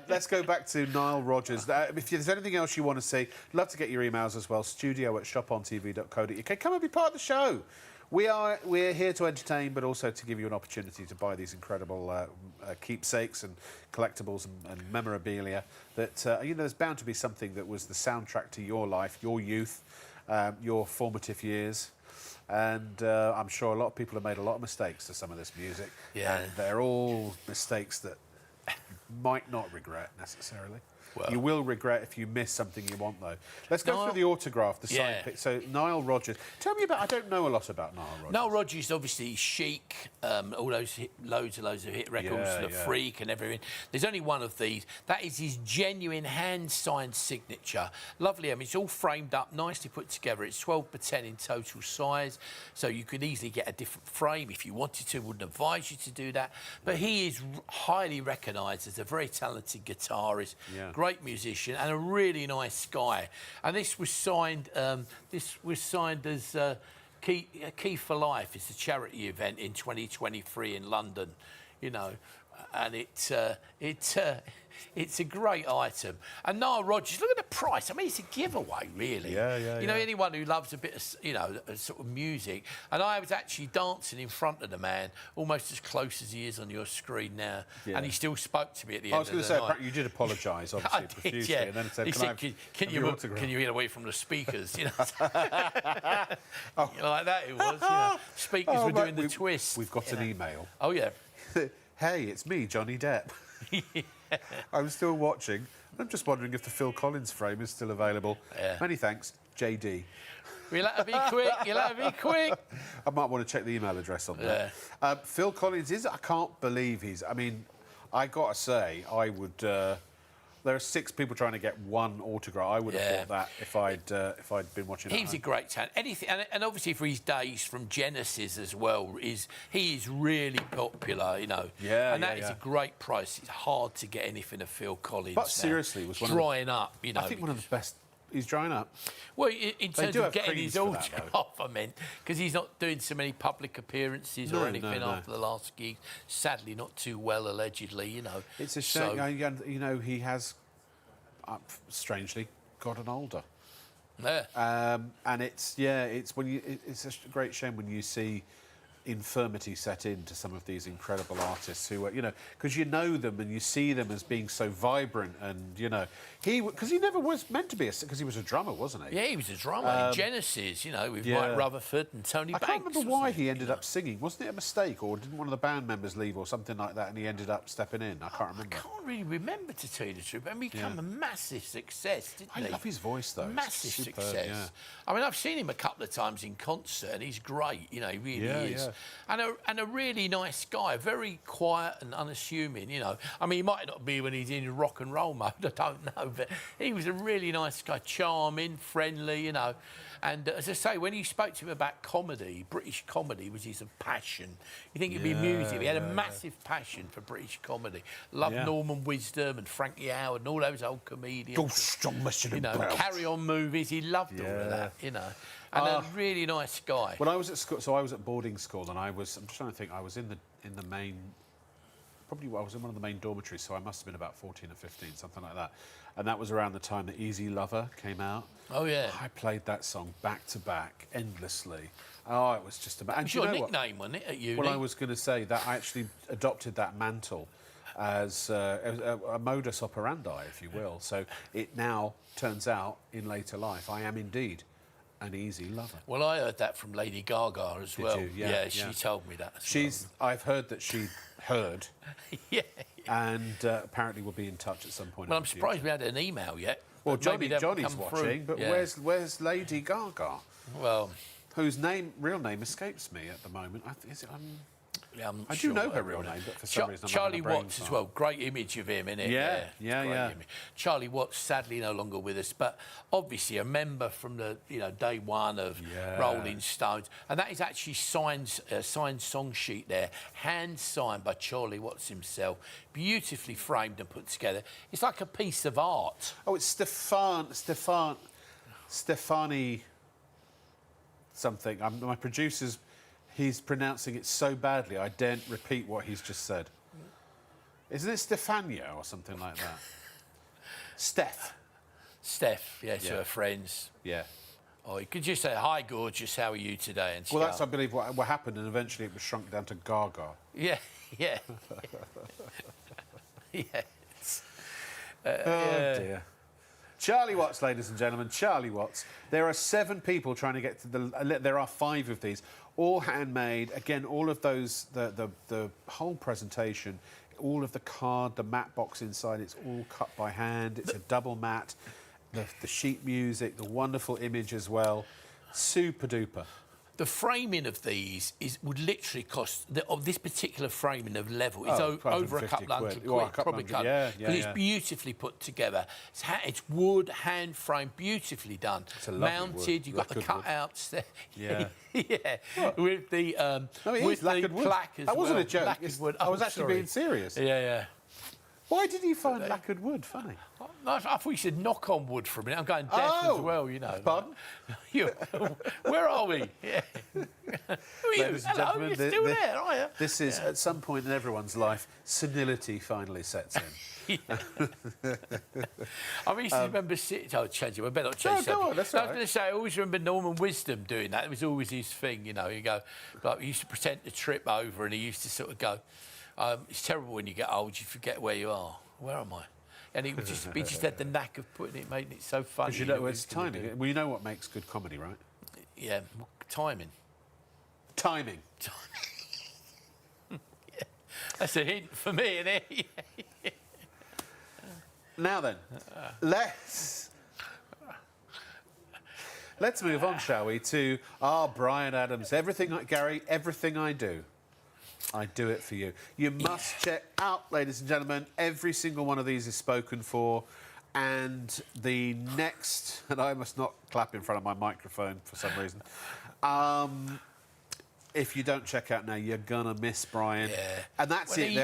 Let's go back to Nile Rodgers. If there's anything else you want to see, love to get your emails as well. studio@shopontv.co.uk. Come and be part of the show. We're here to entertain, but also to give you an opportunity to buy these incredible keepsakes and collectibles and memorabilia. That there's bound to be something that was the soundtrack to your life, your youth, your formative years. And I'm sure a lot of people have made a lot of mistakes to some of this music. Yeah. And they're all mistakes that you might not regret necessarily. Well, you will regret if you miss something you want, though. Let's go through the autograph, the signed pic. So, Nile Rodgers. Tell me about... I don't know a lot about Nile Rodgers. Nile Rodgers, obviously, Chic, all those loads of hit records, The Freak and everything. There's only one of these. That is his genuine hand-signed signature. Lovely. I mean, it's all framed up, nicely put together. It's 12 by 10 in total size, so you could easily get a different frame if you wanted to. Wouldn't advise you to do that. But he is highly recognised as a very talented guitarist, great musician, and a really nice guy. And this was signed. As Key for Life. It's a charity event in 2023 in London, and it's a great item. And Nile Rodgers, look at the price. I mean, it's a giveaway, really. Anyone who loves a bit of, sort of music. And I was actually dancing in front of the man, almost as close as he is on your screen now. Yeah. And he still spoke to me at the end of the night. I was going to say, you did apologise, obviously, profusely. And then said, can you get away from the speakers? Like that it was. Speakers were doing the twist. We've got an email. Oh, yeah. Hey, it's me, Johnny Depp. I'm still watching. I'm just wondering if the Phil Collins frame is still available. Yeah. Many thanks, JD. You'll have to be quick. You'll have to be quick. I might want to check the email address on that. Phil Collins is... I can't believe he's... I mean, I got to say, I would... there are 6 people trying to get one autograph. I would have thought that if I'd been watching. He's a great talent. Anything, and obviously for his days from Genesis as well, he is really popular, Yeah, and that is a great price. It's hard to get anything of Phil Collins. But seriously, it was drying up. I think one of the best. He's drying up. Well, in terms of getting his autograph, I meant, because he's not doing so many public appearances or anything after the last gig. Sadly, not too well, allegedly, It's a shame. He has, strangely, gotten older. Yeah. And it's a great shame when you see infirmity set into some of these incredible artists who are, because you know them and you see them as being so vibrant and, because he never was meant to be because he was a drummer, wasn't he? Yeah, he was a drummer in Genesis, with Mike Rutherford and Tony Banks. I can't remember why he ended up singing. Wasn't it a mistake, or didn't one of the band members leave or something like that and he ended up stepping in? I can't remember. I can't really remember, to tell you the truth, but he became a massive success, didn't he? I love his voice, though. Massive success. Yeah. I mean, I've seen him a couple of times in concert and he's great, he really is. Yeah. And a really nice guy, very quiet and unassuming, I mean, he might not be when he's in rock and roll mode, I don't know, but he was a really nice guy, charming, friendly, And as I say, when he spoke to him about comedy, British comedy was his passion. You think it'd be music. He had a massive passion for British comedy. Loved Norman Wisdom and Frankie Howard and all those old comedians. Carry On movies. He loved all of that, And a really nice guy. When I was at school, so I was at boarding school, and I'm just trying to think. I was in the main. Probably I was in one of the main dormitories, so I must have been about 14 or 15, something like that. And that was around the time that Easy Lover came out. Oh, yeah. I played that song back to back, endlessly. Oh, it was just about... It was your nickname, wasn't it, at uni? Well, I was going to say that I actually adopted that mantle as a modus operandi, if you will. So it now turns out, in later life, I am indeed an easy lover. Well, I heard that from Lady Gaga as well. Did you? Yeah, she told me that as well. I've heard that she heard. Yeah. And apparently we'll be in touch at some point. Well, I'm surprised we had an email yet. Well, but maybe they'll Johnny's come watching, through. but Yeah. where's Lady Gaga? Well, Whose real name escapes me at the moment. Is it? yeah, I'm I sure do know her everyone real knows. name, but for some reason I'm Charlie having a brain Watts as fart. well. Great image of him, innit? Yeah, It's yeah, great yeah. image. Charlie Watts, sadly no longer with us, but obviously a member from the day one of Yeah. Rolling Stones, and that is actually signed song sheet there, hand signed by Charlie Watts himself, beautifully framed and put together. It's like a piece of art. Oh, it's Stefani something. My producer's, he's pronouncing it so badly I daren't repeat what he's just said. Isn't it Stefania or something like that? Steph, yes, Yeah. her friends. yeah. Oh, you could just say, "Hi, gorgeous, how are you today?" And Well, she'll that's, I believe, what happened, and eventually it was shrunk down to Gaga. Yeah, yeah. Yeah. Oh, dear. Charlie Watts, ladies and gentlemen, Charlie Watts. There are 7 people trying to get to the... There are 5 of these, all handmade. Again, all of those, the whole presentation, all of the card, the matte box inside, it's all cut by hand. It's a double matte. The sheet music, the wonderful image as well. Super duper. The framing of these would literally cost, of this particular framing of level, is Oh, over a 150 couple hundred quid. Well, quid, a couple probably hundred, yeah, because it's yeah. beautifully put together. It's wood, hand framed, beautifully done. It's a lovely mounted, wood, you've got the lacquered wood. cutouts there. Yeah. Yeah, with the No, it with is lacquered the wood. plaque as That wasn't well. a joke. Lacquered wood. I was Oh, actually sorry. being serious. Yeah, yeah. Why did you find lacquered wood funny? I thought you said knock on wood for a minute. I'm going deaf as well, you know. Pardon? Where are we? Yeah. Who are you? Ladies and Hello, gentlemen, you're still there, are you? This is, at some point in everyone's life, senility finally sets in. I used to remember sitting... Oh, change it. I better not change No, go something. on, that's I all was right. going to say, I always remember Norman Wisdom doing that. It was always his thing, you know. You go... Like, he used to pretend to trip over and he used to sort of go... it's terrible when you get old, you forget where you are. Where am I? And he just had the knack of putting it, making it so funny. Because you know it's timing. Well, you know what makes good comedy, right? Yeah, timing. Timing. Yeah. That's a hint for me, isn't it? Now then, let's move on, shall we, to Brian Adams. Gary, everything I do it for you. You must check out, ladies and gentlemen, every single one of these is spoken for. And the next, and I must not clap in front of my microphone for some reason. If you don't check out now, you're gonna miss Brian. Yeah. And that's Well, it.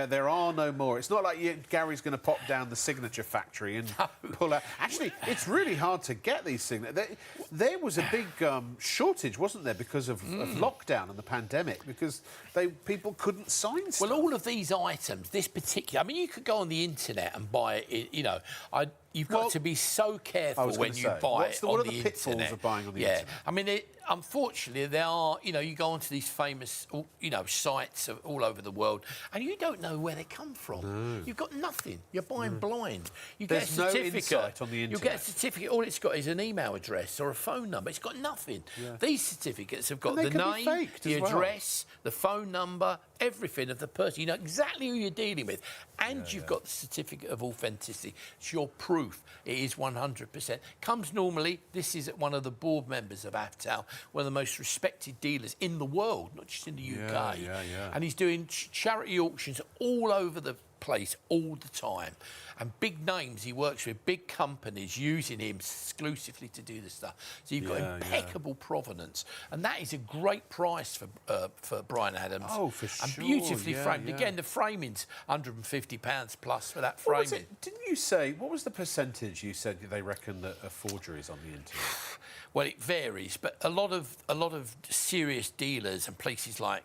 There are no more. It's not like Gary's going to pop down the signature factory and pull out. Actually, it's really hard to get these signatures. There was a big shortage, wasn't there, because of lockdown and the pandemic, because people couldn't sign stuff. Well, all of these items, this particular... I mean, you could go on the internet and buy it, you know... You've got to be so careful when you buy it on what are the the pitfalls internet. of buying on the yeah. internet? I mean, unfortunately, there are, you know, you go onto these famous, you know, sites all over the world, and you don't know where they come from. No. You've got nothing. You're buying blind. You There's get a certificate. no insight on the You internet. get a certificate. All it's got is an email address or a phone number. It's got nothing. Yeah. These certificates have got And they the can be name, faked the as well. address, the phone number, everything of the person. You know exactly who you're dealing with, and you've got the certificate of authenticity. It's your proof. It is 100%. Comes normally, this is one of the board members of AFTAL, one of the most respected dealers in the world, not just in the UK. Yeah. And he's doing charity auctions all over the place all the time. And big names he works with, big companies using him exclusively to do the stuff. So you've got impeccable provenance. And that is a great price for Brian Adams. Oh, for and sure, beautifully yeah, framed. yeah. Again, the framing's £150 plus for that What framing. was it? Didn't you say, what was the percentage you said they reckon that are forgeries on the internet? Well, it varies, but a lot of serious dealers and places like,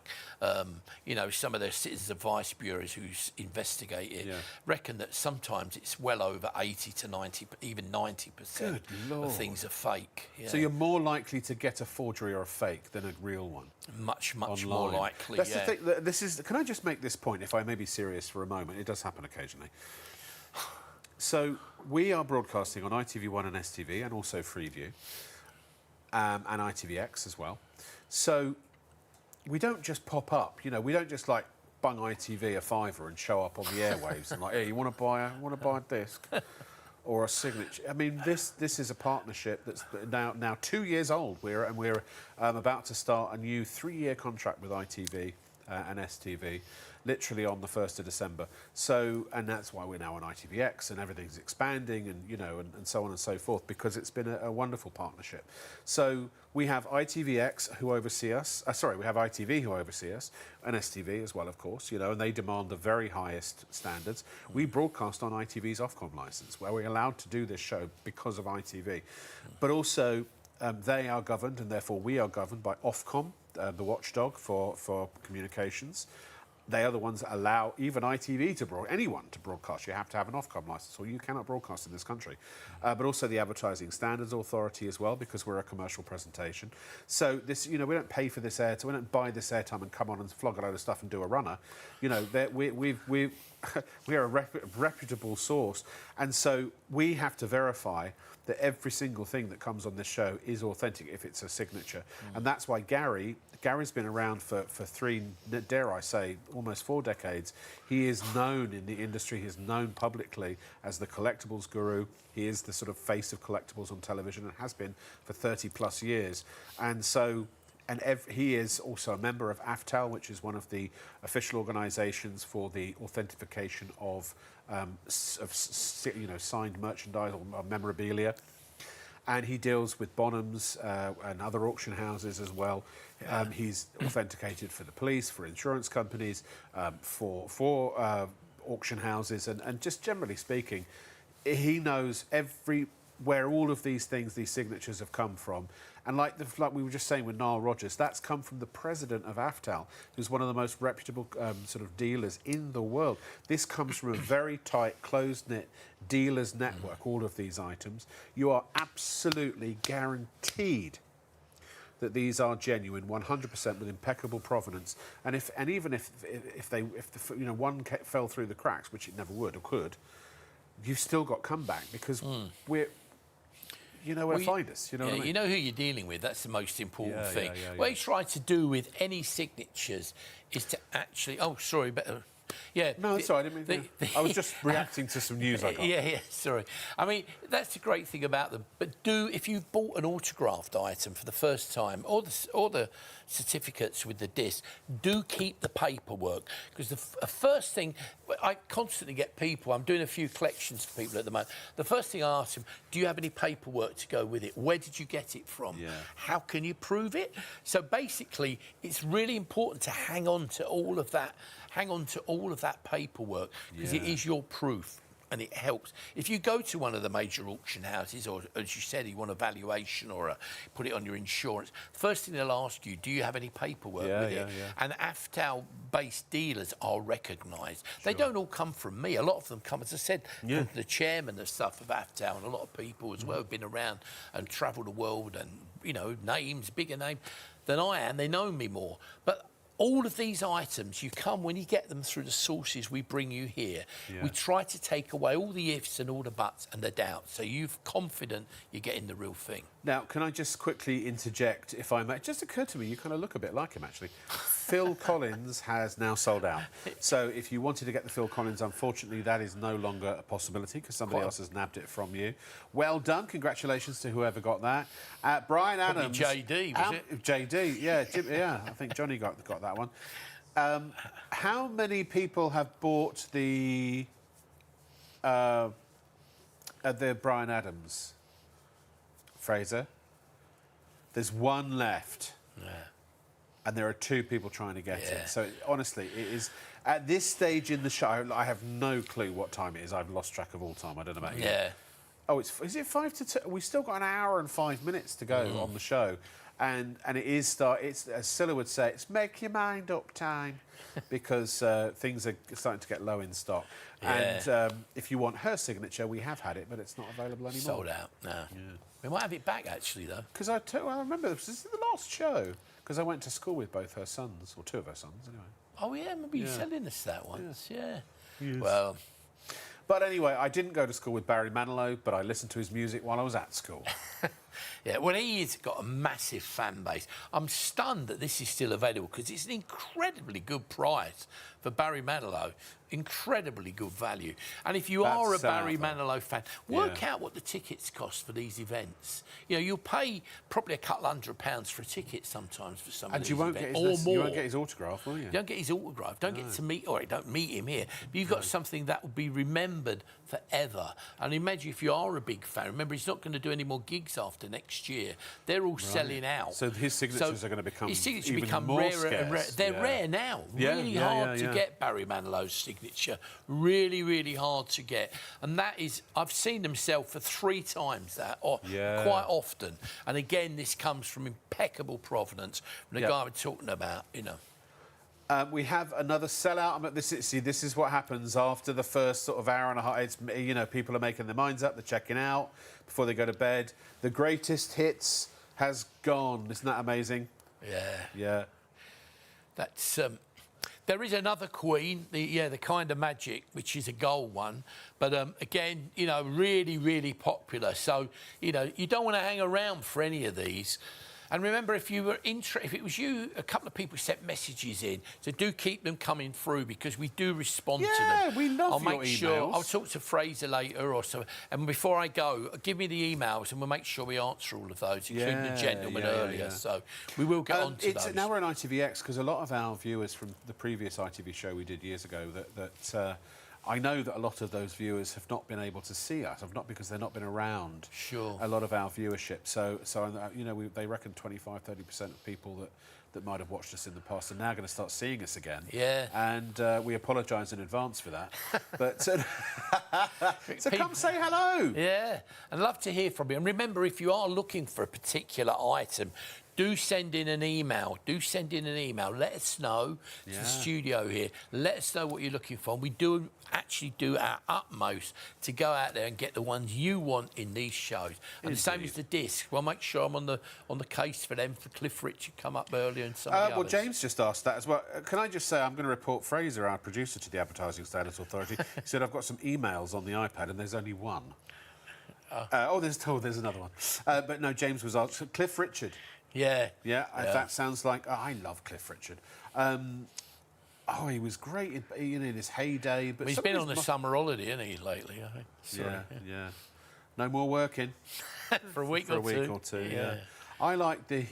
you know, some of the citizens advice bureaus who investigate it reckon that sometimes it's well over 80 to 90, even 90% Good Lord. of things are fake. Yeah. So you're more likely to get a forgery or a fake than a real one. much more Online. likely. That's yeah. the thing. This is. Can I just make this point, if I may be serious for a moment? It does happen occasionally. So we are broadcasting on ITV1 and STV, and also Freeview, and ITVX as well. So we don't just pop up. You know, we don't just like bung ITV a fiver and show up on the airwaves and like, hey, you want to buy a disc? or a signature. I mean, this is a partnership that's now 2 years old. We're about to start a new 3-year contract with ITV and STV, literally on the 1st of December. So, and that's why we're now on ITVX, and everything's expanding, and and so on and so forth, because it's been a wonderful partnership. So we have ITVX who oversee us. We have ITV who oversee us, and STV as well, of course. And they demand the very highest standards. We broadcast on ITV's Ofcom license, where we're allowed to do this show because of ITV, but also they are governed, and therefore we are governed by Ofcom, the watchdog for communications. They are the ones that allow even ITV anyone to broadcast. You have to have an Ofcom licence, or you cannot broadcast in this country. But also the Advertising Standards Authority as well, because we're a commercial presentation. So this, we don't pay for this airtime. We don't buy this airtime and come on and flog a load of stuff and do a runner. We're a reputable source, and so we have to verify that every single thing that comes on this show is authentic if it's a signature. And that's why Gary's been around for 3, dare I say, almost 4 decades. He is known in the industry, he's known publicly as the collectibles guru. He is the sort of face of collectibles on television, and has been for 30 plus years. And so, he is also a member of AFTAL, which is one of the official organisations for the authentication of signed merchandise or memorabilia. And he deals with Bonhams and other auction houses as well. He's authenticated for the police, for insurance companies, for auction houses, and just generally speaking, he knows where all of these things, these signatures have come from. And like we were just saying with Nile Rodgers, that's come from the president of AFTAL, who's one of the most reputable sort of dealers in the world. This comes from a very tight, closed-knit dealers network, all of these items. You are absolutely guaranteed that these are genuine, 100% with impeccable provenance. And even if one fell through the cracks, which it never would or could, you've still got comeback, because you know where to find us. You know what I mean? You know who you're dealing with. That's the most important thing. What you try to do with any signatures is to actually... Oh, sorry, but... No, that's all right. I didn't mean I was just reacting to some news I got. Sorry. I mean, that's the great thing about them. But if you've bought an autographed item for the first time, or the certificates with the disc, do keep the paperwork, because the first thing I constantly get people. I'm doing a few collections for people at the moment. The first thing I ask them: do you have any paperwork to go with it? Where did you get it from? How can you prove it? So basically, it's really important to hang on to all of that. Hang on to all of that paperwork, because it is your proof, and it helps. If you go to one of the major auction houses, or as you said, you want a valuation or put it on your insurance, first thing they'll ask you, do you have any paperwork with it? And AFTAL-based dealers are recognised. They don't all come from me. A lot of them come, as I said, from the chairman of stuff of AFTAL, and a lot of people as well have been around and travelled the world, and names, bigger names than I am. They know me more, but all of these items, when you get them through the sources we bring you here, we try to take away all the ifs and all the buts and the doubts, so you're confident you're getting the real thing. Now, can I just quickly interject, if I may? It just occurred to me, you kind of look a bit like him, actually. Phil Collins has now sold out. So if you wanted to get the Phil Collins, unfortunately, that is no longer a possibility, because somebody else has nabbed it from you. Well done. Congratulations to whoever got that. Brian Adams... JD, was it? JD, yeah. I think Johnny got that one. How many people have bought the Brian Adams? Fraser? There's one left. And there are 2 people trying to get it. So honestly, it is at this stage in the show. I have no clue what time it is. I've lost track of all time. I don't know about you. Oh, is it 5 to 2? We've still got an hour and 5 minutes to go on the show, and it is It's, as Scylla would say, it's make your mind up time, because things are starting to get low in stock. And if you want her signature, we have had it, but it's not available anymore. Sold out. No. We might have it back actually, though. Because I remember this is the last show. Because I went to school with both her sons, or 2 of her sons, anyway. Oh, yeah, maybe you selling us that once, Yes. Well... But anyway, I didn't go to school with Barry Manilow, but I listened to his music while I was at school. Well, he's got a massive fan base. I'm stunned that this is still available, because it's an incredibly good price for Barry Manilow. incredibly good value. And if you That's are a sad, Barry though. Manilow fan, work out what the tickets cost for these events. You know, you'll pay probably a couple £100 for a ticket sometimes for some of these events, or more. You won't get his autograph, will you? You don't get his autograph. Don't get to meet, or don't meet him here. But you've got something that will be remembered forever. And imagine if you are a big fan. Remember, he's not going to do any more gigs after next year. They're all selling out. So his signatures are going to become his signatures even become more rarer and rarer. scarce. They're rare now. Really hard to get Barry Manilow's signature. Really, really hard to get. And that is, I've seen them sell for 3 times that, or quite often. And again, this comes from impeccable provenance from the guy we're talking about, you know. We have another sellout. This is what happens after the first sort of hour and a half. It's, you know, people are making their minds up, they're checking out before they go to bed. The greatest hits has gone. Isn't that amazing? Yeah. Yeah. That's there is another Queen, the kind of magic, which is a gold one, but again, you know, really, really popular. So, you know, you don't want to hang around for any of these. And remember, if you were if it was you, a couple of people sent messages in, so do keep them coming through because we do respond to them. Yeah, we love your I'll make emails. sure. I'll talk to Fraser later or so. And before I go, give me the emails and we'll make sure we answer all of those, including the gentleman earlier. So we will get on to those. Now we're on ITVX because a lot of our viewers from the previous ITV show we did years ago I know that a lot of those viewers have not been able to see us, because they've not been around. Sure. A lot of our viewership. So you know, they reckon 25–30% of people that might have watched us in the past are now going to start seeing us again. Yeah. And we apologise in advance for that. But so come say hello. Yeah, and love to hear from you. And remember, if you are looking for a particular item, do send in an email. Let us know to the studio here. Let us know what you're looking for. And we do actually do our utmost to go out there and get the ones you want in these shows. And the same as the disc. We'll make sure I'm on the case for them, for Cliff Richard come up earlier and some of the well, others. James just asked that as well. Can I just say I'm going to report Fraser, our producer, to the Advertising Standards Authority. He said I've got some emails on the iPad and there's only one. There's another one. But no, James was asked. Cliff Richard. Yeah. That sounds like... I love Cliff Richard. He was great in his heyday. But he's been on the summer holiday, hasn't he, lately, I think? Yeah. No more working. For a week or two. Yeah. I like the...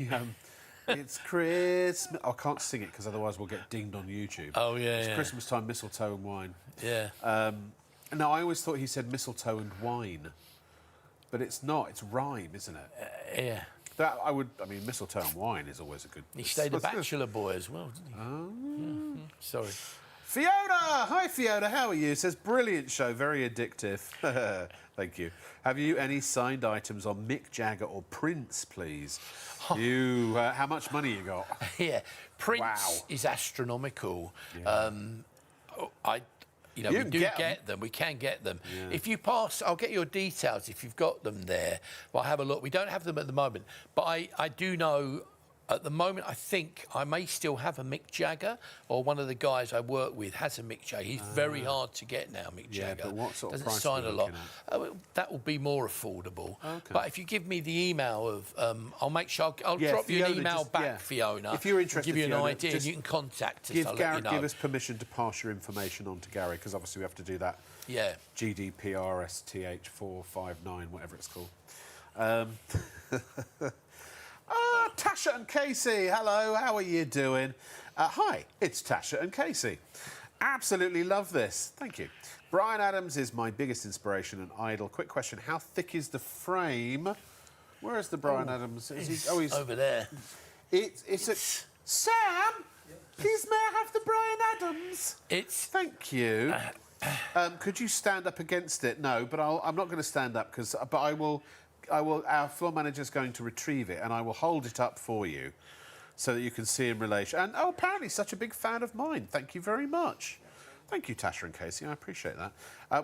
it's Christmas... I can't sing it because otherwise we'll get dinged on YouTube. Oh, yeah, It's Christmas time, mistletoe and wine. Yeah. No, I always thought he said mistletoe and wine. But it's not. It's rhyme, isn't it? Yeah. Mistletoe and wine is always a good... He stayed a bachelor boy as well, didn't he? Oh. Sorry. Fiona! Hi, Fiona. How are you? Says, brilliant show, very addictive. Thank you. Have you any signed items on Mick Jagger or Prince, please? How much money you got? Yeah. Prince is astronomical. Yeah. We do get them. We can get them. Yeah. If you pass, I'll get your details if you've got them there. Well, have a look. We don't have them at the moment, but I do know at the moment, I think I may still have a Mick Jagger, or one of the guys I work with has a Mick Jagger. He's very hard to get now, Mick Jagger. But what sort of doesn't price sign a lot. That will be more affordable. Okay. But if you give me the email of, I'll make sure I'll drop you an email back, Fiona. If you're interested, give you Fiona, an idea, and you can contact us. I'll let you know. Give us permission to pass your information on to Gary, because obviously we have to do that. Yeah. GDPR STH 459, whatever it's called. Tasha and Casey, hello, how are you doing? Hi, it's Tasha and Casey. Absolutely love this, thank you. Bryan Adams is my biggest inspiration and idol. Quick question, how thick is the frame? Where is the Bryan Adams? He's over there. It's a... Sam, please may I have the Bryan Adams? Thank you. Could you stand up against it? No, but I'm not going to stand up, but I will... Our floor manager's going to retrieve it, and I will hold it up for you so that you can see in relation. And, apparently such a big fan of mine. Thank you very much. Thank you, Tasha and Casey. I appreciate that.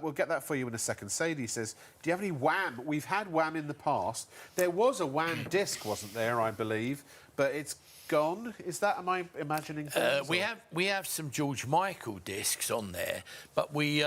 We'll get that for you in a second. Sadie says, do you have any Wham? We've had Wham in the past. There was a Wham disc, wasn't there, I believe, but it's gone. Is that, am I imagining things? We have some George Michael discs on there, but we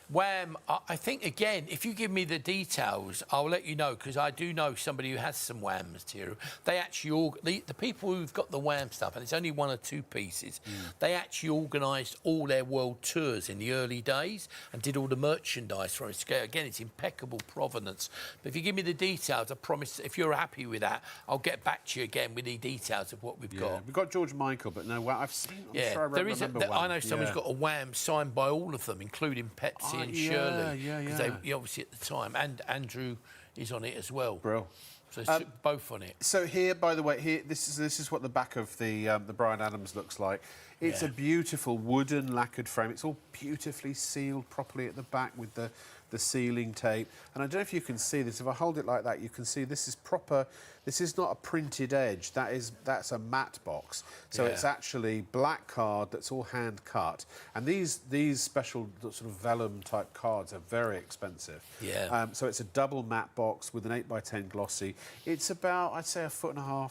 Wham! I think again, if you give me the details, I'll let you know because I do know somebody who has some Wham material. They actually the people who've got the Wham stuff, and it's only 1 or 2 pieces. They actually organised all their world tours in the early days and did all the merchandise from it. Again, it's impeccable provenance. But if you give me the details, I promise. If you're happy with that, I'll get back to you again with the details of what we've got. We've got George Michael, but no, well, I've seen. I'm sure I there is. remember Wham. I know someone's got a Wham signed by all of them, including Pepsi and Shirley. Because they obviously at the time, and Andrew is on it as well. Bro. So it's both on it. So here, by the way, this is what the back of the Bryan Adams looks like. It's a beautiful wooden lacquered frame. It's all beautifully sealed properly at the back with the sealing tape. And I don't know if you can see this. If I hold it like that, you can see this is proper. This is not a printed edge. That's a matte box. So it's actually black card that's all hand cut. And these special sort of vellum type cards are very expensive. Yeah. So it's a double matte box with an 8x10 glossy. It's about, I'd say, 1.5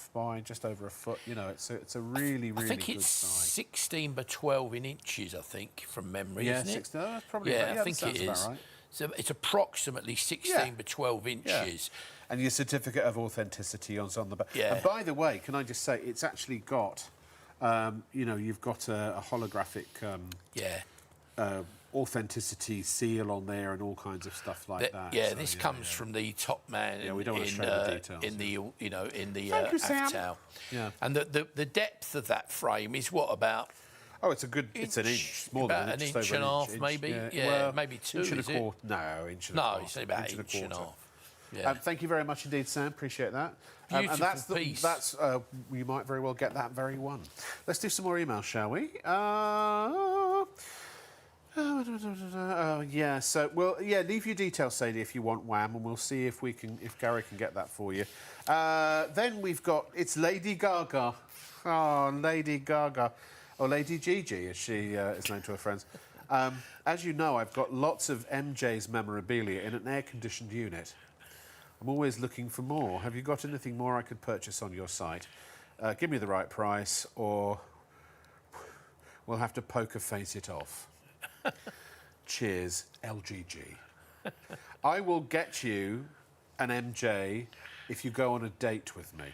foot by just over a foot. You know, it's a really I think good it's size. 16 by 12 in inches, I think, from memory, isn't it? 16. That's probably I think that it is. about right. So it's approximately 16 by 12 inches. And your certificate of authenticity on the back. Yeah. And by the way, can I just say, it's actually got, you've got a holographic authenticity seal on there and all kind and like that. Yeah, so, this comes from the top man. Yeah, we don't want to show the details. In the Thank you, Sam. Avatar. Yeah. And the depth of that frame is what, about? Oh, it's it's an inch, more than an inch, inch and a half, maybe. Yeah, well, maybe 2. Inch and a quarter. No, inch and a half. No, it's only about inch and a half. Yeah. Thank you very much indeed, Sam. Appreciate that. Beautiful and that's piece. You might very well get that very one. Let's do some more emails, shall we? Leave your details, Sadie, if you want Wham, and we'll see if Gary can get that for you. Then we've got, it's Lady Gaga. Oh, Lady Gaga. Or Lady Gigi, as she is known to her friends. As you know, I've got lots of MJ's memorabilia in an air-conditioned unit. I'm always looking for more. Have you got anything more I could purchase on your site? Give me the right price, or we'll have to poker face it off. Cheers, LGG. I will get you an MJ if you go on a date with me.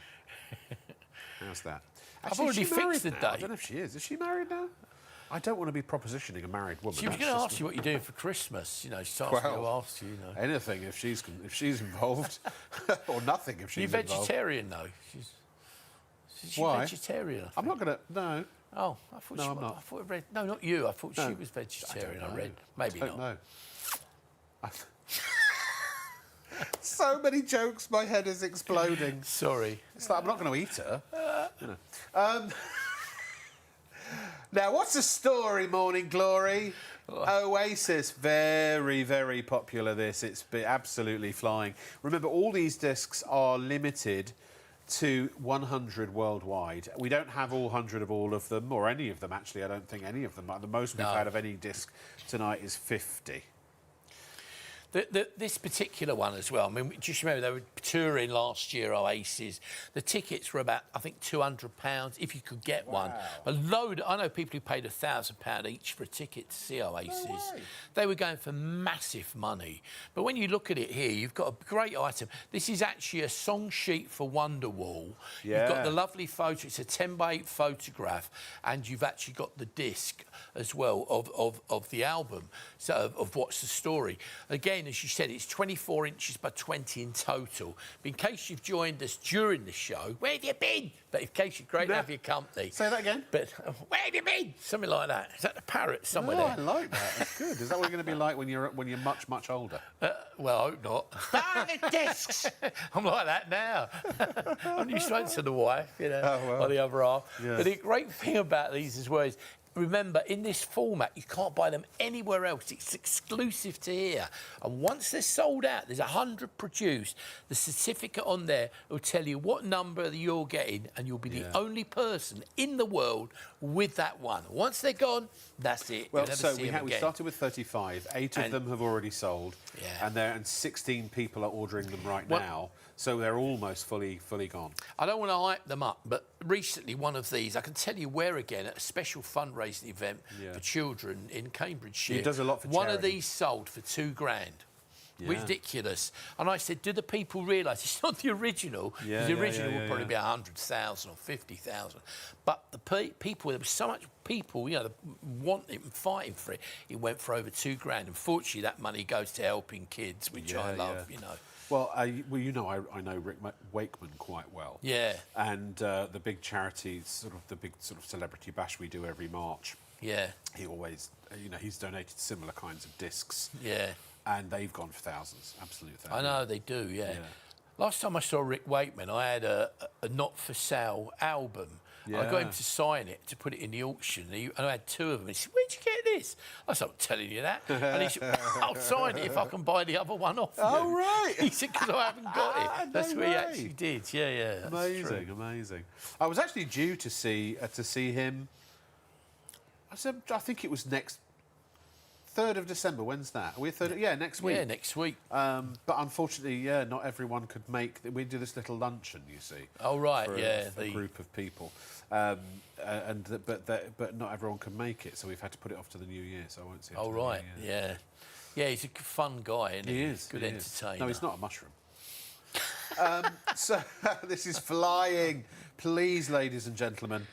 How's that? I've already fixed the date. date. I don't know if she is. Is she married now? I don't want to be propositioning a married woman. She was going to ask you what you're doing for Christmas. You know, she's asking to ask you. Anything if she's involved, or nothing if she's involved. You're vegetarian though. She's Why? Vegetarian. I'm not going to. No. Oh, I thought I'm not. I thought I read. No, not you. I thought she was vegetarian. I read. Maybe not. No. So many jokes, my head is exploding. Sorry. It's like I'm not going to eat her. Now, what's the story, Morning Glory? Oasis, very, very popular, this. It's been absolutely flying. Remember, all these discs are limited to 100 worldwide. We don't have all 100 of all of them, or any of them, actually. I don't think any of them. The most we've had of any disc tonight is 50. This particular one as well, I mean, just remember they were touring last year, Oasis. The tickets were about, I think, £200 if you could get one. A load, I know people who paid £1,000 each for a ticket to see Oasis. No way. They were going for massive money. But when you look at it here, you've got a great item. This is actually a song sheet for Wonderwall. Yeah. You've got the lovely photo, it's a 10 by 8 photograph, and you've actually got the disc as well of the album, so of What's the Story. Again, as you said, it's 24 inches by 20 in total. But in case you've joined us during the show, where have you been? But in case you're great to have your company. Say that again. But where have you been? Something like that. Is that the parrot somewhere there? there? I like that. That's good. Is that what you're going to be like when you're much older? Well, I hope not. The discs. I'm like that now. I'm used to the wife, you know, or the other half. Yeah. But the great thing about these as well is, remember, in this format, you can't buy them anywhere else. It's exclusive to here. And once they're sold out, there's 100 produced. The certificate on there will tell you what number you're getting, and you'll be the only person in the world with that one. Once they're gone, that's it. Well, so we started with 35. 8 of them have already sold, and 16 people are ordering them right now. So they're almost fully gone. I don't want to hype them up, but recently one of these, I can tell you where again, at a special fundraising event for children in Cambridgeshire. He does a lot for One charity. of these sold for £2,000. Yeah. Ridiculous. And I said, do the people realise it's not the original? Yeah, the original would probably yeah. be 100,000 or 50,000. But the people, there was so much people, you know, wanting it and fighting for it. It went for over £2,000. Unfortunately, that money goes to helping kids, which I love, you know. Well, you know, I know Rick Wakeman quite well. Yeah. And the big charity, the big celebrity bash we do every March. Yeah. He always, you know, he's donated similar kinds of discs. Yeah. And they've gone for thousands, absolute thousands. I know they do, yeah. Last time I saw Rick Wakeman, I had a not-for-sale album. Yeah. I got him to sign it, to put it in the auction. And I had 2 of them. He said, where'd you get this? I said, I'm telling you that. And he said, I'll sign it if I can buy the other one off you. Oh, right. He said, because I haven't got it. That's No what he way. actually did. Yeah, that's Amazing, true. amazing. I was actually due to see him. I think it was next 3rd of December. When's that? Are we 3rd? Yeah, next week. Yeah, next week. But unfortunately, not everyone could make. We do this little luncheon, you see. Oh right, for the a group of people, but not everyone can make it, so we've had to put it off to the new year. So I won't see him. Oh till the new right, year. yeah. He's a fun guy, isn't he? He is. Good he is. entertainer. No, he's not a mushroom. So this is flying. Please, ladies and gentlemen,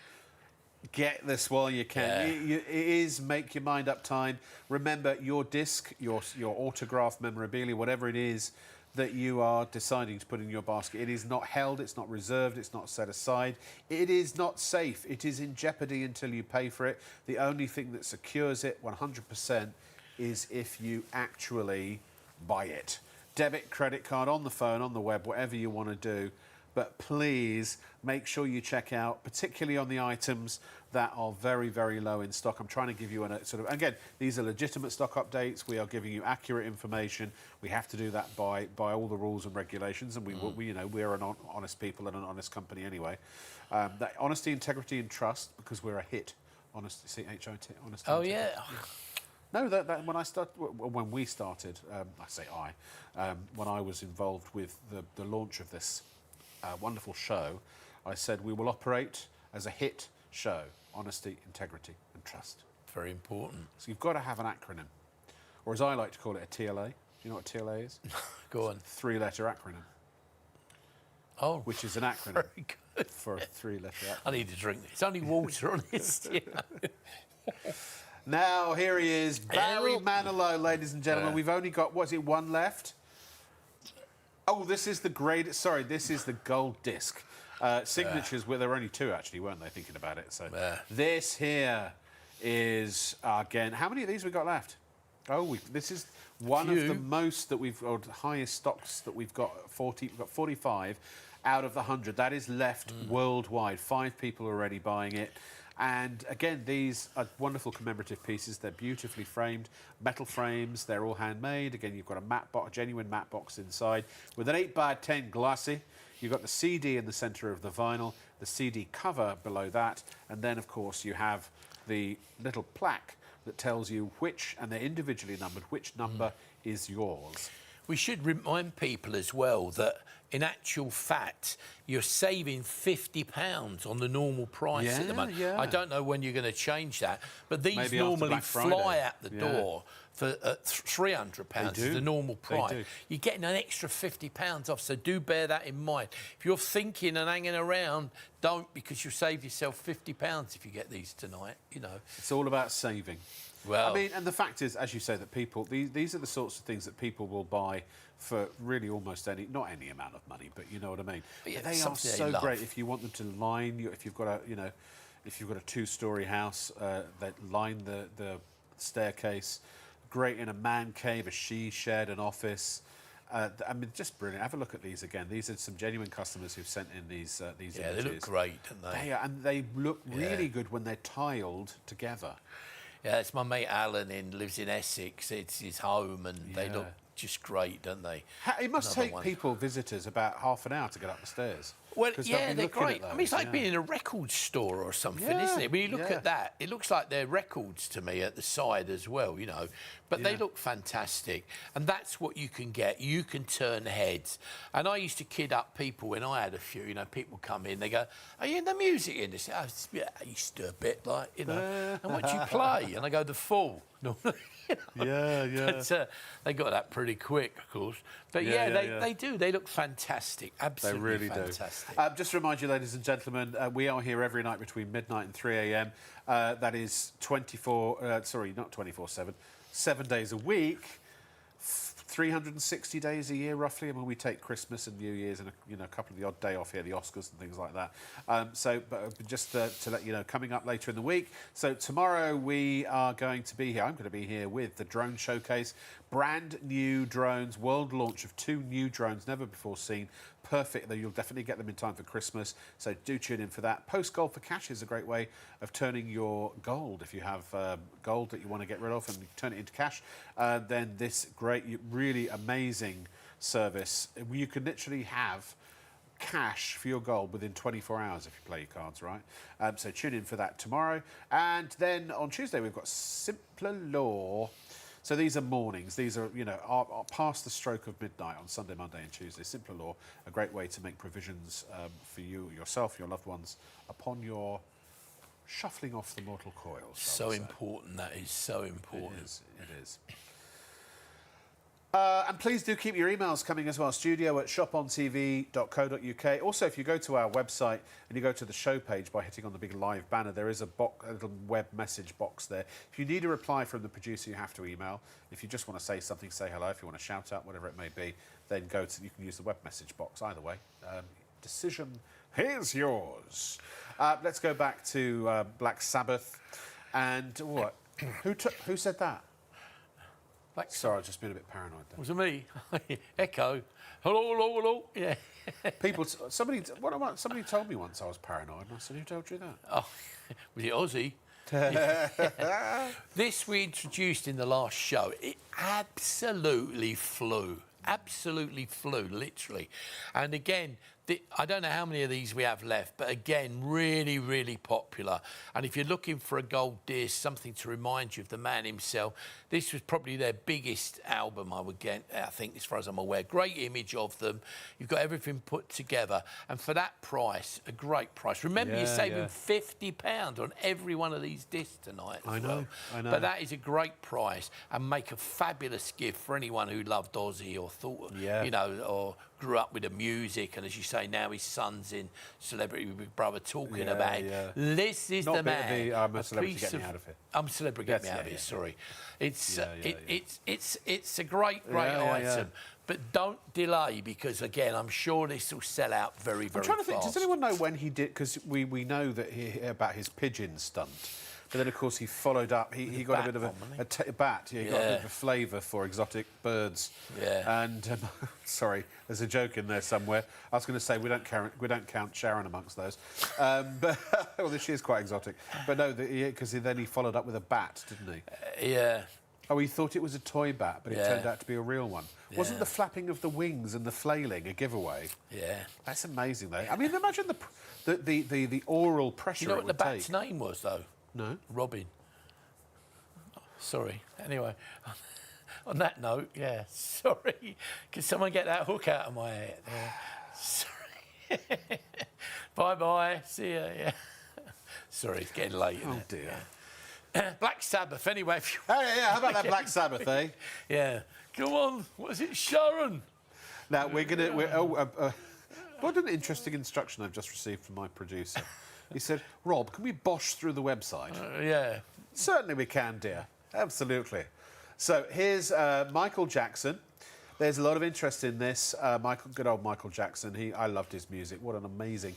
get this while you can. Yeah. It is make your mind up time. Remember, your disc, your autograph, memorabilia, whatever it is that you are deciding to put in your basket, it is not held, it's not reserved, it's not set aside. It is not safe. It is in jeopardy until you pay for it. The only thing that secures it 100% is if you actually buy it. Debit, credit card, on the phone, on the web, whatever you want to do. But please make sure you check out, particularly on the items that are very, very low in stock. I'm trying to give you again, these are legitimate stock updates. We are giving you accurate information. We have to do that by all the rules and regulations, and we're an honest people and an honest company anyway. That honesty, integrity, and trust, because we're a HIT. Honesty, C-H-I-T, honesty. Oh integrity. yeah. No, when we started, when I was involved with the launch of this wonderful show, I said we will operate as a HIT show: honesty, integrity, and trust. Very important. So you've got to have an acronym, or as I like to call it, a TLA. You know what TLA is? Go on. 3-letter acronym. Oh, which is an acronym very good. for a 3-letter acronym. I need to drink this. It's only water on this. You know. Now here he is, Barry Manilow, ladies and gentlemen. We've only got one left. Oh, this is the grade. Sorry, this is the gold disc. Signatures, well, there were only 2 actually, weren't they? Thinking about it. So this here is again. How many of these we got left? Oh, this is one of the most that or highest stocks that we've got. We've got 45 out of the 100. That is left worldwide. 5 people are already buying it. And again, these are wonderful commemorative pieces. They're beautifully framed, metal frames. They're all handmade. Again, you've got a matte box, genuine matte box inside with an 8x10 glossy. You've got the CD in the centre of the vinyl, the CD cover below that, and then, of course, you have the little plaque that tells you which, and they're individually numbered, which number is yours. We should remind people as well that, in actual fact, you're saving £50 on the normal price at the moment. Yeah. I don't know when you're going to change that, but these Maybe normally after Black Friday. fly out the door for £300 is the normal price. do. You're getting an extra £50 off, so do bear that in mind. If you're thinking and hanging around, don't, because you'll save yourself £50 if you get these tonight, you know. It's all about saving. Well, I mean, and the fact is, as you say, that people, these are the sorts of things that people will buy for really almost not any amount of money, but you know what I mean. Yeah, they are something they so love. great if you want them to line you. If you've got a 2-story house, that line the staircase. Great in a man cave, a she shed, an office. I mean, just brilliant. Have a look at these again. These are some genuine customers who've sent in these images. yeah, they look great, don't they? They are, and they look really good when they're tiled together. Yeah, it's my mate Alan lives in Essex. It's his home, and they look just great, don't they? It must Another take one. people, visitors, about half an hour to get up the stairs. Well, 'Cause yeah, they'll be they're looking at great. I mean, those, it's like yeah. being in a record store or something, Yeah, isn't it? When you look yeah. at that, it looks like they're records to me at the side as well, you know. But they Yeah. look fantastic. And that's what you can get. You can turn heads. And I used to kid up people when I had a few, you know, people come in, they go, are you in the music industry? Oh, yeah, I used to do a bit, like, you know. And what do you play? And I go, the Fall. No. You know? Yeah. But, they got that pretty quick, of course. But they do. They look fantastic. Absolutely They really fantastic. do. Just to remind you, ladies and gentlemen, we are here every night between midnight and 3 a.m. That is 24/7, 7 days a week, 360 days a year, roughly. I mean, we take Christmas and New Year's and a couple of the odd day off here, the Oscars and things like that. But just to let you know, coming up later in the week. So tomorrow we are going to be here. I'm going to be here with the drone showcase, brand new drones, world launch of 2 new drones, never before seen. Perfect, though you'll definitely get them in time for Christmas, so do tune in for that. Post Gold for Cash is a great way of turning your gold. If you have gold that you want to get rid of and turn it into cash, then this great, really amazing service, you can literally have cash for your gold within 24 hours if you play your cards right. So tune in for that tomorrow. And then on Tuesday we've got Simpler Law. So these are mornings. These are, are past the stroke of midnight on Sunday, Monday and Tuesday. Simpler Law, a great way to make provisions for you, yourself, your loved ones, upon your shuffling off the mortal coils. So important, that is so important. It is. And please do keep your emails coming as well. studio@shopontv.co.uk. Also, if you go to our website and you go to the show page by hitting on the big live banner, there is a little web message box there. If you need a reply from the producer, you have to email. If you just want to say something, say hello. If you want to shout out, whatever it may be, then you can use the web message box. Either way, decision is yours. Let's go back to Black Sabbath. And what? Who said that? Sorry, I've just been a bit paranoid there. Was it me? Echo. Hello. Yeah. Somebody told me once I was paranoid, and I said, who told you that? Oh, was it Ozzy? This we introduced in the last show. It absolutely flew. Absolutely flew, literally. And again, I don't know how many of these we have left, but again, really, really popular. And if you're looking for a gold disc, something to remind you of the man himself, this was probably their biggest album, I think, as far as I'm aware. Great image of them. You've got everything put together. And for that price, a great price. Remember, you're saving £50 on every one of these discs tonight as well. I know. But that is a great price and make a fabulous gift for anyone who loved Ozzy or thought, or grew up with the music, and as you say, now his son's in Celebrity Big Brother talking about it. This is Not the man. I'm a Celebrity, get me out of here. I'm Celebrity, get me out of here. Sorry, it's a great item, but don't delay because again, I'm sure this will sell out very, very I'm trying to think. fast. Does anyone know when he did? Because we know that about his pigeon stunt. But then, of course, he followed up. He got a bit of a bat. Yeah, he got a bit of a flavour for exotic birds. Yeah. And sorry, there's a joke in there somewhere. I was going to say we don't count Sharon amongst those. But well, she is quite exotic. But no, because then he followed up with a bat, didn't he? Yeah. Oh, he thought it was a toy bat, but it turned out to be a real one. Yeah. Wasn't the flapping of the wings and the flailing a giveaway? Yeah. That's amazing, though. I mean, imagine the oral pressure. You know what the bat's name was, though? No. Robin. Sorry. Anyway, on that note, sorry. Can someone get that hook out of my head? Sorry. Bye-bye. See ya. Yeah. Sorry, it's getting late. Oh, dear. Black Sabbath, anyway. How about that Black Sabbath, eh? Yeah. Come on. What is it, Sharon? Now, what an interesting instruction I've just received from my producer. He said, Rob, can we bosh through the website? Yeah. Certainly we can, dear. Absolutely. So here's Michael Jackson. There's a lot of interest in this. Good old Michael Jackson. I loved his music. What an amazing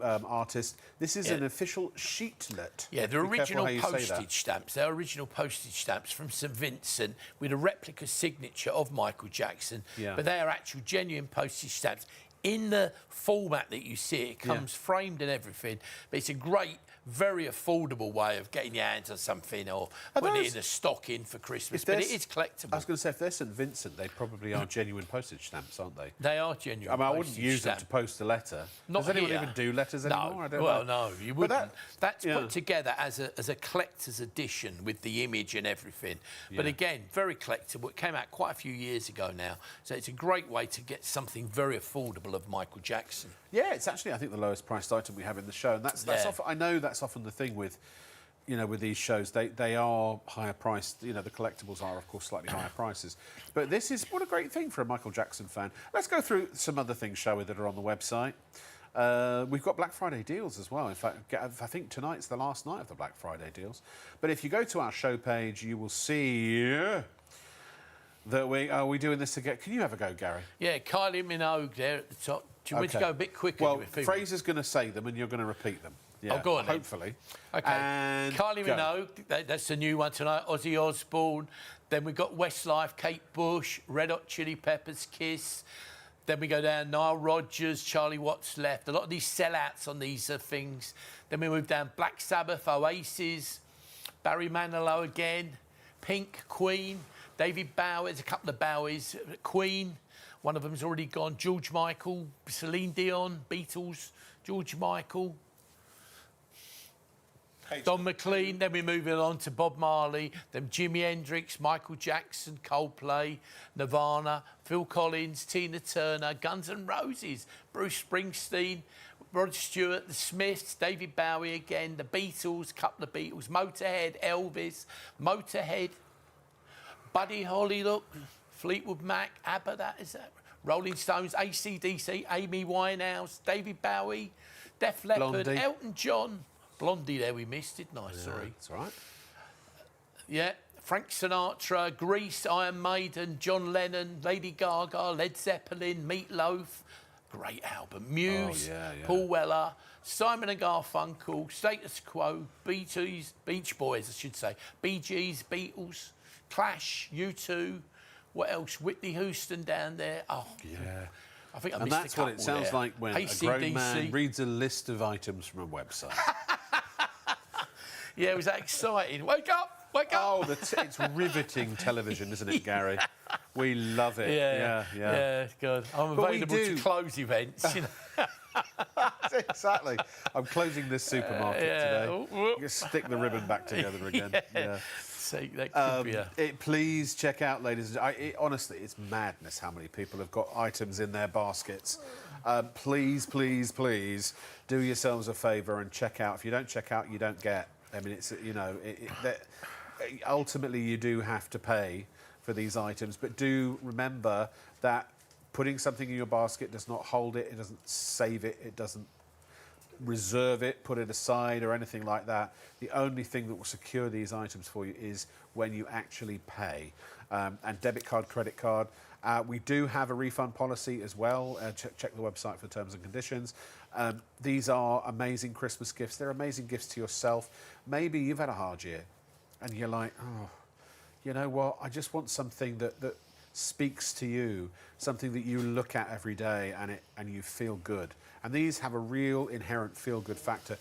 artist. This is an official sheetlet. Yeah, they're original postage stamps. They're original postage stamps from St Vincent with a replica signature of Michael Jackson. Yeah. But they are actual genuine postage stamps in the format that you see. It comes framed and everything, but it's a great, very affordable way of getting your hands on something or putting it in a stocking for Christmas. But it is collectible. I was going to say, if they're St Vincent, they probably are genuine postage stamps, aren't they? They are genuine. I mean, I wouldn't use them to post a letter. Does anyone even do letters anymore? I don't know. No, you wouldn't. That's put together as a collector's edition with the image and everything. But again, very collectible. It came out quite a few years ago now, so it's a great way to get something very affordable of Michael Jackson. Yeah, it's actually, I think, the lowest priced item we have in the show, and that's often, I know that's often the thing with, you know, with these shows. They are higher priced. You know, the collectibles are, of course, slightly higher prices. But this is what a great thing for a Michael Jackson fan. Let's go through some other things, shall we, that are on the website. We've got Black Friday deals as well. In fact, I think tonight's the last night of the Black Friday deals. But if you go to our show page, you will see that are we doing this again? Can you have a go, Gary? Yeah, Kylie Minogue there at the top. Do you want me to go a bit quicker? Well, Fraser's going to say them and you're going to repeat them. Yeah, go on hopefully. Then. OK. And Kylie Minogue, that's the new one tonight. Ozzy Osbourne. Then we've got Westlife, Kate Bush, Red Hot Chili Peppers, Kiss. Then we go down Nile Rodgers, Charlie Watts left. A lot of these sellouts on these things. Then we move down Black Sabbath, Oasis, Barry Manilow again, Pink, Queen, David Bowie. There's a couple of Bowies. Queen, one of them's already gone. George Michael, Celine Dion, Beatles, George Michael. Don McLean, then we move it on to Bob Marley, then Jimi Hendrix, Michael Jackson, Coldplay, Nirvana, Phil Collins, Tina Turner, Guns N' Roses, Bruce Springsteen, Rod Stewart, The Smiths, David Bowie again, The Beatles, couple of Beatles, Motorhead, Elvis, Motorhead, Buddy Holly, look, Fleetwood Mac, ABBA, that is that, Rolling Stones, AC/DC, Amy Winehouse, David Bowie, Def Leppard, Blondie. Elton John. Blondie there we missed, didn't I? Sorry. That's all right. Yeah. Frank Sinatra, Grease, Iron Maiden, John Lennon, Lady Gaga, Led Zeppelin, Meatloaf. Great album. Muse, Paul Weller, Simon and Garfunkel, Status Quo, Beach Boys, I should say. Bee Gees, Beatles, Clash, U2. What else? Whitney Houston down there. Oh, yeah. I think I and missed that's a couple what it sounds there. like when a grown man reads a list of items from a website. Yeah, it was that exciting. Wake up! Wake up! Oh, it's riveting television, isn't it, Gary? We love it. Yeah, good. I'm available to close events, you know. Exactly. I'm closing this supermarket today. Just stick the ribbon back together again. Yeah. See, that could be please check out, ladies. Honestly, it's madness how many people have got items in their baskets. Please, please, please do yourselves a favour and check out. If you don't check out, you don't get. I mean, it's, you know, ultimately you do have to pay for these items, but do remember that putting something in your basket does not hold it, it doesn't save it, it doesn't reserve it, put it aside or anything like that. The only thing that will secure these items for you is when you actually pay. And debit card, credit card. We do have a refund policy as well. Check the website for terms and conditions. These are amazing Christmas gifts. They're amazing gifts to yourself. Maybe you've had a hard year and you're like, oh, you know what? I just want something that speaks to you, something that you look at every day and you feel good. And these have a real inherent feel-good factor.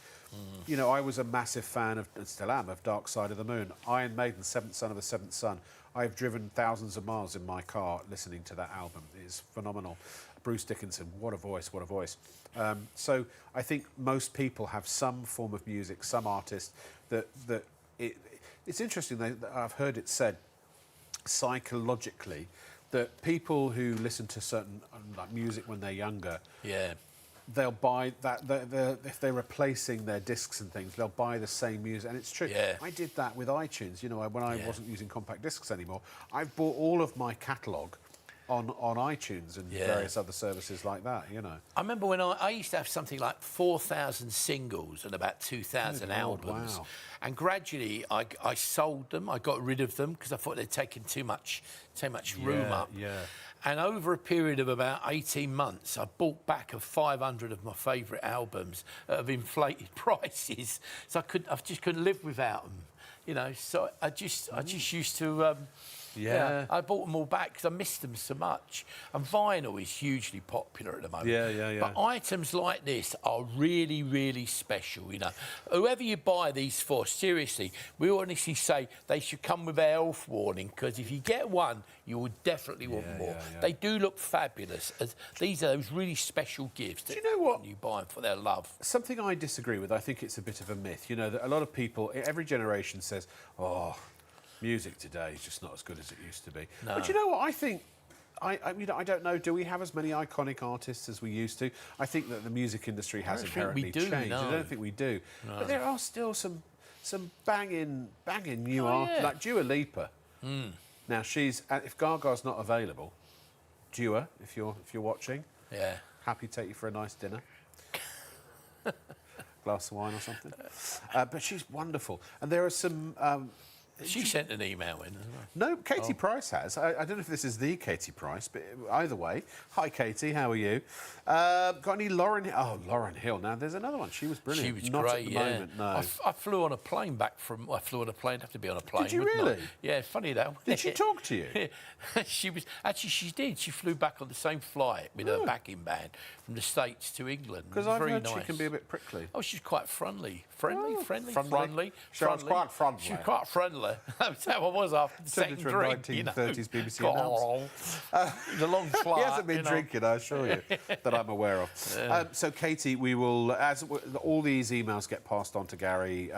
You know, I was a massive fan of, and still am, of Dark Side of the Moon. Iron Maiden, Seventh Son of the Seventh Son. I've driven thousands of miles in my car listening to that album. It's phenomenal. Bruce Dickinson, what a voice, what a voice. So I think most people have some form of music, some artist it's interesting that I've heard it said psychologically that people who listen to certain like music when they're younger, they'll buy that. If they're replacing their discs and things, they'll buy the same music, and it's true. Yeah. I did that with iTunes. You know, when I wasn't using compact discs anymore, I've bought all of my catalogue on iTunes and various other services like that. You know, I remember when I used to have something like 4,000 singles and about 2,000 albums. Wow. And gradually, I sold them. I got rid of them because I thought they'd taken too much room up. Yeah. And over a period of about 18 months, I bought back 500 of my favourite albums at inflated prices. So I just couldn't live without them. You know, so I just used to Yeah. I bought them all back because I missed them so much. And vinyl is hugely popular at the moment. Yeah. But items like this are really, really special, you know. Whoever you buy these for, seriously, we honestly say they should come with a health warning, because if you get one, you will definitely want more. Yeah. They do look fabulous. As these are those really special gifts. Do you know what? You buy them for their love. Something I disagree with. I think it's a bit of a myth. You know, that a lot of people, every generation says, "Oh, music today is just not as good as it used to be." No. But you know what? I think. I don't know. Do we have as many iconic artists as we used to? I think that the music industry has inherently changed. I don't think we do. No. But there are still some banging new artists, like Dua Lipa. Now she's if Gaga's not available, Dua, if you're watching, happy to take you for a nice dinner. Glass of wine or something. But she's wonderful. And there are some... she sent an email in as well. No, Katie Price has. I don't know if this is the Katie Price, but either way. Hi, Katie. How are you? Got any Lauryn... Oh, Lauryn Hill. Now, there's another one. She was brilliant. She was not great, at the moment, no. I flew on a plane back from... I flew on a plane. Have to be on a plane. Did you wouldn't really? I? Yeah, funny that. Did she talk to you? She was... Actually, she did. She flew back on the same flight with her backing band from the States to England. Because I've heard nice. she can be a bit prickly. Oh, she's quite friendly. Friendly. She was quite friendly. She was quite friendly. That's how I was after the second into a drink. 1930s BBC announcer. It was a long flight. He hasn't been drinking, I assure you, that I'm aware of. So, Katie, we will, as all these emails get passed on to Gary,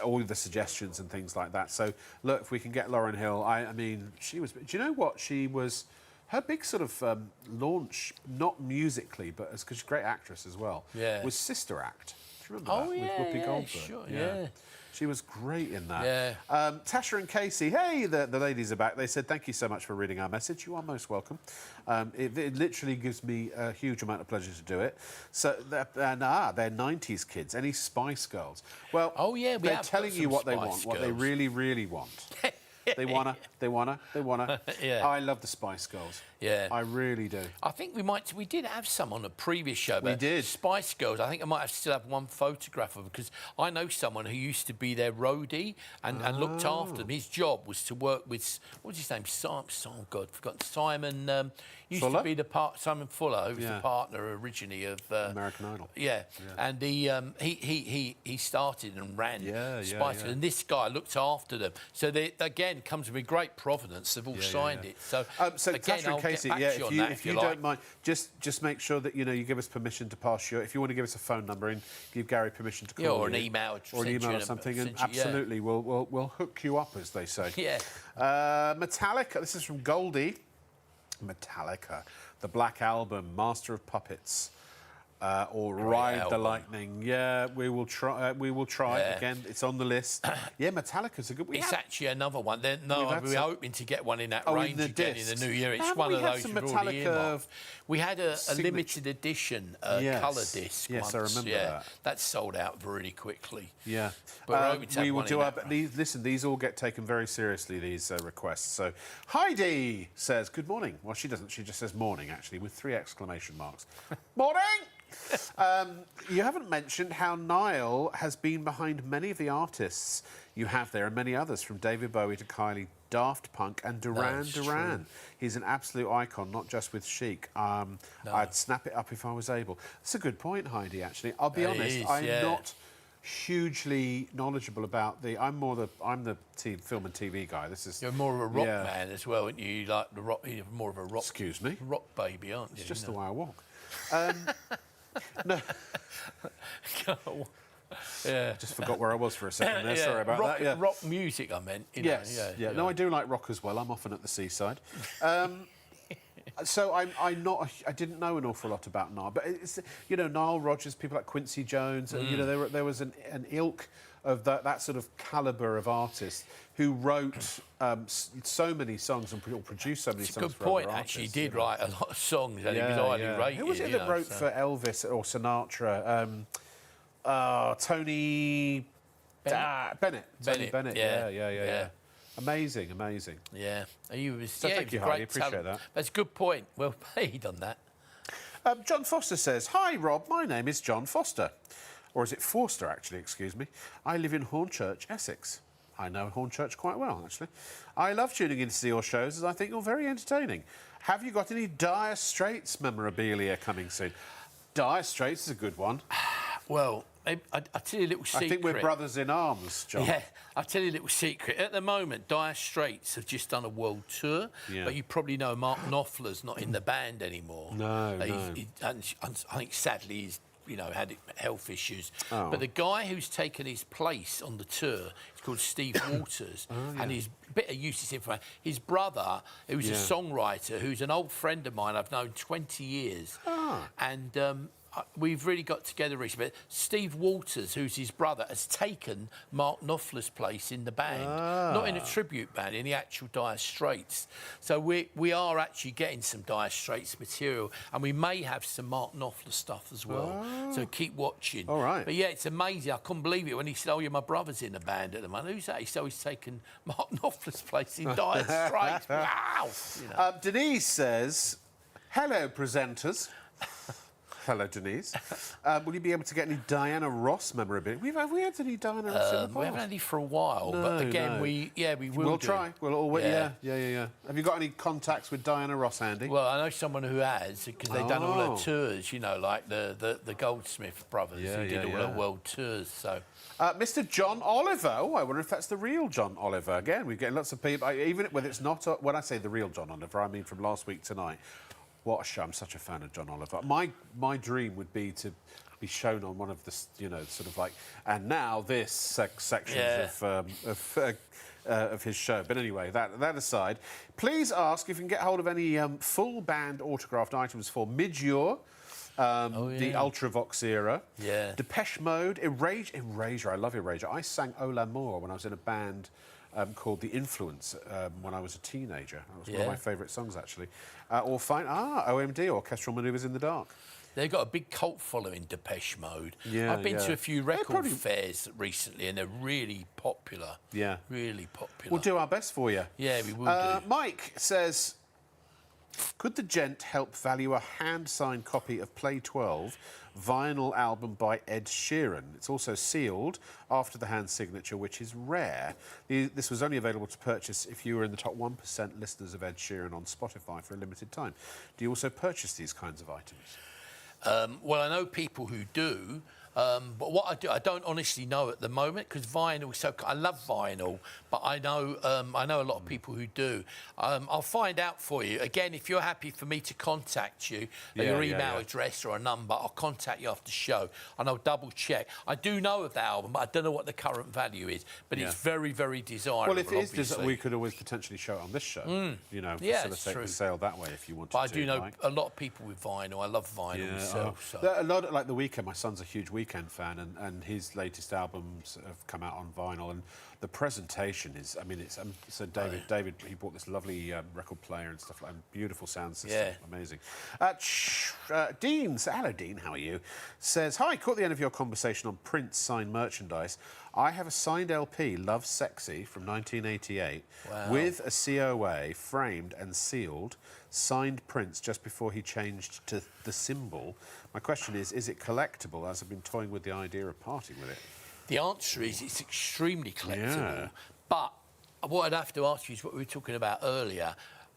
all the suggestions and things like that. So, look, if we can get Lauryn Hill, I mean, she was... Do you know what? She was... Her big sort of launch, not musically, but because she's a great actress as well, was Sister Act. Do you remember that? With Whoopi Goldberg. Sure, yeah. She was great in that. Yeah. Tasha and Casey, hey, the ladies are back. They said, thank you so much for reading our message. You are most welcome. It literally gives me a huge amount of pleasure to do it. So, they're 90s kids. Any Spice Girls? Well, they're telling you what they want, what they really, really want. They wanna. Yeah. I love the Spice Girls. Yeah. I really do. I think we did have some on a previous show. We did. Spice Girls. I think I might still have one photograph of them, because I know someone who used to be their roadie and looked after them. His job was to work with, what's his name? Forgotten. Simon. Used Fuller? to be Simon Fuller, who was the partner originally of American Idol. Yeah. And he started and ran Spice Girls, and this guy looked after them. So they again comes with great provenance. They've all signed it. So again, Tasha and Casey, if you don't mind, just make sure that you give us permission to pass if you want to give us a phone number and give Gary permission to call or an email, or something, and absolutely we'll hook you up, as they say. Yeah. Metallica. This is from Goldie. Metallica, the Black Album, Master of Puppets. Or Ride the Lightning. Yeah, we will try. Again. It's on the list. Yeah, Metallica's a good. It's actually another one. We're hoping to get one in that range again in the new year. It's one of those we've already earmarked. We had a limited edition colour disc. Yes, I remember that. That sold out really quickly. Yeah, but we will do our. Listen, these all get taken very seriously. These requests. So Heidi says, "Good morning." Well, she doesn't. She just says "morning," actually, with 3 exclamation marks. Morning. You haven't mentioned how Niall has been behind many of the artists you have there, and many others, from David Bowie to Kylie, Daft Punk and Duran Duran. He's an absolute icon, not just with Chic. I'd snap it up if I was able. That's a good point, Heidi, actually. I'll be honest, I'm not hugely knowledgeable about I'm the film and TV guy. You're more of a rock man as well, aren't you? You like the rock. You're more of a rock. Excuse me. Rock baby, aren't you? It's just the way I walk. No. Yeah. I just forgot where I was for a second there. Sorry about that. Yeah. Rock music, I meant. Yes. No, I do like rock as well. I'm often at the seaside. So I didn't know an awful lot about Nile, but it's Nile Rodgers, people like Quincy Jones. There was an ilk of that sort of calibre of artist who wrote so many songs and produced so many songs. It's a good point, actually. He did write a lot of songs and he was highly rated. Who was it that wrote for Elvis or Sinatra? Tony Bennett. Tony Bennett. Yeah. Amazing. Yeah. Thank you, Hardy. Appreciate that. That's a good point. Well played on that. John Foster says, "Hi, Rob. My name is John Foster. Or is it Forster, actually, excuse me. I live in Hornchurch, Essex." I know Hornchurch quite well, actually. I love tuning in to see your shows, as I think you're very entertaining. Have you got any Dire Straits memorabilia coming soon? Dire Straits is a good one. Well, I'll tell you a little secret. I think we're brothers in arms, John. Yeah, I'll tell you a little secret. At the moment, Dire Straits have just done a world tour, but you probably know Mark Knopfler's not in the band anymore. No. I think sadly he's had health issues. Oh. But the guy who's taken his place on the tour is called Steve Waters, and he's a bit of useless information. His brother, who's a songwriter, who's an old friend of mine, I've known 20 years, and we've really got together recently. But Steve Waters, who's his brother, has taken Mark Knopfler's place in the band. Not in a tribute band, in the actual Dire Straits. So we are actually getting some Dire Straits material, and we may have some Mark Knopfler stuff as well. So keep watching. All right. But yeah, it's amazing. I couldn't believe it when he said, "Oh, yeah, my brother's in the band at the moment." Who's that? He said, he's taken Mark Knopfler's place in Dire Straits. Wow. Denise says, "Hello, presenters." Hello, Denise. Will you be able to get any Diana Ross memorabilia? Have we had any Diana Ross in the past? We haven't had any for a while, but again, we will. We'll try. We'll always, yeah. Have you got any contacts with Diana Ross, Andy? Well, I know someone who has, because they've done all her tours, like the Goldsmith brothers who did all her world tours. So, Mr. John Oliver. Oh, I wonder if that's the real John Oliver. Again, we're getting lots of people. Even when it's not, when I say the real John Oliver, I mean from last week tonight. What a show! I'm such a fan of John Oliver. My dream would be to be shown on one of the, sort of like, and now this sections of his show. But anyway, that aside, please ask if you can get hold of any full band autographed items for Midure. The Ultravox era. Yeah. Depeche Mode, Erasure. I love Erasure. I sang Au l'Amour when I was in a band called The Influence when I was a teenager. That was one of my favourite songs, actually. Or OMD, Orchestral Manoeuvres in the Dark. They've got a big cult following, Depeche Mode. I've been to a few record fairs recently, and they're really popular. Yeah. Really popular. We'll do our best for you. Yeah, we will do. Mike says, could the gent help value a hand-signed copy of Play 12 vinyl album by Ed Sheeran? It's also sealed after the hand signature, which is rare. This was only available to purchase if you were in the top 1% listeners of Ed Sheeran on Spotify for a limited time. Do you also purchase these kinds of items? Well, I know people who do. But what I don't honestly know at the moment, because vinyl is so... I love vinyl, but I know a lot of people who do. I'll find out for you. Again, if you're happy for me to contact you, your email address or a number, I'll contact you after the show, and I'll double-check. I do know of the album, but I don't know what the current value is, but it's very, very desirable, well, if it is, we could always potentially show it on this show, facilitate the sale that way if you wanted to. But I do know a lot of people with vinyl. I love vinyl myself. So. A lot, like The Weeknd. My son's a huge Weeknd fan, and his latest albums have come out on vinyl, and the presentation is, it's so David, he bought this lovely record player and stuff like that, beautiful sound system, amazing. Dean, hello Dean, how are you? Says, hi, caught the end of your conversation on Prince signed merchandise. I have a signed LP, Love Sexy, from 1988, with a COA, framed and sealed, signed Prince just before he changed to The Symbol. My question is it collectible, as I've been toying with the idea of parting with it? The answer is it's extremely collectible. But what I'd have to ask you is what we were talking about earlier.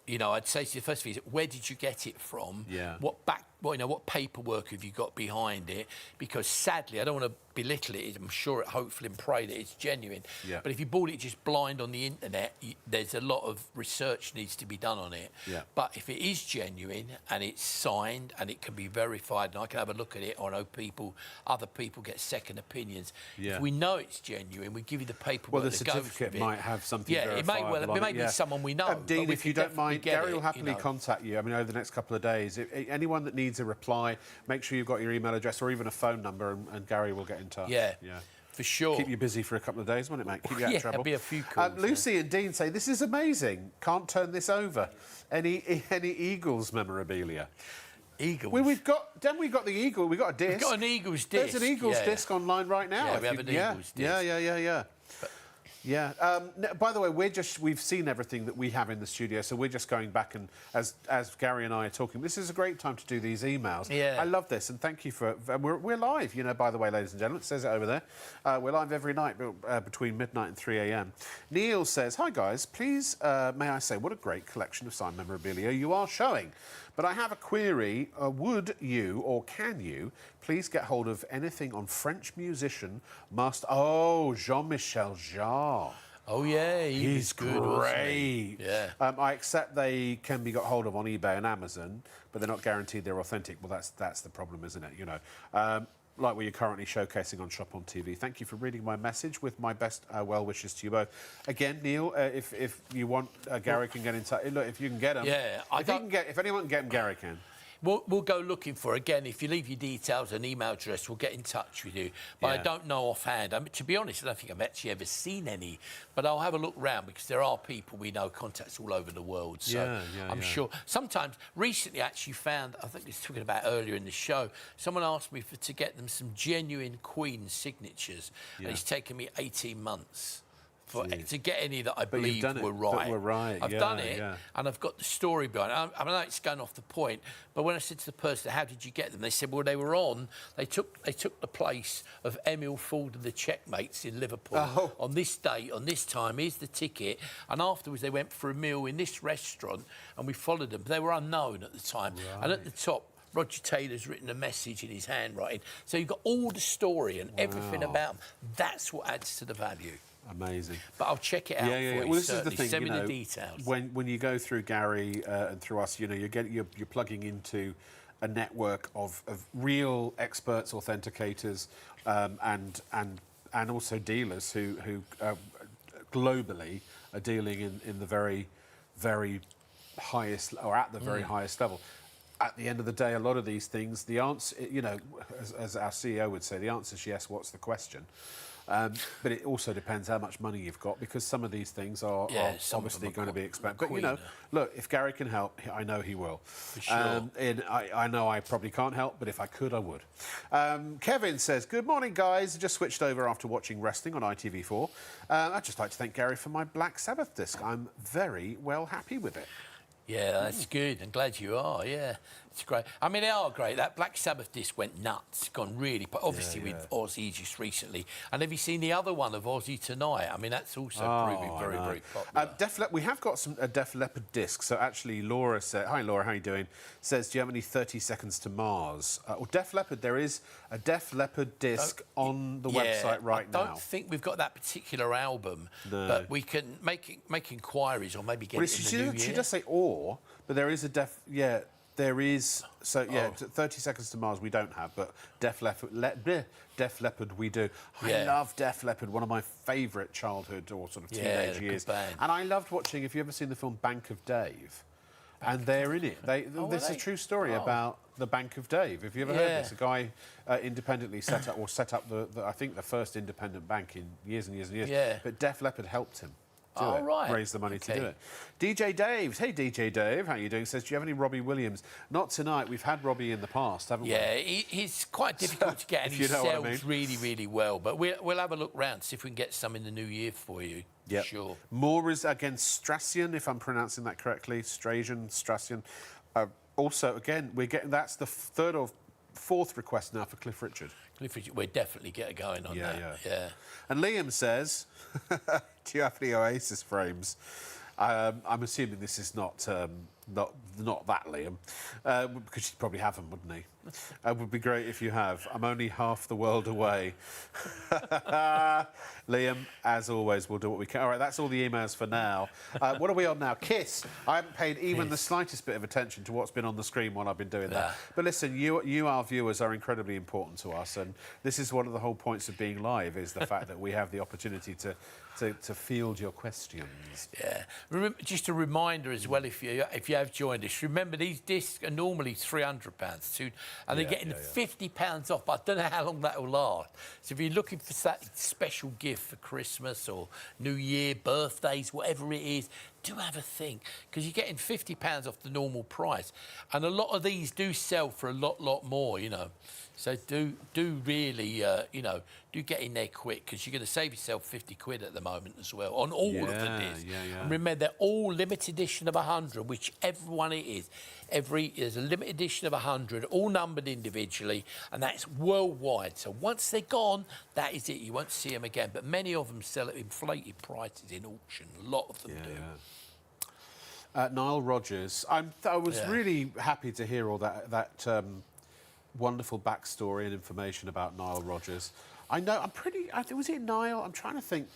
I'd say to you, the first thing is, where did you get it from? What paperwork have you got behind it? Because sadly, I don't want to belittle it. I'm sure, hopefully and pray that it's genuine. Yeah. But if you bought it just blind on the internet, there's a lot of research needs to be done on it. Yeah. But if it is genuine and it's signed and it can be verified, and I can have a look at it, or I know other people get second opinions. Yeah. If we know it's genuine, we give you the paperwork. Well, the certificate might have something verifiable. It may be someone we know. Dean, if you don't mind, Gary will happily contact you. Over the next couple of days. Anyone that needs a reply, make sure you've got your email address or even a phone number, and Gary will get in touch. Yeah, for sure. Keep you busy for a couple of days, won't it, mate? Keep you out of trouble. There'll be a few calls. Lucy and Dean say, this is amazing. Can't turn this over. Any Eagles memorabilia? Eagles? Well, we've got the Eagle. We've got a disc. We've got an Eagles disc. There's an Eagles disc online right now. Yeah, we have an Eagles disc. Yeah. Yeah. By the way, we've seen everything that we have in the studio, so we're just going back and as Gary and I are talking, this is a great time to do these emails. Yeah. I love this, and thank you for. We're live, by the way, ladies and gentlemen. It says it over there. We're live every night between midnight and 3 a.m. Neil says, "Hi guys, please may I say what a great collection of signed memorabilia you are showing. But I have a query. Would you or can you please get hold of anything on French musician master? Oh, Jean-Michel Jarre. Oh yeah, He's good, great. wasn't he? Yeah. I accept they can be got hold of on eBay and Amazon, but they're not guaranteed they're authentic. Well, that's the problem, isn't it? Like what you're currently showcasing on Shop on TV. Thank you for reading my message with my best well wishes to you both. Again, Neil, if you want, Gary can get in touch. Look, if you can get them. Yeah, if anyone can get them, Gary can. We'll go looking for, again, if you leave your details and email address, we'll get in touch with you. But I don't know offhand. To be honest, I don't think I've actually ever seen any. But I'll have a look round because there are people we know, contacts all over the world. So I'm sure. Sometimes, recently I actually found, I think we were talking about earlier in the show, someone asked me to get them some genuine Queen signatures. And it's taken me 18 months. To get any that I believe were right. I've done it, and I've got the story behind it. I know it's going off the point, but when I said to the person, how did you get them? They said, well, they were on. They took the place of Emil Ford and the Checkmates in Liverpool on this date, on this time. Here's the ticket. And afterwards, they went for a meal in this restaurant, and we followed them. They were unknown at the time. Right. And at the top, Roger Taylor's written a message in his handwriting. So you've got all the story and everything about them. That's what adds to the value. Amazing. But I'll check it out for you. Well, this is the thing. Send me the details. When you go through Gary and through us, you're plugging into a network of real experts, authenticators, and also dealers who globally are dealing in the very, very highest or at the very highest level. At the end of the day, a lot of these things, the answer, as our CEO would say, the answer is yes. What's the question? But it also depends how much money you've got, because some of these things are obviously going to be expensive. But, look, if Gary can help, I know he will. For sure. I know I probably can't help, but if I could, I would. Kevin says, good morning, guys. Just switched over after watching wrestling on ITV4. I'd just like to thank Gary for my Black Sabbath disc. I'm very well happy with it. Yeah, that's good. I'm glad you are, yeah. It's great. I mean, they are great. That Black Sabbath disc went nuts, gone really... Obviously, with Ozzy just recently. And have you seen the other one of Ozzy Tonight? I mean, that's also proving very, very popular. We have got a Def Leppard disc. So, actually, Laura said... Hi, Laura, how are you doing? Says, do you have any 30 Seconds to Mars? Or Def Leppard, there is a Def Leppard disc on the website right now. I don't think we've got that particular album, but we can make inquiries or maybe get it in the new year. She does say or, but there is a Def... Yeah, there is... So, 30 Seconds to Mars we don't have, but Def Leppard we do. I love Def Leppard, one of my favourite childhood or sort of teenage years. And I loved watching, if you've ever seen the film Bank of Dave, and they're in it. This is a true story about the Bank of Dave. Have you ever heard this? A guy independently set up the I think the first independent bank in years and years and years. Yeah. But Def Leppard helped him. Raise the money to do it. DJ Dave, hey DJ Dave, how you doing? Says, do you have any Robbie Williams? Not tonight. We've had Robbie in the past, haven't we? Yeah, he's quite difficult to get, and he sells really, really well. But we'll have a look round, see if we can get some in the new year for you. Yeah, sure. More is against Strassian, if I'm pronouncing that correctly. Strassian. Also, again, that's the third or fourth request now for Cliff Richard. Cliff Richard, we'll definitely get going on that. Yeah. And Liam says, do you have any Oasis frames? I'm assuming this is not that Liam, because he'd probably have them, wouldn't he? It would be great if you have. I'm only half the world away. Liam, as always, we'll do what we can. All right, that's all the emails for now. What are we on now? Kiss. I haven't paid even the slightest bit of attention to what's been on the screen while I've been doing that. But listen, you, our viewers, are incredibly important to us, and this is one of the whole points of being live, is the fact that we have the opportunity to field your questions. Yeah. Just a reminder as well, if you have joined us, remember these discs are normally £300, and they're getting £50 off. But I don't know how long that will last. So if you're looking for that special gift for Christmas or New Year, birthdays, whatever it is, do have a think, because you're getting £50 off the normal price, and a lot of these do sell for a lot more, you know. So do really, you know, do get in there quick, because you're going to save yourself 50 quid at the moment as well on all of the discs. And remember, they're all limited edition of 100, whichever one it is. There's a limited edition of 100, all numbered individually, and that's worldwide. So once they're gone, that is it. You won't see them again. But many of them sell at inflated prices in auction. A lot of them do. Nile Rodgers. I was really happy to hear all that wonderful backstory and information about Nile Rodgers. I know. Was it Nile? I'm trying to think.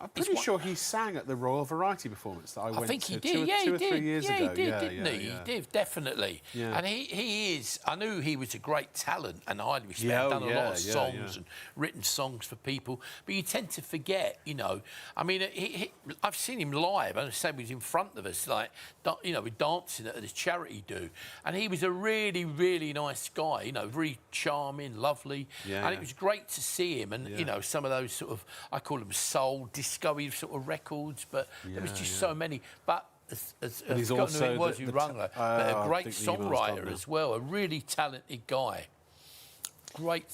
I'm pretty sure he sang at the Royal Variety Performance that I went to. I think he did. Two or 3 years ago. He did, didn't he? He did, definitely. Yeah. And he is. I knew he was a great talent and highly respected. Done a lot of songs and written songs for people. But you tend to forget, you know. I mean, I've seen him live. I say he was in front of us, like, you know, we're dancing at this charity do. And he was a really, really nice guy. You know, very charming, lovely. And it was great to see him. And you know, some of those sort of, I call them soul disco sort of records, but there was just so many. But he's also but a great songwriter as well, a really talented guy. Great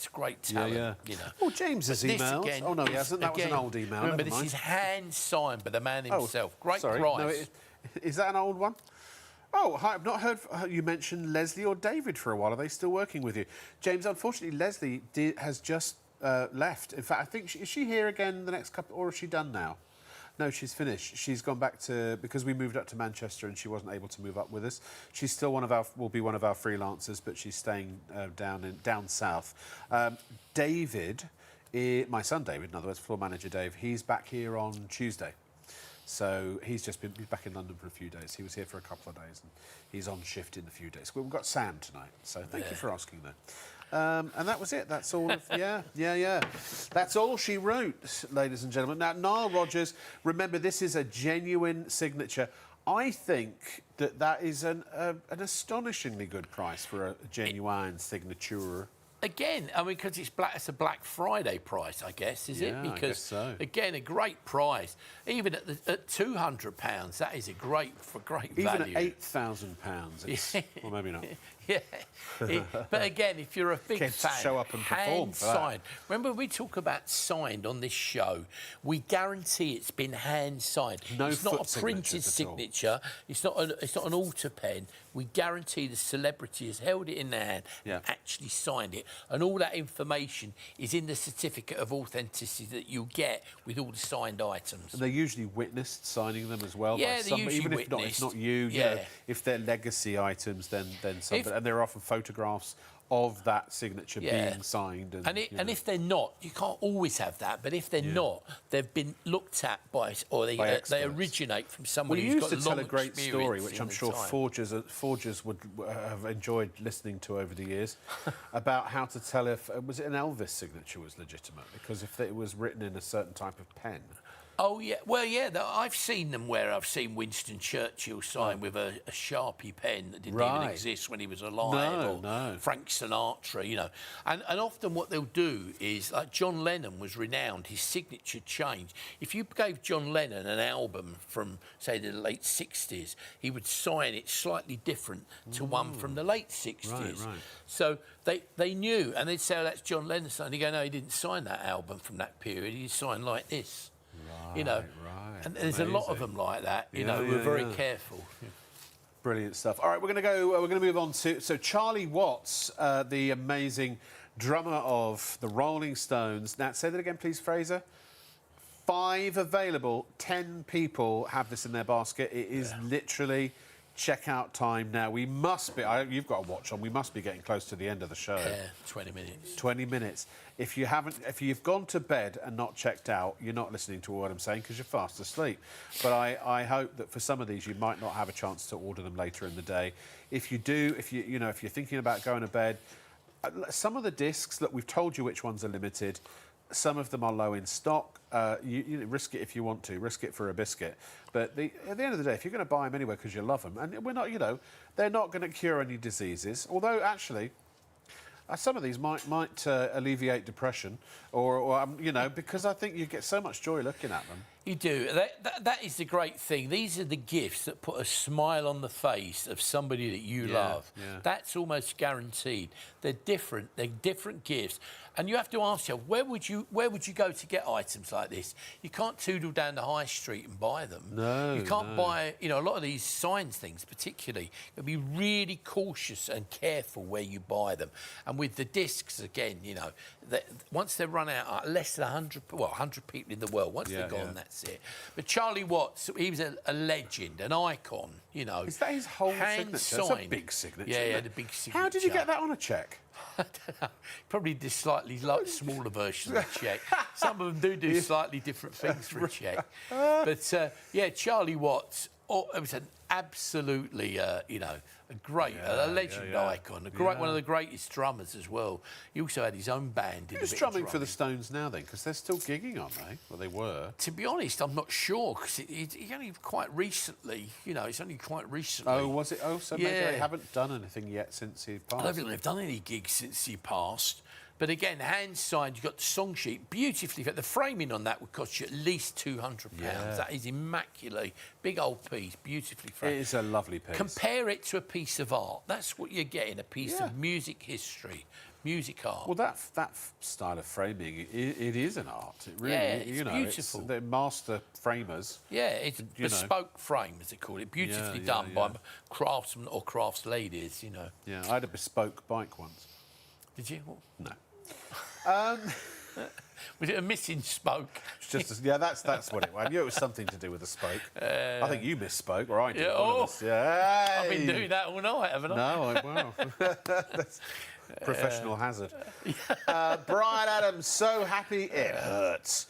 talent, you know. Oh, James has emailed. Oh, no, he hasn't. That was an old email. Remember, this is hand-signed by the man himself. Great price. No, is that an old one? Oh, hi, I've not heard you mention Leslie or David for a while. Are they still working with you? James, unfortunately, Leslie has just left. In fact, I think is she here again the next couple, or is she done now? No, she's finished. She's gone back because we moved up to Manchester and she wasn't able to move up with us. She's still will be one of our freelancers, but she's staying down south. David, my son David, in other words, floor manager Dave, he's back here on Tuesday. So he's back in London for a few days. He was here for a couple of days and he's on shift in a few days. We've got Sam tonight, so thank you for asking that. And that was it. That's all. That's all she wrote, ladies and gentlemen. Now, Nile Rodgers, remember, this is a genuine signature. I think that is an astonishingly good price for a genuine signature. Again, I mean, because it's a Black Friday price, I guess, is it? Because, I guess so. Again, a great price. Even at £200, that is a great value. Even at £8,000, well, maybe not. But again, if you're a big fan, show up and perform for that. Signed. Remember, we talk about signed on this show. We guarantee it's been hand signed. It's not a printed signature. It's not an altar pen. We guarantee the celebrity has held it in their hand and actually signed it. And all that information is in the certificate of authenticity that you get with all the signed items. And they're usually witnessed signing them as well. Yeah, they're usually even witnessed. if it's not you, you know, if they're legacy items, then somebody, and there are often photographs of that signature being signed. And if they're not, you can't always have that, but if they're not, they've been looked at by they originate from somebody who's got long experience. You used to tell a great story, which I'm sure forgers would have enjoyed listening to over the years, about how to tell if was it an Elvis signature was legitimate, because if it was written in a certain type of pen. Oh, yeah. Well, yeah, I've seen them where I've seen Winston Churchill sign with a Sharpie pen that didn't even exist when he was alive. No. Frank Sinatra, you know. And often what they'll do is, like John Lennon was renowned, his signature changed. If you gave John Lennon an album from, say, the late 60s, he would sign it slightly different to one from the late 60s. Right. So they knew, and they'd say, oh, that's John Lennon. And they go, no, he didn't sign that album from that period. He signed like this. You know, and there's a lot of them like that. You know, we're very careful. Brilliant stuff. All right, we're going to go. We're going to move on to Charlie Watts, the amazing drummer of the Rolling Stones. Now, say that again, please, Fraser. 5 available. 10 people have this in their basket. It is literally checkout time now. We must be. You've got a watch on. We must be getting close to the end of the show. Yeah, 20 minutes. 20 minutes. If you've gone to bed and not checked out, you're not listening to what I'm saying because you're fast asleep. But I hope that for some of these you might not have a chance to order them later in the day. If you do, if you're thinking about going to bed, some of the discs, look, we've told you which ones are limited. Some of them are low in stock. You risk it if you want to. Risk it for a biscuit. But at the end of the day, if you're going to buy them anyway because you love them, and we're not, they're not going to cure any diseases. Although actually, some of these might alleviate depression, or because I think you get so much joy looking at them. You do. That is the great thing. These are the gifts that put a smile on the face of somebody that you love. Yeah. That's almost guaranteed. They're different. They're different gifts. And you have to ask yourself, where would you go to get items like this? You can't toodle down the high street and buy them. No, you can't buy, you know, a lot of these signs things particularly. You'll be really cautious and careful where you buy them. And with the discs, again, you know, once they're run out, less than 100 people in the world, once they're gone, that's it. But Charlie Watts, he was a legend, an icon, you know. Is that his whole signature? It's a big signature. Yeah, the big signature. How did you get that on a cheque? I don't know. Probably did slightly smaller version of a cheque. Some of them do slightly different things for a cheque. But, yeah, Charlie Watts, it was an absolutely, you know, a great, a legend icon, one of the greatest drummers as well. He also had his own band. Who's drumming for the Stones now, then? Because they're still gigging, aren't they? Well, they were. To be honest, I'm not sure, because he only quite recently, you know, it's only quite recently. Oh, was it? Oh, so maybe they haven't done anything yet since he passed. I don't think they've done any gigs since he passed. But again, hand signed, you've got the song sheet beautifully. The framing on that would cost you at least £200. Yeah. That is immaculate. Big old piece, beautifully framed. It is a lovely piece. Compare it to a piece of art. That's what you're getting, a piece of music history, music art. Well, that style of framing, it is an art. It really, it's beautiful. It's the master framers. Yeah, it's bespoke frame, as they call it, beautifully done by craftsmen or crafts ladies, you know. Yeah, I had a bespoke bike once. Did you? No. Was it a missing spoke? It's just that's what it was. I knew it was something to do with a spoke. I think you misspoke, or I did. I've been doing that all night, haven't I? No, wow. That's professional hazard. Brian Adams, so happy it hurts.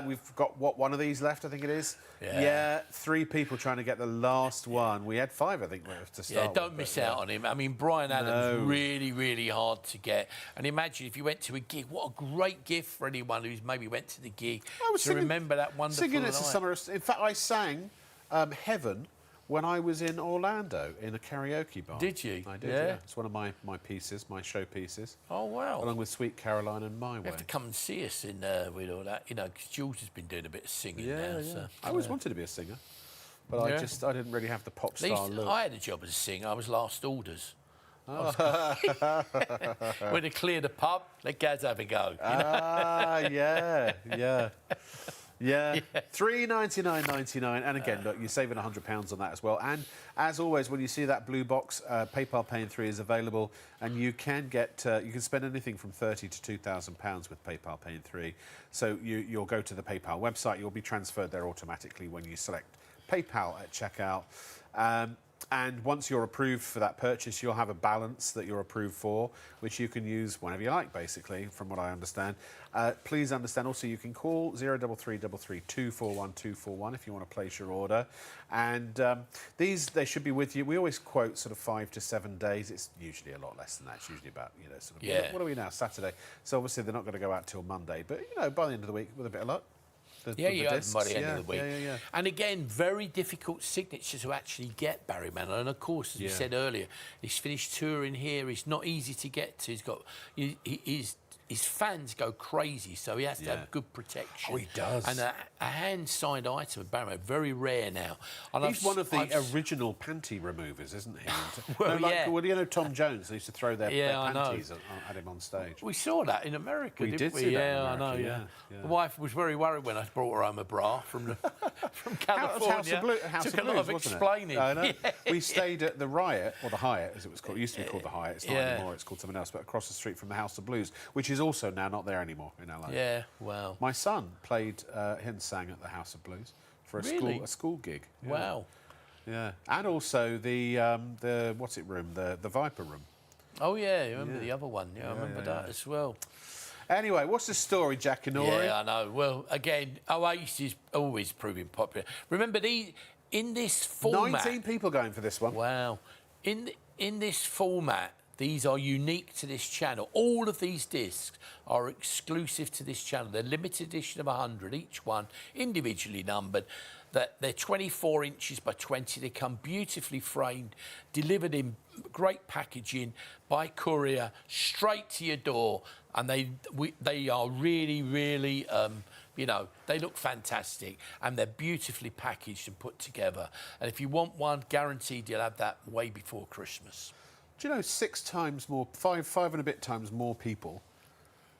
We've got, one of these left, I think it is? Yeah, 3 people trying to get the last one. We had 5, I think, to start with. Don't miss out on him. I mean, Brian Adams, really, really hard to get. And imagine if you went to a gig, what a great gift for anyone who's maybe went to the gig remember that wonderful singing night. It's a Summer. In fact, I sang Heaven when I was in Orlando in a karaoke bar. Did you? I did, yeah. It's one of my pieces, my show pieces. Oh, wow. Along with Sweet Caroline and My Way. You have to come and see us with all that, you know, because Jules has been doing a bit of singing now. So. I always wanted to be a singer, but I didn't really have the pop star look. I had a job as a singer. I was last orders. When they clear the pub, let Gazza have a go. Yeah, $3.99.99, and again, look, you're saving £100 on that as well. And as always, when you see that blue box, PayPal Pay in 3 is available, and you can get you can spend anything from £30 to £2,000 with PayPal Pay in 3. So you'll go to the PayPal website, you'll be transferred there automatically when you select PayPal at checkout. And once you're approved for that purchase, you'll have a balance that you're approved for, which you can use whenever you like, basically, from what I understand. Please understand also you can call 03333 241 241 if you want to place your order. And they should be with you. We always quote sort of 5 to 7 days. It's usually a lot less than that. It's usually about, you know, sort of, what are we now, Saturday? So obviously they're not going to go out till Monday. But, you know, by the end of the week, with a bit of luck. You have by the end of the week. Yeah. And again, very difficult signatures to actually get, Barry Manilow. And of course, as we said earlier, he's finished touring here. It's not easy to get to. He's got his fans go crazy, so he has to have good protection. Oh, he does. And a hand-signed item of Barry, very rare now. And he's one of the original panty removers, isn't he? Well, well, you know Tom Jones, they used to throw their panties at him on stage. We saw that in America, didn't we? Did see that in America, I know, yeah. The wife was very worried when I brought her home a bra from California. House of Took a lot of explaining. I know. We stayed at the Riot, or the Hyatt, as it was called. It used to be called the Hyatt. It's not anymore. It's called something else. But across the street from the House of Blues, which is also now not there anymore in LA. Yeah, wow. My son played and sang at the House of Blues for a school gig. Yeah. Wow. Yeah, and also the room, the Viper room. Oh yeah, you remember the other one? Yeah, I remember that as well. Anyway, what's the story, Jack and Ori? Yeah, I know. Well, again, Oasis is always proving popular. Remember, in this format... 19 people going for this one. Wow. In this format, these are unique to this channel. All of these discs are exclusive to this channel. They're limited edition of 100, each one individually numbered. They're 24 inches by 20. They come beautifully framed, delivered in great packaging by courier, straight to your door. And they are really, really You know, they look fantastic and they're beautifully packaged and put together. And if you want one, guaranteed you'll have that way before Christmas. Do you know 6 times more, five and a bit times more people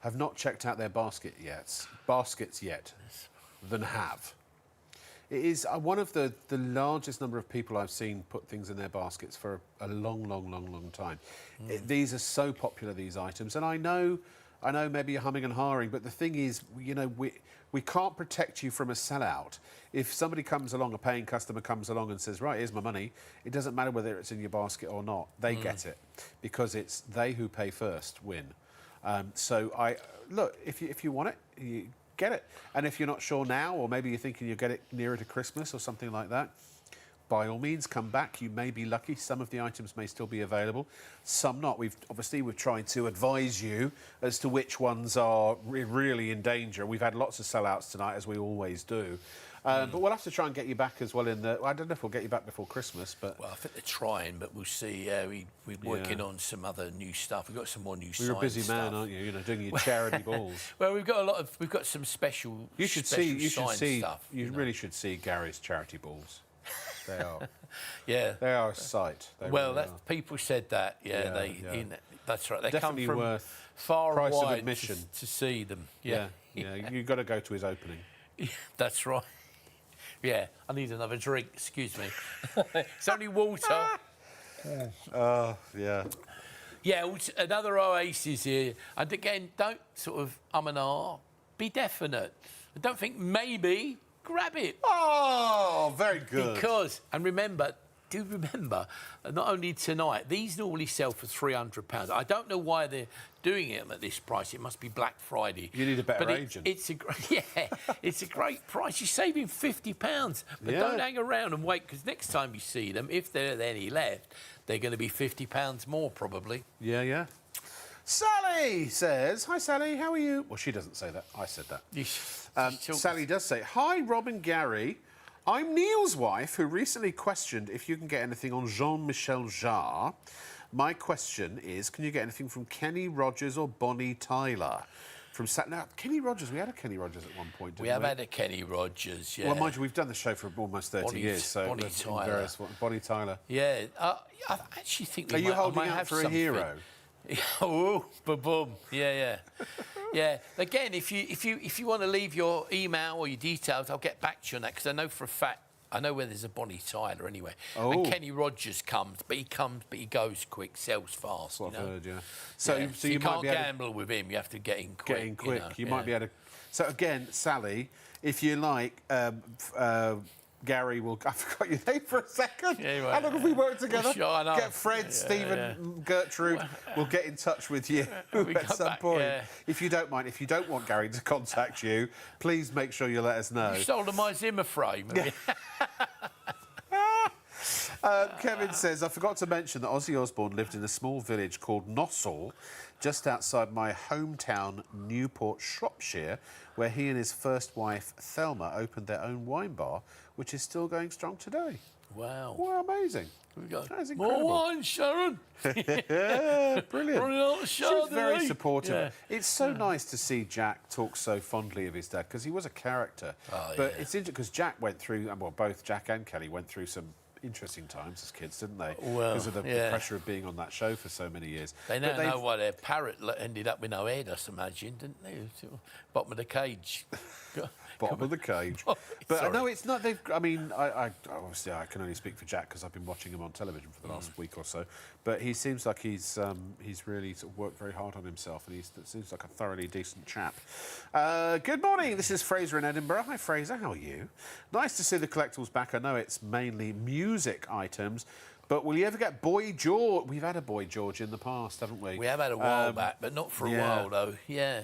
have not checked out their baskets yet than have? It is one of the largest number of people I've seen put things in their baskets for a long time. These are so popular, these items, and I know maybe you're humming and hawing, but the thing is, you know, we can't protect you from a sellout. If somebody comes along, a paying customer comes along and says, right, here's my money, it doesn't matter whether it's in your basket or not, they get it, because it's they who pay first win. So look, if you want it, you get it. And if you're not sure now, or maybe you're thinking you'll get it nearer to Christmas or something like that, by all means, come back. You may be lucky. Some of the items may still be available, some not. We've tried to advise you as to which ones are really in danger. We've had lots of sellouts tonight, as we always do. But we'll have to try and get you back as well I don't know if we'll get you back before Christmas, but... Well, I think they're trying, but we'll see. We're working on some other new stuff. We've got some more new You're a busy man, aren't you? You know, doing your charity balls. Well, we've got some special stuff. You really should see Gary's charity balls. They are. Yeah. They are a sight. People said that. Yeah, that's right. They definitely come from worth far price and of wide admission to see them. Yeah. You've got to go to his opening. That's right. Yeah, I need another drink. Excuse me. It's only water. Yeah. Yeah, another Oasis here. And again, don't sort of and ah. Be definite. I don't think maybe. Grab it. Oh, very good. Because, and remember, not only tonight, these normally sell for £300. I don't know why they're doing it at this price. It must be Black Friday. You need a better agent. It's a great price. You're saving £50. But don't hang around and wait, because next time you see them, if there are any left, they're going to be £50 more, probably. Yeah. Sally says, hi, Sally, how are you? Well, she doesn't say that. I said that. Sally does say, hi, Rob and Gary. I'm Neil's wife, who recently questioned if you can get anything on Jean-Michel Jarre. My question is, can you get anything from Kenny Rogers or Bonnie Tyler? Now, Kenny Rogers, we had a Kenny Rogers at one point, didn't we? We have had a Kenny Rogers, yeah. Well, mind you, we've done the show for almost 30 years. So Bonnie Tyler. Bonnie Tyler. Yeah, I actually think Are you holding out for a hero? Oh, ba-boom. Yeah. Again, if you want to leave your email or your details, I'll get back to you on that, because I know for a fact, I know where there's a Bonnie Tyler anyway. Oh. And Kenny Rogers comes, but he goes quick, sells fast. That's what I've heard, yeah. So you might can't be able to gamble with him. You have to get in quick. Get in quick. You might be able to... So, again, Sally, if you like... Gary will... I forgot your name for a second. Yeah, how long have we worked together? Sure, I know. Get Fred, Stephen, Gertrude. We'll get in touch with you at some point. Yeah. If you don't mind, if you don't want Gary to contact you, please make sure you let us know. You stole my Zimmer frame. Kevin says, I forgot to mention that Ozzy Osbourne lived in a small village called Nossal, just outside my hometown, Newport, Shropshire, where he and his first wife, Thelma, opened their own wine bar, which is still going strong today. Wow. Well, amazing. Here we go. That is incredible. More wine, Sharon. Yeah, brilliant. She's very supportive. Yeah. It's so nice to see Jack talk so fondly of his dad, because he was a character. But it's interesting, because Jack went through, well, both Jack and Kelly went through some interesting times as kids, didn't they? Well, because of the pressure of being on that show for so many years. They now know why their parrot ended up with no head, I imagine, didn't they? Bottom of the cage. Bottom of the cage. But no, it's not. I mean, I obviously I can only speak for Jack because I've been watching him on television for the last week or so. But he seems like he's really sort of worked very hard on himself, and he seems like a thoroughly decent chap. Good morning. This is Fraser in Edinburgh. Hi, Fraser. How are you? Nice to see the collectibles back. I know it's mainly music items. But will you ever get Boy George? We've had a Boy George in the past, haven't we? We have had a while back, but not for a while, though. Yeah.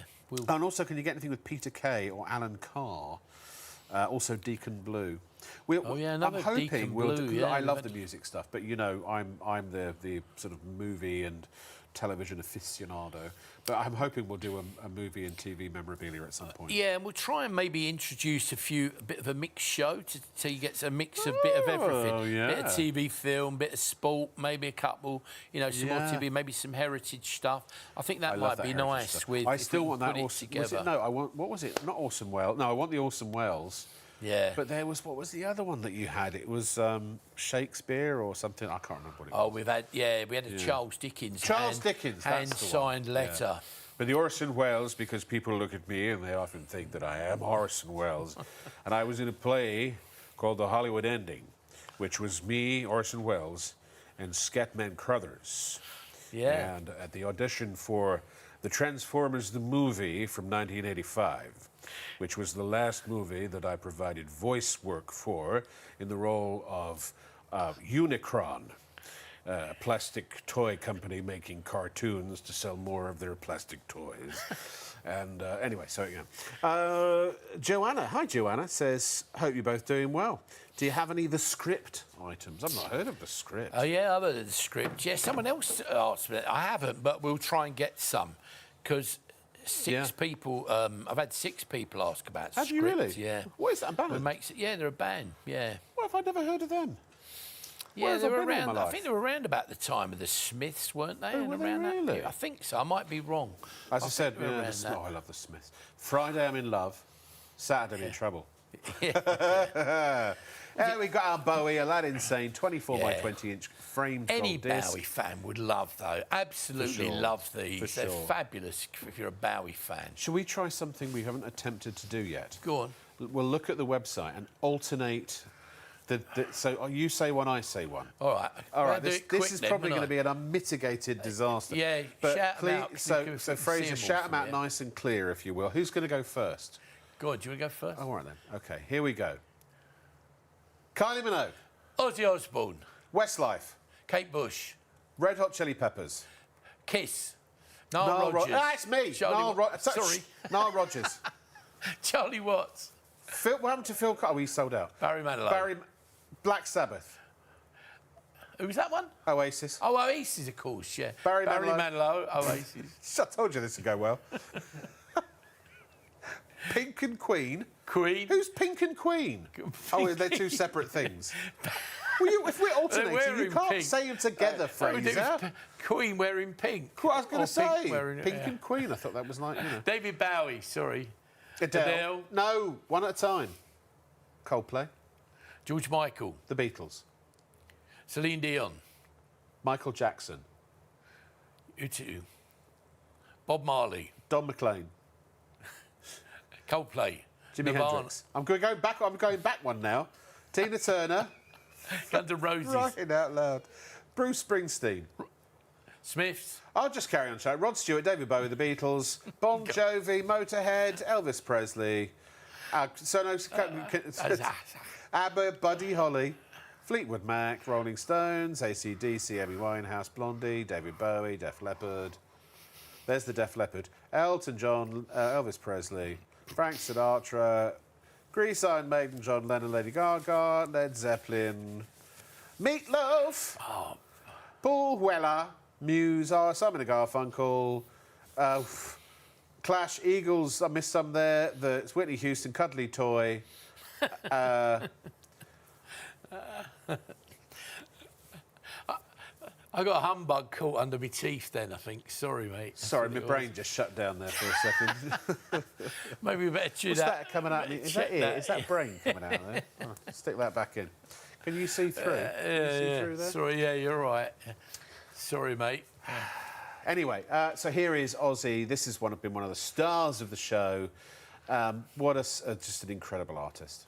And also, can you get anything with Peter Kay or Alan Carr? Also, Deacon Blue. Another I'm hoping Deacon we'll. Blue, I love the music stuff, but you know, I'm the sort of movie and television aficionado. But I'm hoping we'll do a movie and TV memorabilia at some point. Yeah, and we'll try and maybe introduce a bit of a mixed show so you get a mix of bit of everything. Yeah. Bit of TV, film, bit of sport, maybe a couple, some more TV, maybe some heritage stuff. I think that might be nice. Stuff. With I still want that put it awesome. together. What was it? Not Orson Welles. No, I want the Orson Welles. Yeah. But there was, what was the other one that you had? It was Shakespeare or something. I can't remember what it was. Oh, we had a Charles Dickens. Hand-signed letter. Yeah. But the Orson Welles, because people look at me and they often think that I am Orson Welles. And I was in a play called The Hollywood Ending, which was me, Orson Welles, and Scatman Crothers. Yeah. And at the audition for The Transformers the movie from 1985, which was the last movie that I provided voice work for in the role of Unicron, a plastic toy company making cartoons to sell more of their plastic toys. And anyway, so yeah. Joanna, hi Joanna, says, hope you're both doing well. Do you have any of the script items? I've not heard of the script. Oh, yeah, I've heard of the script. Yeah, someone else asked me that. I haven't, but we'll try and get some. Because six people, I've had 6 people ask about script. Have you really? Yeah. What is that, a band? Yeah, they're a band, yeah. Well, have I never heard of them? Yeah, they were around. I think they were around about the time of the Smiths, weren't they? Oh, were they around that really? period. I think so. I might be wrong. As I said, I I love the Smiths. Friday, I'm in love. Saturday, I'm in trouble. Yeah, we got our Bowie, a lad insane, 24 by 20 inch framed Any gold disc. Bowie fan would love, though. Absolutely love these. They're fabulous if you're a Bowie fan. Shall we try something we haven't attempted to do yet? Go on. We'll look at the website and alternate. So you say one, I say one. All right. All right. This is probably going to be an unmitigated disaster. Yeah. But shout please, them out. so Fraser, shout them out nice and clear, if you will. Who's going to go first? Go on. Do you want to go first? Oh, all right then. Okay. Here we go. Kylie Minogue. Ozzy Osbourne. Westlife. Kate Bush. Red Hot Chili Peppers. Kiss. Nile Rodgers. That's me. Sorry. Nile Rodgers. Charlie Watts. What happened to Phil? Oh, he's sold out. Barry Manilow. Black Sabbath. Who was that one? Oasis. Oh, Oasis, of course, yeah. Barry Manilow, Oasis. I told you this would go well. Pink and Queen. Queen. Who's Pink and Queen? Oh, they're two separate things. Well, if we're alternating, you can't say them together, Fraser. Queen wearing pink. I was going to say Pink yeah. and Queen. I thought that was like, David Bowie, sorry. Adele. No, one at a time. Coldplay. George Michael. The Beatles. Celine Dion. Michael Jackson. U2. Bob Marley. Don McLean. Coldplay. Jimi Hendrix. I'm going back one now. Tina Turner. Guns N' Roses. Right out loud. Bruce Springsteen. Smiths. I'll just carry on shouting. Rod Stewart, David Bowie, The Beatles, Bon Jovi, Motorhead, Elvis Presley, ABBA, Buddy Holly, Fleetwood Mac, Rolling Stones, AC/DC, Amy Winehouse, Blondie, David Bowie, Def Leppard. There's the Def Leppard. Elton John, Elvis Presley, Frank Sinatra, Grease, Iron Maiden, John Lennon, Lady Gaga, Led Zeppelin, Meatloaf, Paul Weller, Muse, Simon and Garfunkel, Clash, Eagles, I missed some there, it's Whitney Houston, Cuddly Toy. I got a humbug caught under my teeth then, I think. Sorry, mate. Sorry, my brain just shut down there for a second. Maybe we better chew What's that coming out? Is that it? Is that brain coming out there? Oh, stick that back in. Can you see through? See through there? Sorry, yeah, you're right. Sorry, mate. Anyway, so here is Ozzy. This has been one of the stars of the show. Just an incredible artist.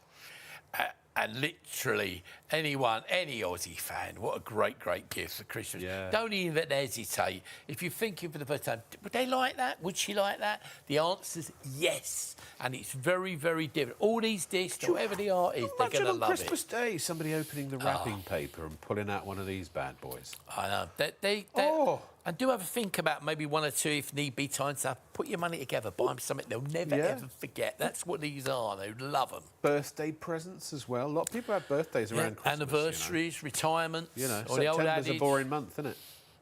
And literally, any Aussie fan, what a great, great gift for Christmas. Yeah. Don't even hesitate. If you're thinking for the first time, would they like that? Would she like that? The answer's yes. And it's very, very different. All these discs, whatever the art is, they're going to love it. On Christmas Day, somebody opening the wrapping paper and pulling out one of these bad boys. I know. And do have a think about maybe one or two, if need be, times to put your money together, buy them something they'll never, ever forget. That's what these are. They love them. Birthday presents as well. A lot of people have birthdays around Christmas. Anniversaries, retirements. September's a boring month, isn't it?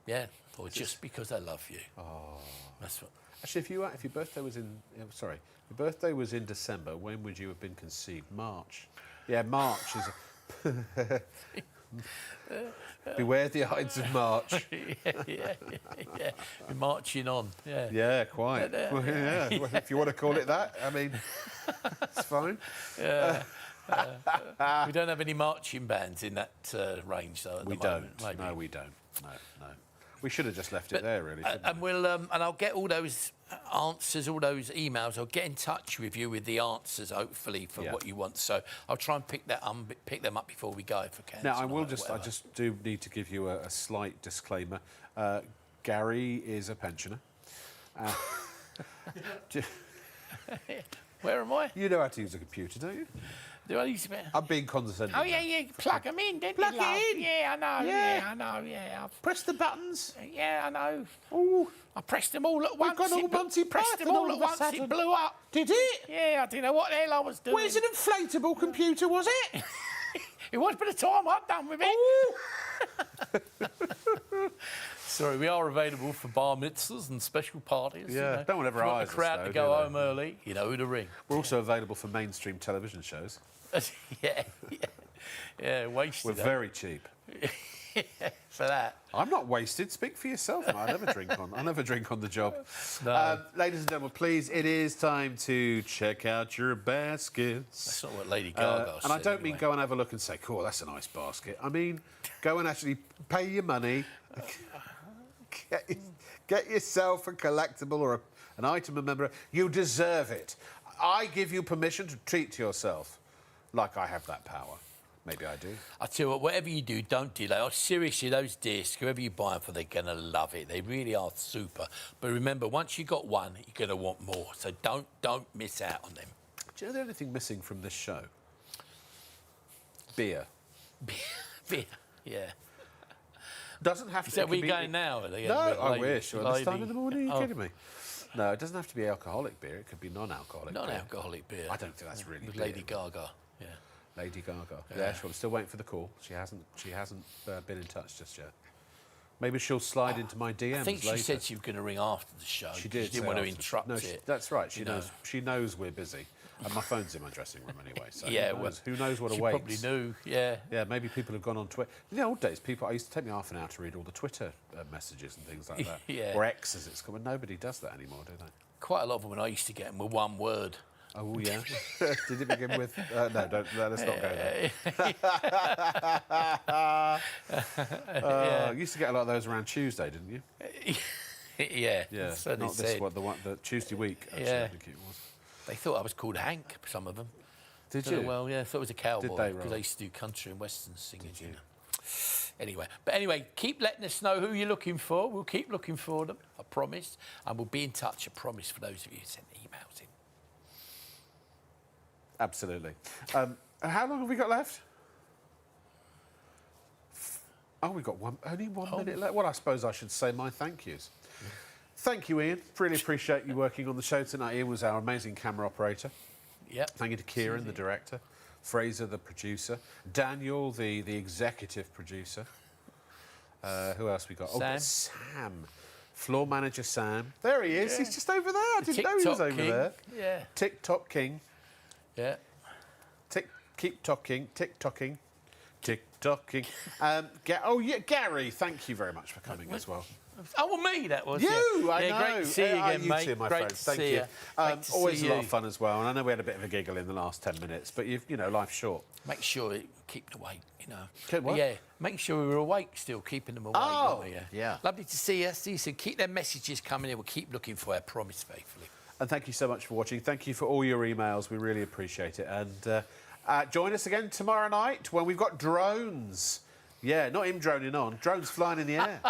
Yeah. or just because I love you. Oh. That's what. Actually, if your birthday was in, sorry, your birthday was in December, when would you have been conceived? March. Yeah, March is. Beware the Ides of March. yeah. We're marching on. Yeah. Yeah, quite. Well, yeah. Well, if you want to call it that, I mean, it's fine. Yeah. We don't have any marching bands in that range, though. At We the moment, don't. maybe. No, we don't. No. We should have just left it there, really. And we'll and I'll get all those answers, all those emails. I'll get in touch with you with the answers, hopefully, for what you want. So I'll try and pick them up before we go, if I can. Now, I just do need to give you a slight disclaimer. Gary is a pensioner. Where am I? You know how to use a computer, don't you? Do I use it? I'm being condescending. Oh, yeah, plug them in, didn't Plug you, it love? in. Yeah, I know, Yeah. I know, yeah. Press the buttons. Yeah, I know. Oh, I pressed them all at once. gone all Monty pressed them Python all all at of a once, sudden. it blew up. did it? Yeah, I didn't know what the hell I was doing. Well, it's an inflatable computer, was it? It was by the time I'm done with it. Oh. Sorry, we are available for bar mitzvahs and special parties. Yeah, don't want If you want eyes the crowd us, to though, go do they? home early, you know who to ring. We're also available for mainstream television shows. yeah, wasted. We're very cheap. for that. I'm not wasted. Speak for yourself. I never drink on the job. No. Ladies and gentlemen, please, it is time to check out your baskets. That's not what Lady Gaga said. And I don't mean anyway. go and have a look and say, cool, that's a nice basket. I mean, go and actually pay your money, get yourself a collectible or an item of memorabilia. You deserve it. I give you permission to treat yourself like I have that power. Maybe I do. I tell you what, whatever you do, don't delay. Oh, seriously, those discs, whoever you buy them for, they're going to love it. They really are super. But remember, once you got one, you're going to want more. So don't miss out on them. Do you know the only thing missing from this show? Beer. Beer, yeah. Doesn't have to. Is that it where can you're be- going now? Are they No, going I lady- wish. Well, this time lady- in the morning, are you Oh, kidding me? No, it doesn't have to be alcoholic beer. It could be non-alcoholic beer. non-alcoholic beer. I don't think that's really With beer. Lady Gaga, yeah. Lady Gaga. Yeah, sure. I'm still waiting for the call. She hasn't been in touch just yet. Maybe she'll slide into my DMs I think she later. said she was going to ring after the show. She did. She didn't say want to after. interrupt No, it. that's right. She you know. knows. She knows we're busy. And my phone's in my dressing room anyway. So Yeah, who knows what she awaits? probably knew, yeah. Yeah, maybe people have gone on Twitter. In the old days, I used to take me half an hour to read all the Twitter messages and things like that. Yeah. Or X, as it's called. But nobody does that anymore, do they? Quite a lot of them when I used to get them were one word. Oh, yeah. Did it begin with... no, let's not go there. You used to get a lot of those around Tuesday, didn't you? Yeah, Yeah, certainly not this said. one, the Tuesday week, actually, Yeah. I think it was. They thought I was called Hank, some of them. Did Oh, you? well, yeah, I thought it was a cowboy they, because Rob? I used to do country and western singing. You know. Anyway, keep letting us know who you're looking for. We'll keep looking for them, I promise. And we'll be in touch, I promise, for those of you who sent emails in. Absolutely. How long have we got left? Oh, we've got only one minute left. Well, I suppose I should say my thank yous. Thank you, Ian. Really appreciate you working on the show tonight. Ian was our amazing camera operator. Yep. Thank you to Kieran, the director, Fraser, the producer, Daniel, the executive producer. Who else we got? Sam. Oh, Sam. Floor manager Sam. There he is. He's just over there. I didn't know he was TikTok over king. there. Yeah. TikTok king. Yeah. Keep talking. TikToking. TikToking. Gary, thank you very much for coming as well. Oh, well, me, that was. You, yeah. I yeah, know. Great to see you again, you mate. too, my Great friends. to Thank see you. you. Great to Always see a lot you. of fun as well. And I know we had a bit of a giggle in the last 10 minutes, but life's short. Make sure you keep them awake, you know. Keep what? Yeah, make sure we were awake still, keeping them awake. Oh, weren't we? yeah. Lovely to see you. See you soon. Keep them messages coming in. We'll keep looking for our promise faithfully. And thank you so much for watching. Thank you for all your emails. We really appreciate it. And join us again tomorrow night when we've got drones. Yeah, not him droning on. Drones flying in the air.